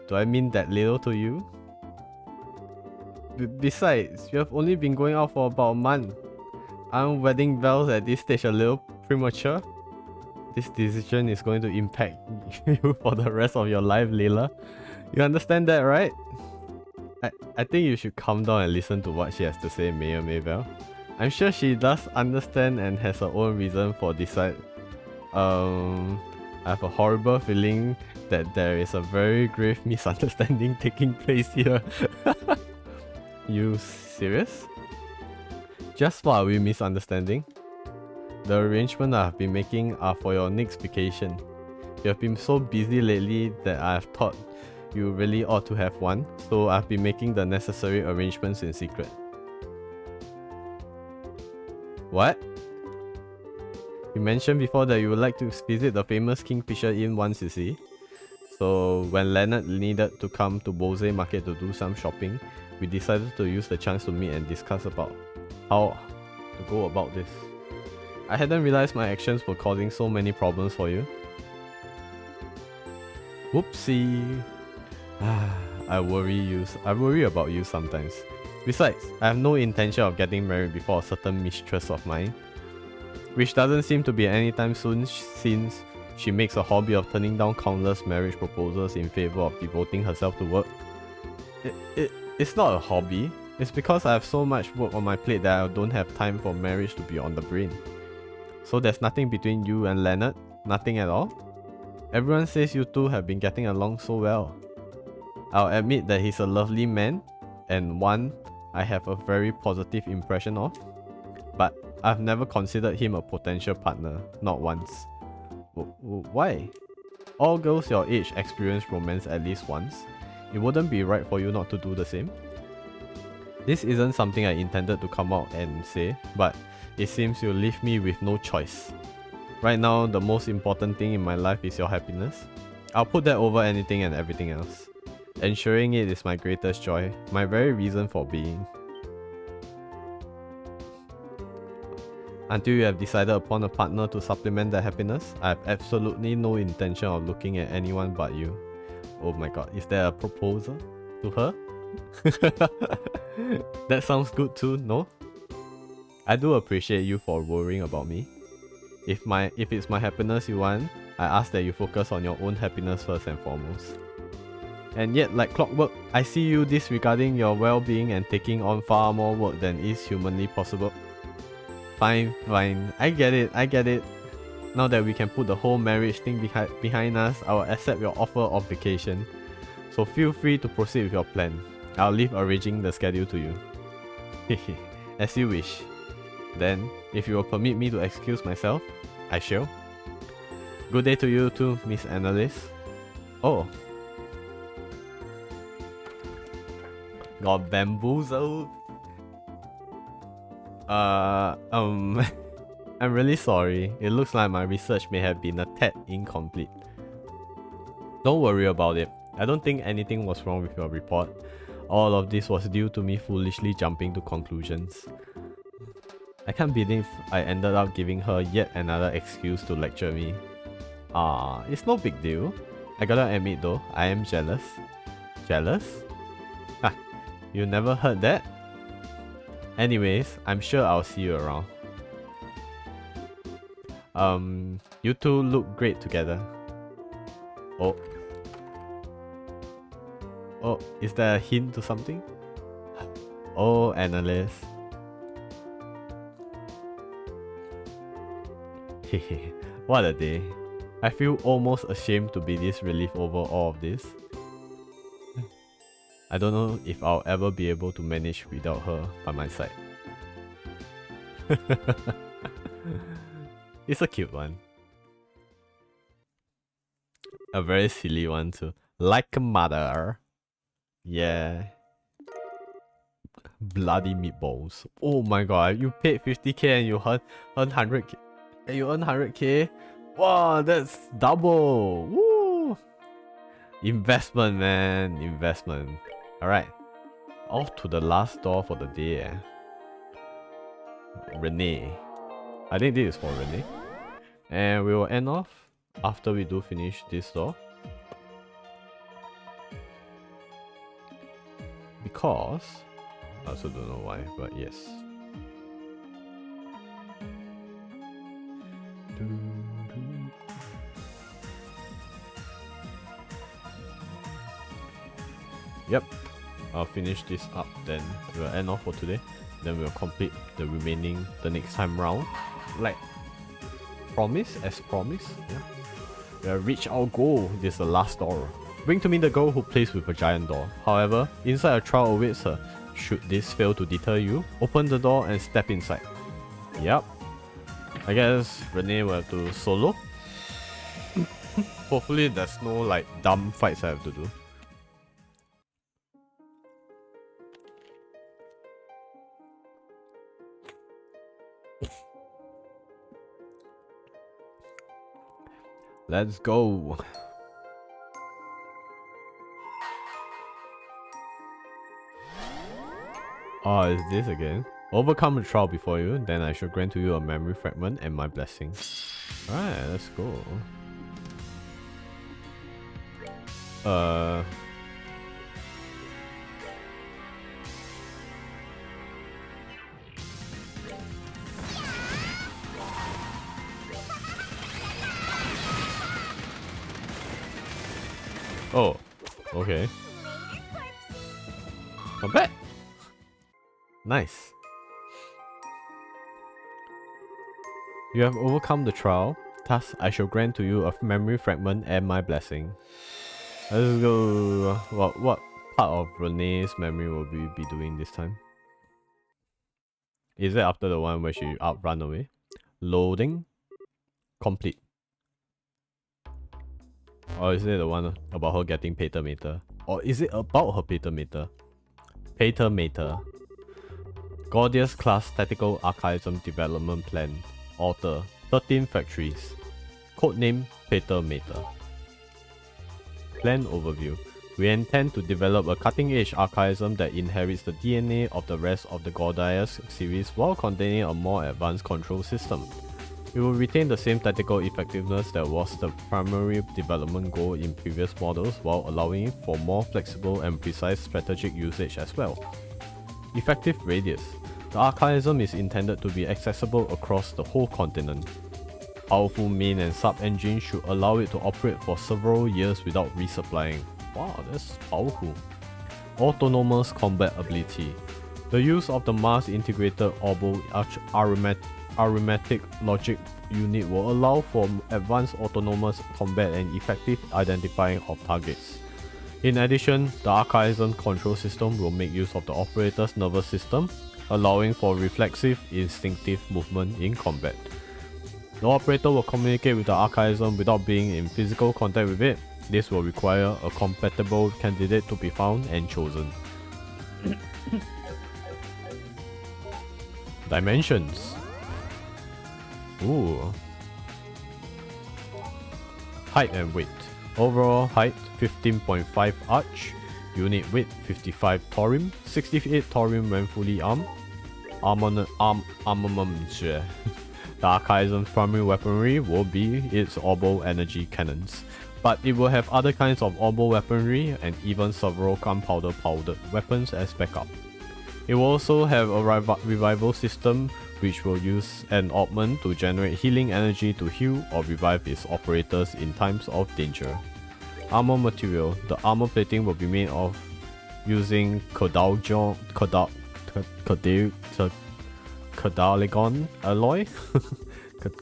Do I mean that little to you? Besides, you have only been going out for about a month. Aren't wedding bells at this stage a little premature? This decision is going to impact you for the rest of your life, Leela. You understand that, right? I think you should calm down and listen to what she has to say, Mayor Maybell. I'm sure she does understand and has her own reason for decide. I have a horrible feeling that there is a very grave misunderstanding taking place here. You serious? Just what are we misunderstanding? The arrangements I have been making are for your next vacation. You have been so busy lately that I have thought you really ought to have one, so I've been making the necessary arrangements in secret. What? You mentioned before that you would like to visit the famous Kingfisher Inn once, you see. So when Leonard needed to come to Bose Market to do some shopping, we decided to use the chance to meet and discuss about how to go about this. I hadn't realized my actions were causing so many problems for you. Whoopsie. I worry about you sometimes. Besides, I have no intention of getting married before a certain mistress of mine, which doesn't seem to be anytime soon since she makes a hobby of turning down countless marriage proposals in favor of devoting herself to work. It's not a hobby. It's because I have so much work on my plate that I don't have time for marriage to be on the brain. So there's nothing between you and Leonard? Nothing at all? Everyone says you two have been getting along so well. I'll admit that he's a lovely man, and one I have a very positive impression of, but I've never considered him a potential partner, not once. Why? All girls your age experience romance at least once. It wouldn't be right for you not to do the same. This isn't something I intended to come out and say, but it seems you leave me with no choice. Right now, the most important thing in my life is your happiness. I'll put that over anything and everything else. Ensuring it is my greatest joy, my very reason for being. Until you have decided upon a partner to supplement that happiness, I have absolutely no intention of looking at anyone but you. Oh my god, is there a proposal to her? That sounds good too, no? I do appreciate you for worrying about me. If it's my happiness you want, I ask that you focus on your own happiness first and foremost. And yet, like clockwork, I see you disregarding your well-being and taking on far more work than is humanly possible. Fine, I get it. Now that we can put the whole marriage thing behind us, I will accept your offer of vacation. So feel free to proceed with your plan. I'll leave arranging the schedule to you. As you wish. Then, if you will permit me to excuse myself, I shall. Good day to you too, Miss Annalise. Oh. Got bamboozled. I'm really sorry. It looks like my research may have been a tad incomplete. Don't worry about it. I don't think anything was wrong with your report. All of this was due to me foolishly jumping to conclusions. I can't believe I ended up giving her yet another excuse to lecture me. It's no big deal. I gotta admit though, I am jealous. Jealous? Ha, you never heard that? Anyways, I'm sure I'll see you around. You two look great together. Oh. Oh, is there a hint to something? Oh, Annalise. Hehe, what a day. I feel almost ashamed to be this relief over all of this. I don't know if I'll ever be able to manage without her by my side. It's a cute one. A very silly one too. Like a mother. Yeah. Bloody meatballs. Oh my god, you paid 50k and you earn 100k. And you earn 100k? Wow, that's double. Woo! Investment, man. Investment. Alright. Off to the last door for the day. Renee. I think this is for Renee. And we will end off after we do finish this door. Because I also don't know why, but yes. Yep, I'll finish this up, then we'll end off for today. Then we'll complete the remaining the next time round. Like as promised, yeah. We have reached our goal. This is the last door. Bring to me the girl who plays with a giant door. However, inside a trial awaits her. Should this fail to deter you, open the door and step inside. Yep. I guess Renee will have to solo. Hopefully there's no like dumb fights I have to do. Let's go. Oh, is this again? Overcome the trial before you, then I shall grant to you a memory fragment and my blessing. Alright, let's go. Oh, okay. Not bad. Nice. You have overcome the trial. Thus, I shall grant to you a memory fragment and my blessing. Let's go. What part of Renee's memory will we be doing this time? Is it after the one where she outrun away? Loading. Complete. Or is it the one about her getting Patermater? Or is it about her Patermater? Patermater. Gordius Class Tactical Archaism Development Plan. Author 13 Factories. Codename Patermater. Plan overview. We intend to develop a cutting-edge archaism that inherits the DNA of the rest of the Gordius series while containing a more advanced control system. It will retain the same tactical effectiveness that was the primary development goal in previous models while allowing for more flexible and precise strategic usage as well. Effective radius. The archaism is intended to be accessible across the whole continent. Powerful main and sub-engine should allow it to operate for several years without resupplying. Wow, that's powerful. Autonomous combat ability. The use of the mass integrated orbital arithmetic logic unit will allow for advanced autonomous combat and effective identifying of targets. In addition, the archaism control system will make use of the operator's nervous system, allowing for reflexive, instinctive movement in combat. The operator will communicate with the archaism without being in physical contact with it. This will require a compatible candidate to be found and chosen. Dimensions. Ooh. Height and weight. Overall height 15.5 arch. Unit weight 55 thorium, 68 thorium when fully armed. Armament. The archaism's primary weaponry will be its orbital energy cannons, but it will have other kinds of orbital weaponry and even several gunpowder powered weapons as backup. It will also have a revival system which will use an ointment to generate healing energy to heal or revive its operators in times of danger. Armor material. The armor plating will be made of using Cardaligon alloy.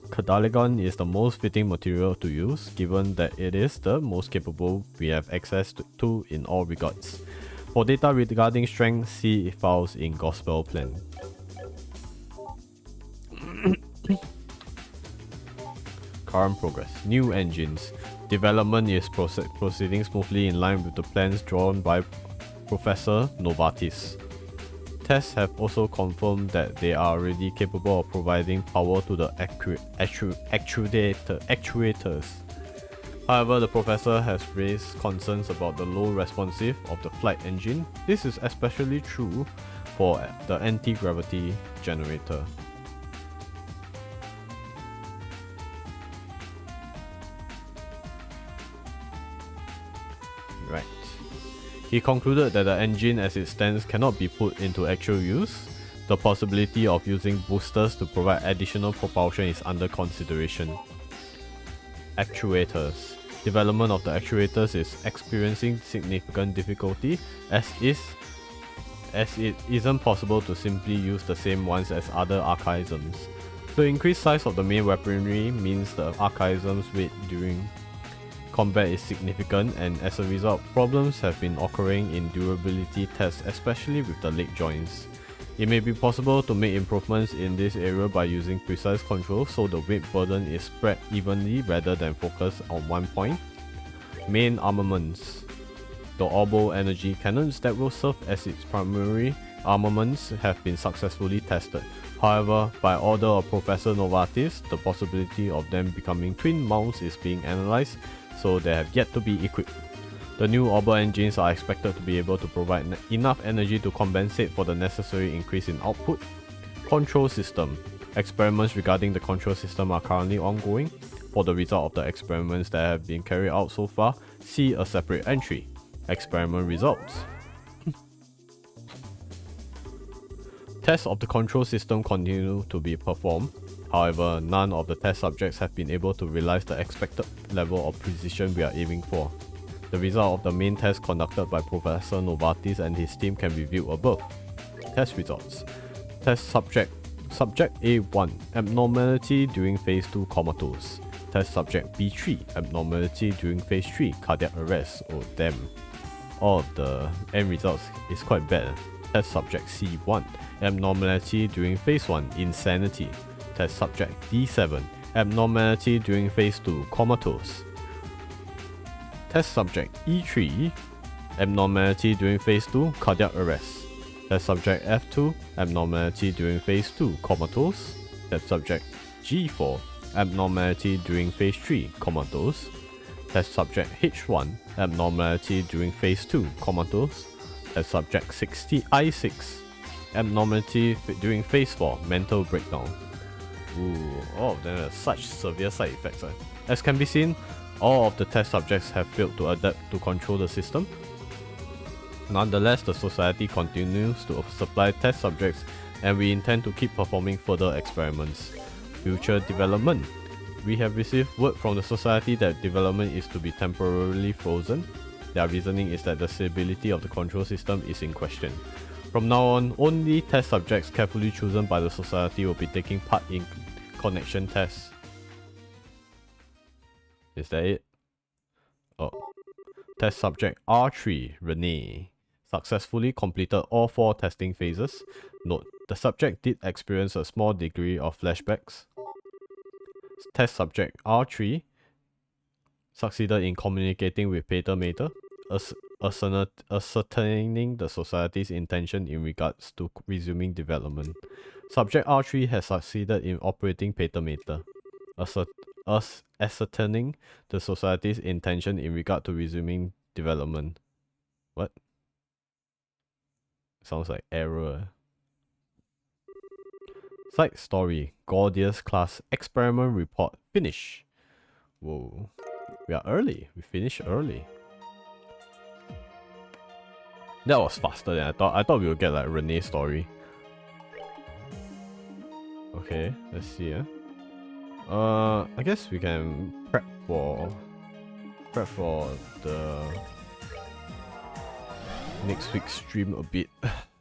Cardaligon is the most fitting material to use given that it is the most capable we have access to in all regards. For data regarding strength, see files in Gospel Plan. Current progress. New engines. Development is proceeding smoothly in line with the plans drawn by Professor Novartis. Tests have also confirmed that they are already capable of providing power to the actuators. However, the professor has raised concerns about the low responsive of the flight engine. This is especially true for the anti-gravity generator. Right. He concluded that the engine as it stands cannot be put into actual use. The possibility of using boosters to provide additional propulsion is under consideration. Actuators. Development of the actuators is experiencing significant difficulty as it isn't possible to simply use the same ones as other archaisms. The increased size of the main weaponry means the archaism's weight during combat is significant, and as a result, problems have been occurring in durability tests, especially with the leg joints. It may be possible to make improvements in this area by using precise control so the weight burden is spread evenly rather than focused on one point. Main armaments. The orbital energy cannons that will serve as its primary armaments have been successfully tested. However, by order of Professor Novartis, the possibility of them becoming twin mounts is being analysed, so they have yet to be equipped. The new orbital engines are expected to be able to provide enough energy to compensate for the necessary increase in output. Control system. Experiments regarding the control system are currently ongoing. For the result of the experiments that have been carried out so far, see a separate entry. Experiment results. Tests of the control system continue to be performed. However, none of the test subjects have been able to realize the expected level of precision we are aiming for. The result of the main test conducted by Professor Novartis and his team can be viewed above. Test results. Test subject. Subject A1, abnormality during phase 2 comatose. Test subject B3, abnormality during phase 3 cardiac arrest. Oh damn. All of the end results is quite bad. Test subject C1, abnormality during phase 1 insanity. Test subject D7, abnormality during phase 2 comatose. Test subject E3, abnormality during phase 2 cardiac arrest. Test subject F2, abnormality during phase 2 comatose. Test subject G4, abnormality during phase 3 comatose. Test subject H1, abnormality during phase 2 comatose. Test subject I6, abnormality during phase 4 mental breakdown. Ooh, all of them have such severe side effects. As can be seen, all of the test subjects have failed to adapt to control the system. Nonetheless, the Society continues to supply test subjects, and we intend to keep performing further experiments. Future development. We have received word from the Society that development is to be temporarily frozen. Their reasoning is that the stability of the control system is in question. From now on, only test subjects carefully chosen by the Society will be taking part in connection tests. Is that it? Oh. Test subject R3, Renee, successfully completed all 4 testing phases. Note, the subject did experience a small degree of flashbacks. Test subject R3 succeeded in communicating with Pater Mater, ascertaining the Society's intention in regards to resuming development. Subject R3 has succeeded in operating Pater Mater, ascertaining the Society's intention in regard to resuming development. What? Sounds like error. Side story. Gordius class experiment report. Finish. Whoa. We are early. We finished early. That was faster than I thought. I thought we would get like Renee's story. Okay, let's see. I guess we can prep for the next week's stream a bit.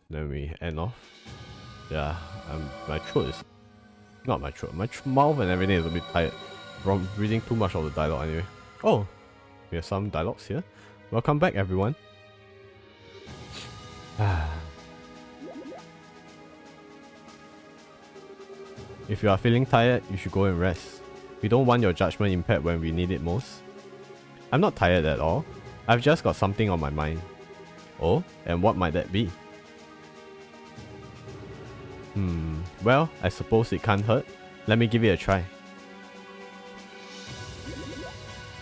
Then we end off. Yeah, my throat is not my throat. My mouth and everything is a bit tired from reading too much of the dialogue anyway. Oh, we have some dialogues here. Welcome back, everyone. If you are feeling tired, you should go and rest. We don't want your judgment impaired when we need it most. I'm not tired at all. I've just got something on my mind. Oh, and what might that be? Well, I suppose it can't hurt. Let me give it a try.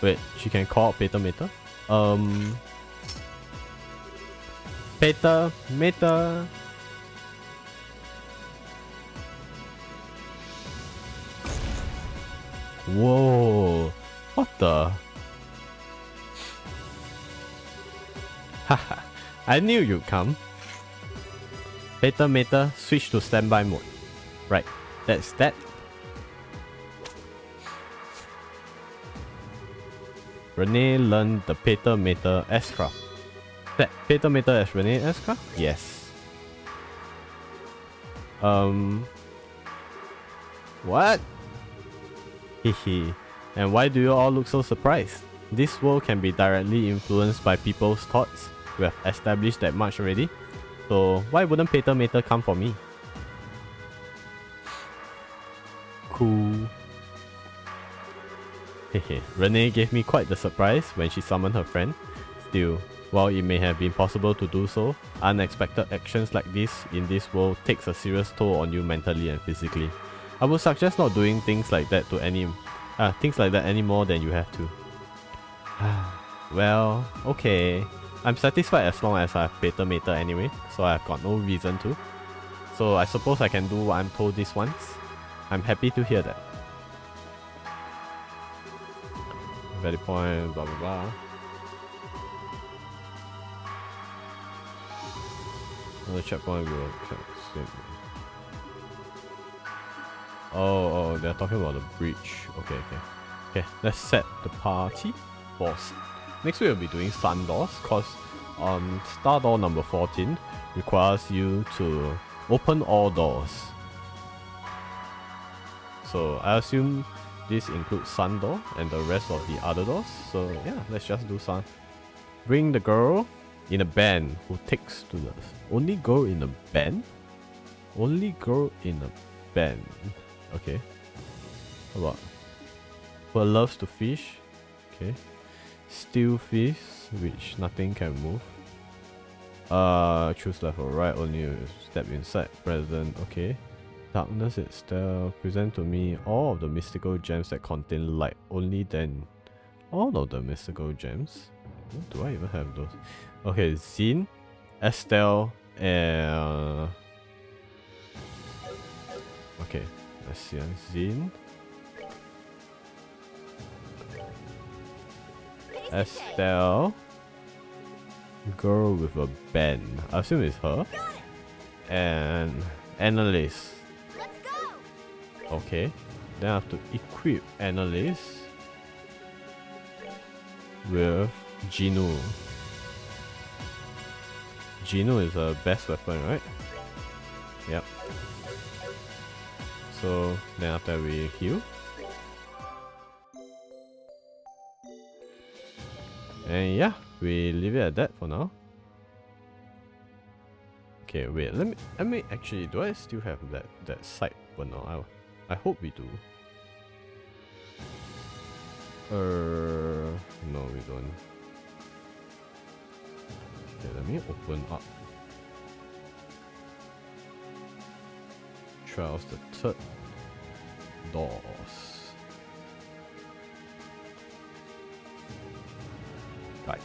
Wait, she can call out Pater Mater? Pater Mater! Whoa! What the? Haha, I knew you'd come. Pater Mater, switch to standby mode. Right, that's that. Renee learned the Pater Mater S-Craft. That Pater Mater as Renee S-Craft? Yes. What? Hehe. And why do you all look so surprised? This world can be directly influenced by people's thoughts. We have established that much already. So why wouldn't Pater Mater come for me? Cool. Hehe. Renee gave me quite the surprise when she summoned her friend. Still, while it may have been possible to do so, unexpected actions like this in this world takes a serious toll on you mentally and physically. I would suggest not doing things like that any more than you have to. Well, okay. I'm satisfied as long as I have Pater Mater anyway, so I've got no reason to. So I suppose I can do what I'm told this once. I'm happy to hear that. Value point, blah blah blah. Another checkpoint will check. Oh, they're talking about the breach. Okay, let's set the party. Boss. Next we'll be doing Sun Doors, cause Star Door number 14 requires you to open all doors. So I assume this includes Sun Door and the rest of the other doors. So yeah, let's just do Sun. Bring the girl in a band who takes to the... Only girl in a band? Only girl in a band. Okay. How about... Who loves to fish? Okay. Steal fish, which nothing can move. Choose left or right, only you step inside. Present, okay. Darkness itself. Present to me all of the mystical gems that contain light. Only then. All of the mystical gems? Do I even have those? Okay, Zine, Estelle, and... Okay, let's see. Zine, Estelle, girl with a band. I assume it's her. And Annalise. Okay, then I have to equip Annalise with Genu. Genu is her best weapon, right? Yep. So then after we heal. And yeah, we leave it at that for now. Okay, wait, let me actually, do I still have that site open now? I hope we do. No, we don't. Okay, let me open up Trials, the third doors. Right.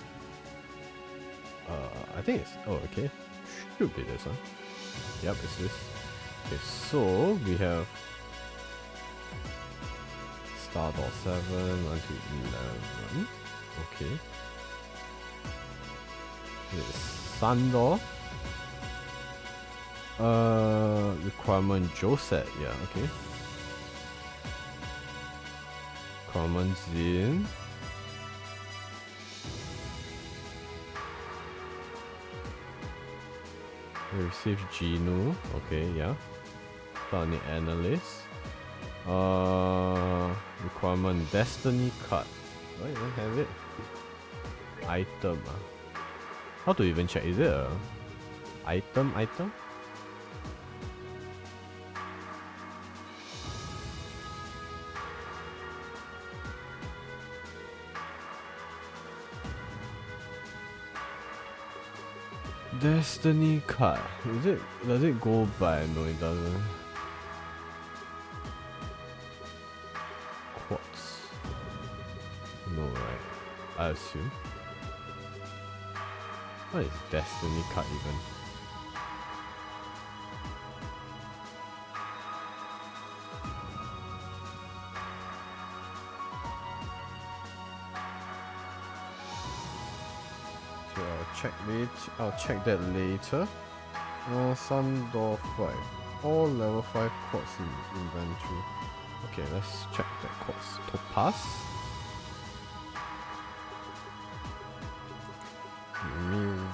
I think it's... Oh, okay. Should be this one. Yep, it's this. Okay, so we have Star Door 7 until 11. Okay. It's Sun Door. Requirement Josette. Yeah, okay. Requirement Zin. Receive Genu. Okay, yeah. Found the Analyst. Requirement Destiny card. Do I even have it? Item. How to even check? Is it a item? Destiny card. Does it go by? No, it doesn't. Quartz. No, right? I assume. What is Destiny card even? I'll check that later. Sun Door 5. All level 5 quartz in inventory. Okay, let's check that quartz. Topaz.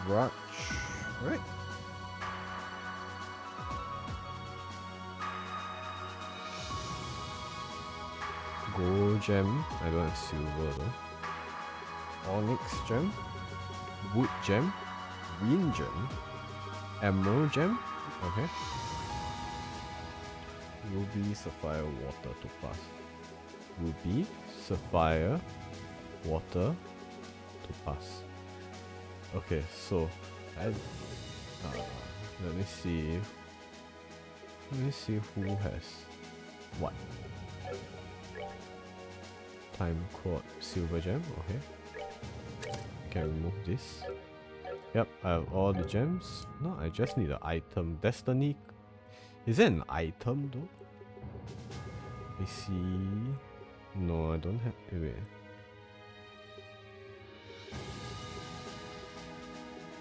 Raj. Right. Gold gem. I don't have silver though. Onyx gem. Wood gem. Green gem. Emerald gem. Okay. Ruby, sapphire, water, topaz. Ruby, sapphire, water, topaz. Okay, so let me see. Let me see who has what. Time quad, silver gem. Okay. Can remove this. Yep, I have all the gems. No, I just need an item. Destiny. Is it an item though? Let me see. No, I don't have. Wait.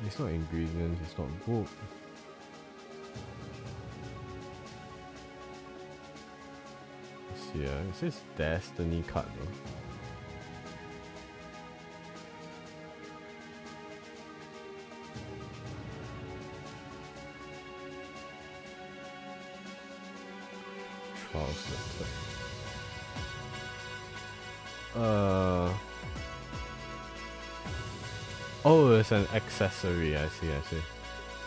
It's not ingredients, it's not book. Let's see, it says Destiny card though. Trials letter. Oh, it's an accessory. I see.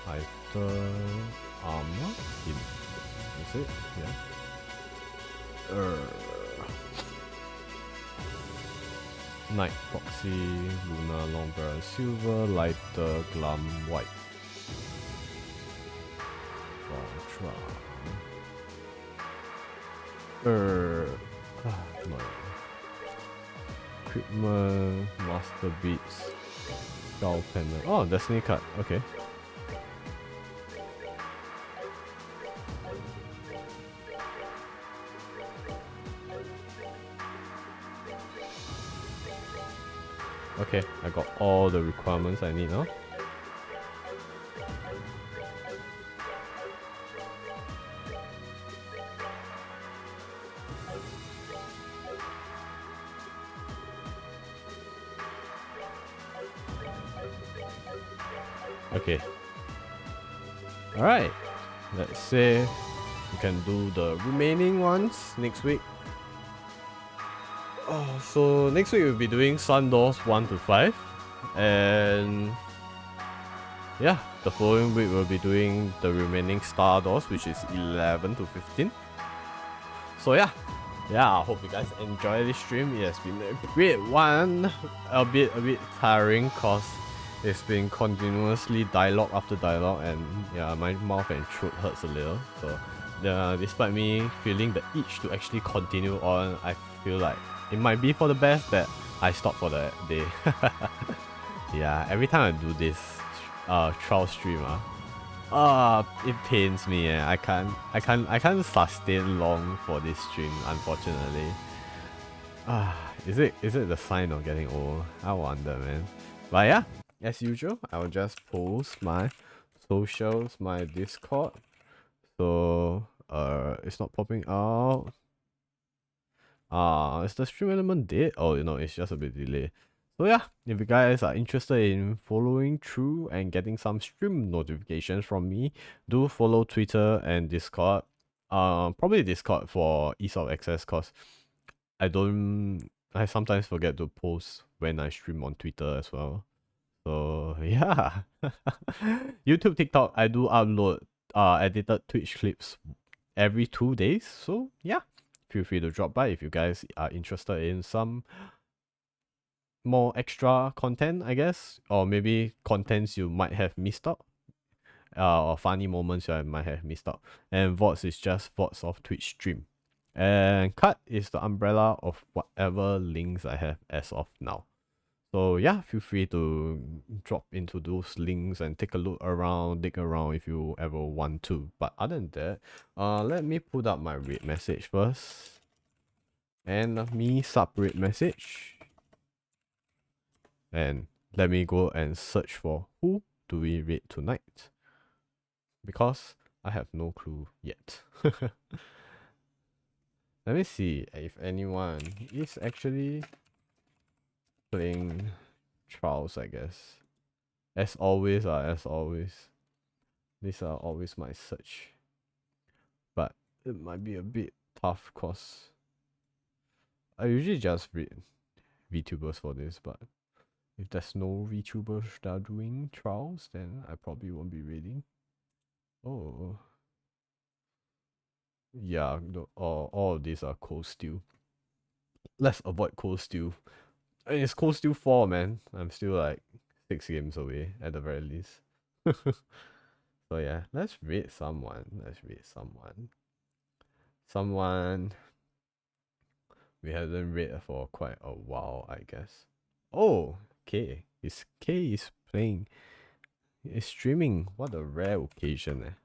Item armor. Is it? Yeah. Night proxy, Luna, long barrel, silver, lighter, glum, white. No. Equipment, master beats, skull pendant. Oh, destiny card. Okay. Okay, I got all the requirements I need now. Okay. Alright. Let's say we can do the remaining ones next week. So next week we'll be doing Sun Doors 1 to 5. And yeah, the following week we'll be doing the remaining Star Doors, which is 11 to 15. So yeah, I hope you guys enjoy this stream. It has been a great one, albeit a bit tiring cause it's been continuously dialogue after dialogue, and yeah, my mouth and throat hurts a little. So despite me feeling the itch to actually continue on, I feel like it might be for the best that I stop for the day. Yeah, every time I do this trial stream, it pains me. I can't sustain long for this stream, unfortunately. Is it the sign of getting old? I wonder, man. But yeah, as usual, I'll just post my socials, my Discord. So it's not popping out. Is the stream element dead? Oh, you know, it's just a bit delayed. So yeah, if you guys are interested in following through and getting some stream notifications from me, do follow Twitter and Discord. Probably Discord for ease of access, cause I sometimes forget to post when I stream on Twitter as well. So yeah. YouTube, TikTok, I do upload edited Twitch clips every 2 days. So yeah, feel free to drop by if you guys are interested in some more extra content, I guess, or maybe contents you might have missed out, or funny moments you might have missed out. And Vods is just Vods of Twitch stream, and Cut is the umbrella of whatever links I have as of now. So yeah, feel free to drop into those links and take a look around, dig around if you ever want to. But other than that, let me put up my read message first. And me sub-read message. And let me go and search for who do we read tonight. Because I have no clue yet. Let me see if anyone is actually playing Trials, I guess. As always, as always. These are always my search. But it might be a bit tough cause I usually just read VTubers for this, but if there's no VTubers that are doing trials, then I probably won't be reading. Oh. Yeah, all of these are cold steel. Let's avoid cold steel. It's cold steel 4, man. I'm still like 6 games away at the very least. So yeah, let's rate someone. Someone we haven't rated for quite a while, I guess. Oh, K. K is playing. Is streaming. What a rare occasion, eh.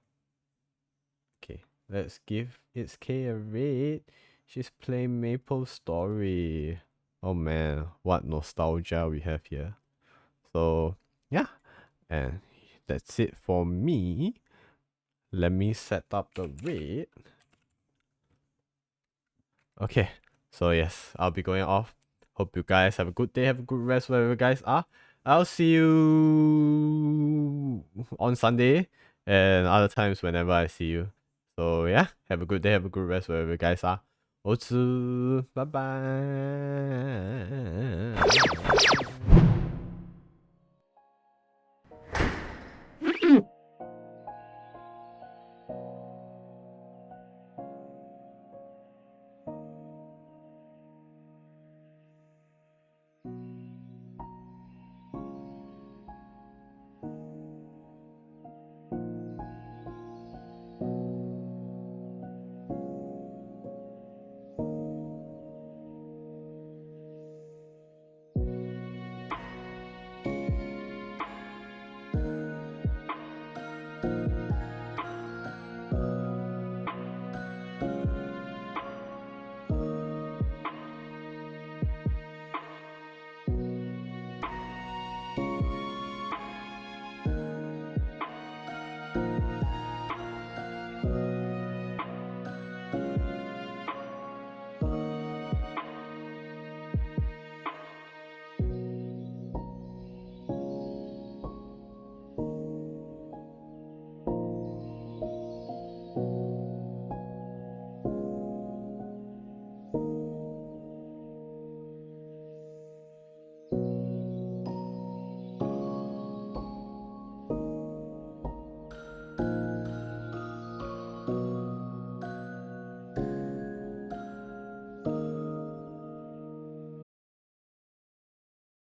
Okay, let's give its K a rate. She's playing Maple Story. Oh man, what nostalgia we have here. So yeah, and that's it for me. Let me set up the rate. Okay, so yes, I'll be going off. Hope you guys have a good day, have a good rest wherever you guys are. I'll see you on Sunday and other times whenever I see you. So yeah, have a good day, have a good rest wherever you guys are. Bye bye.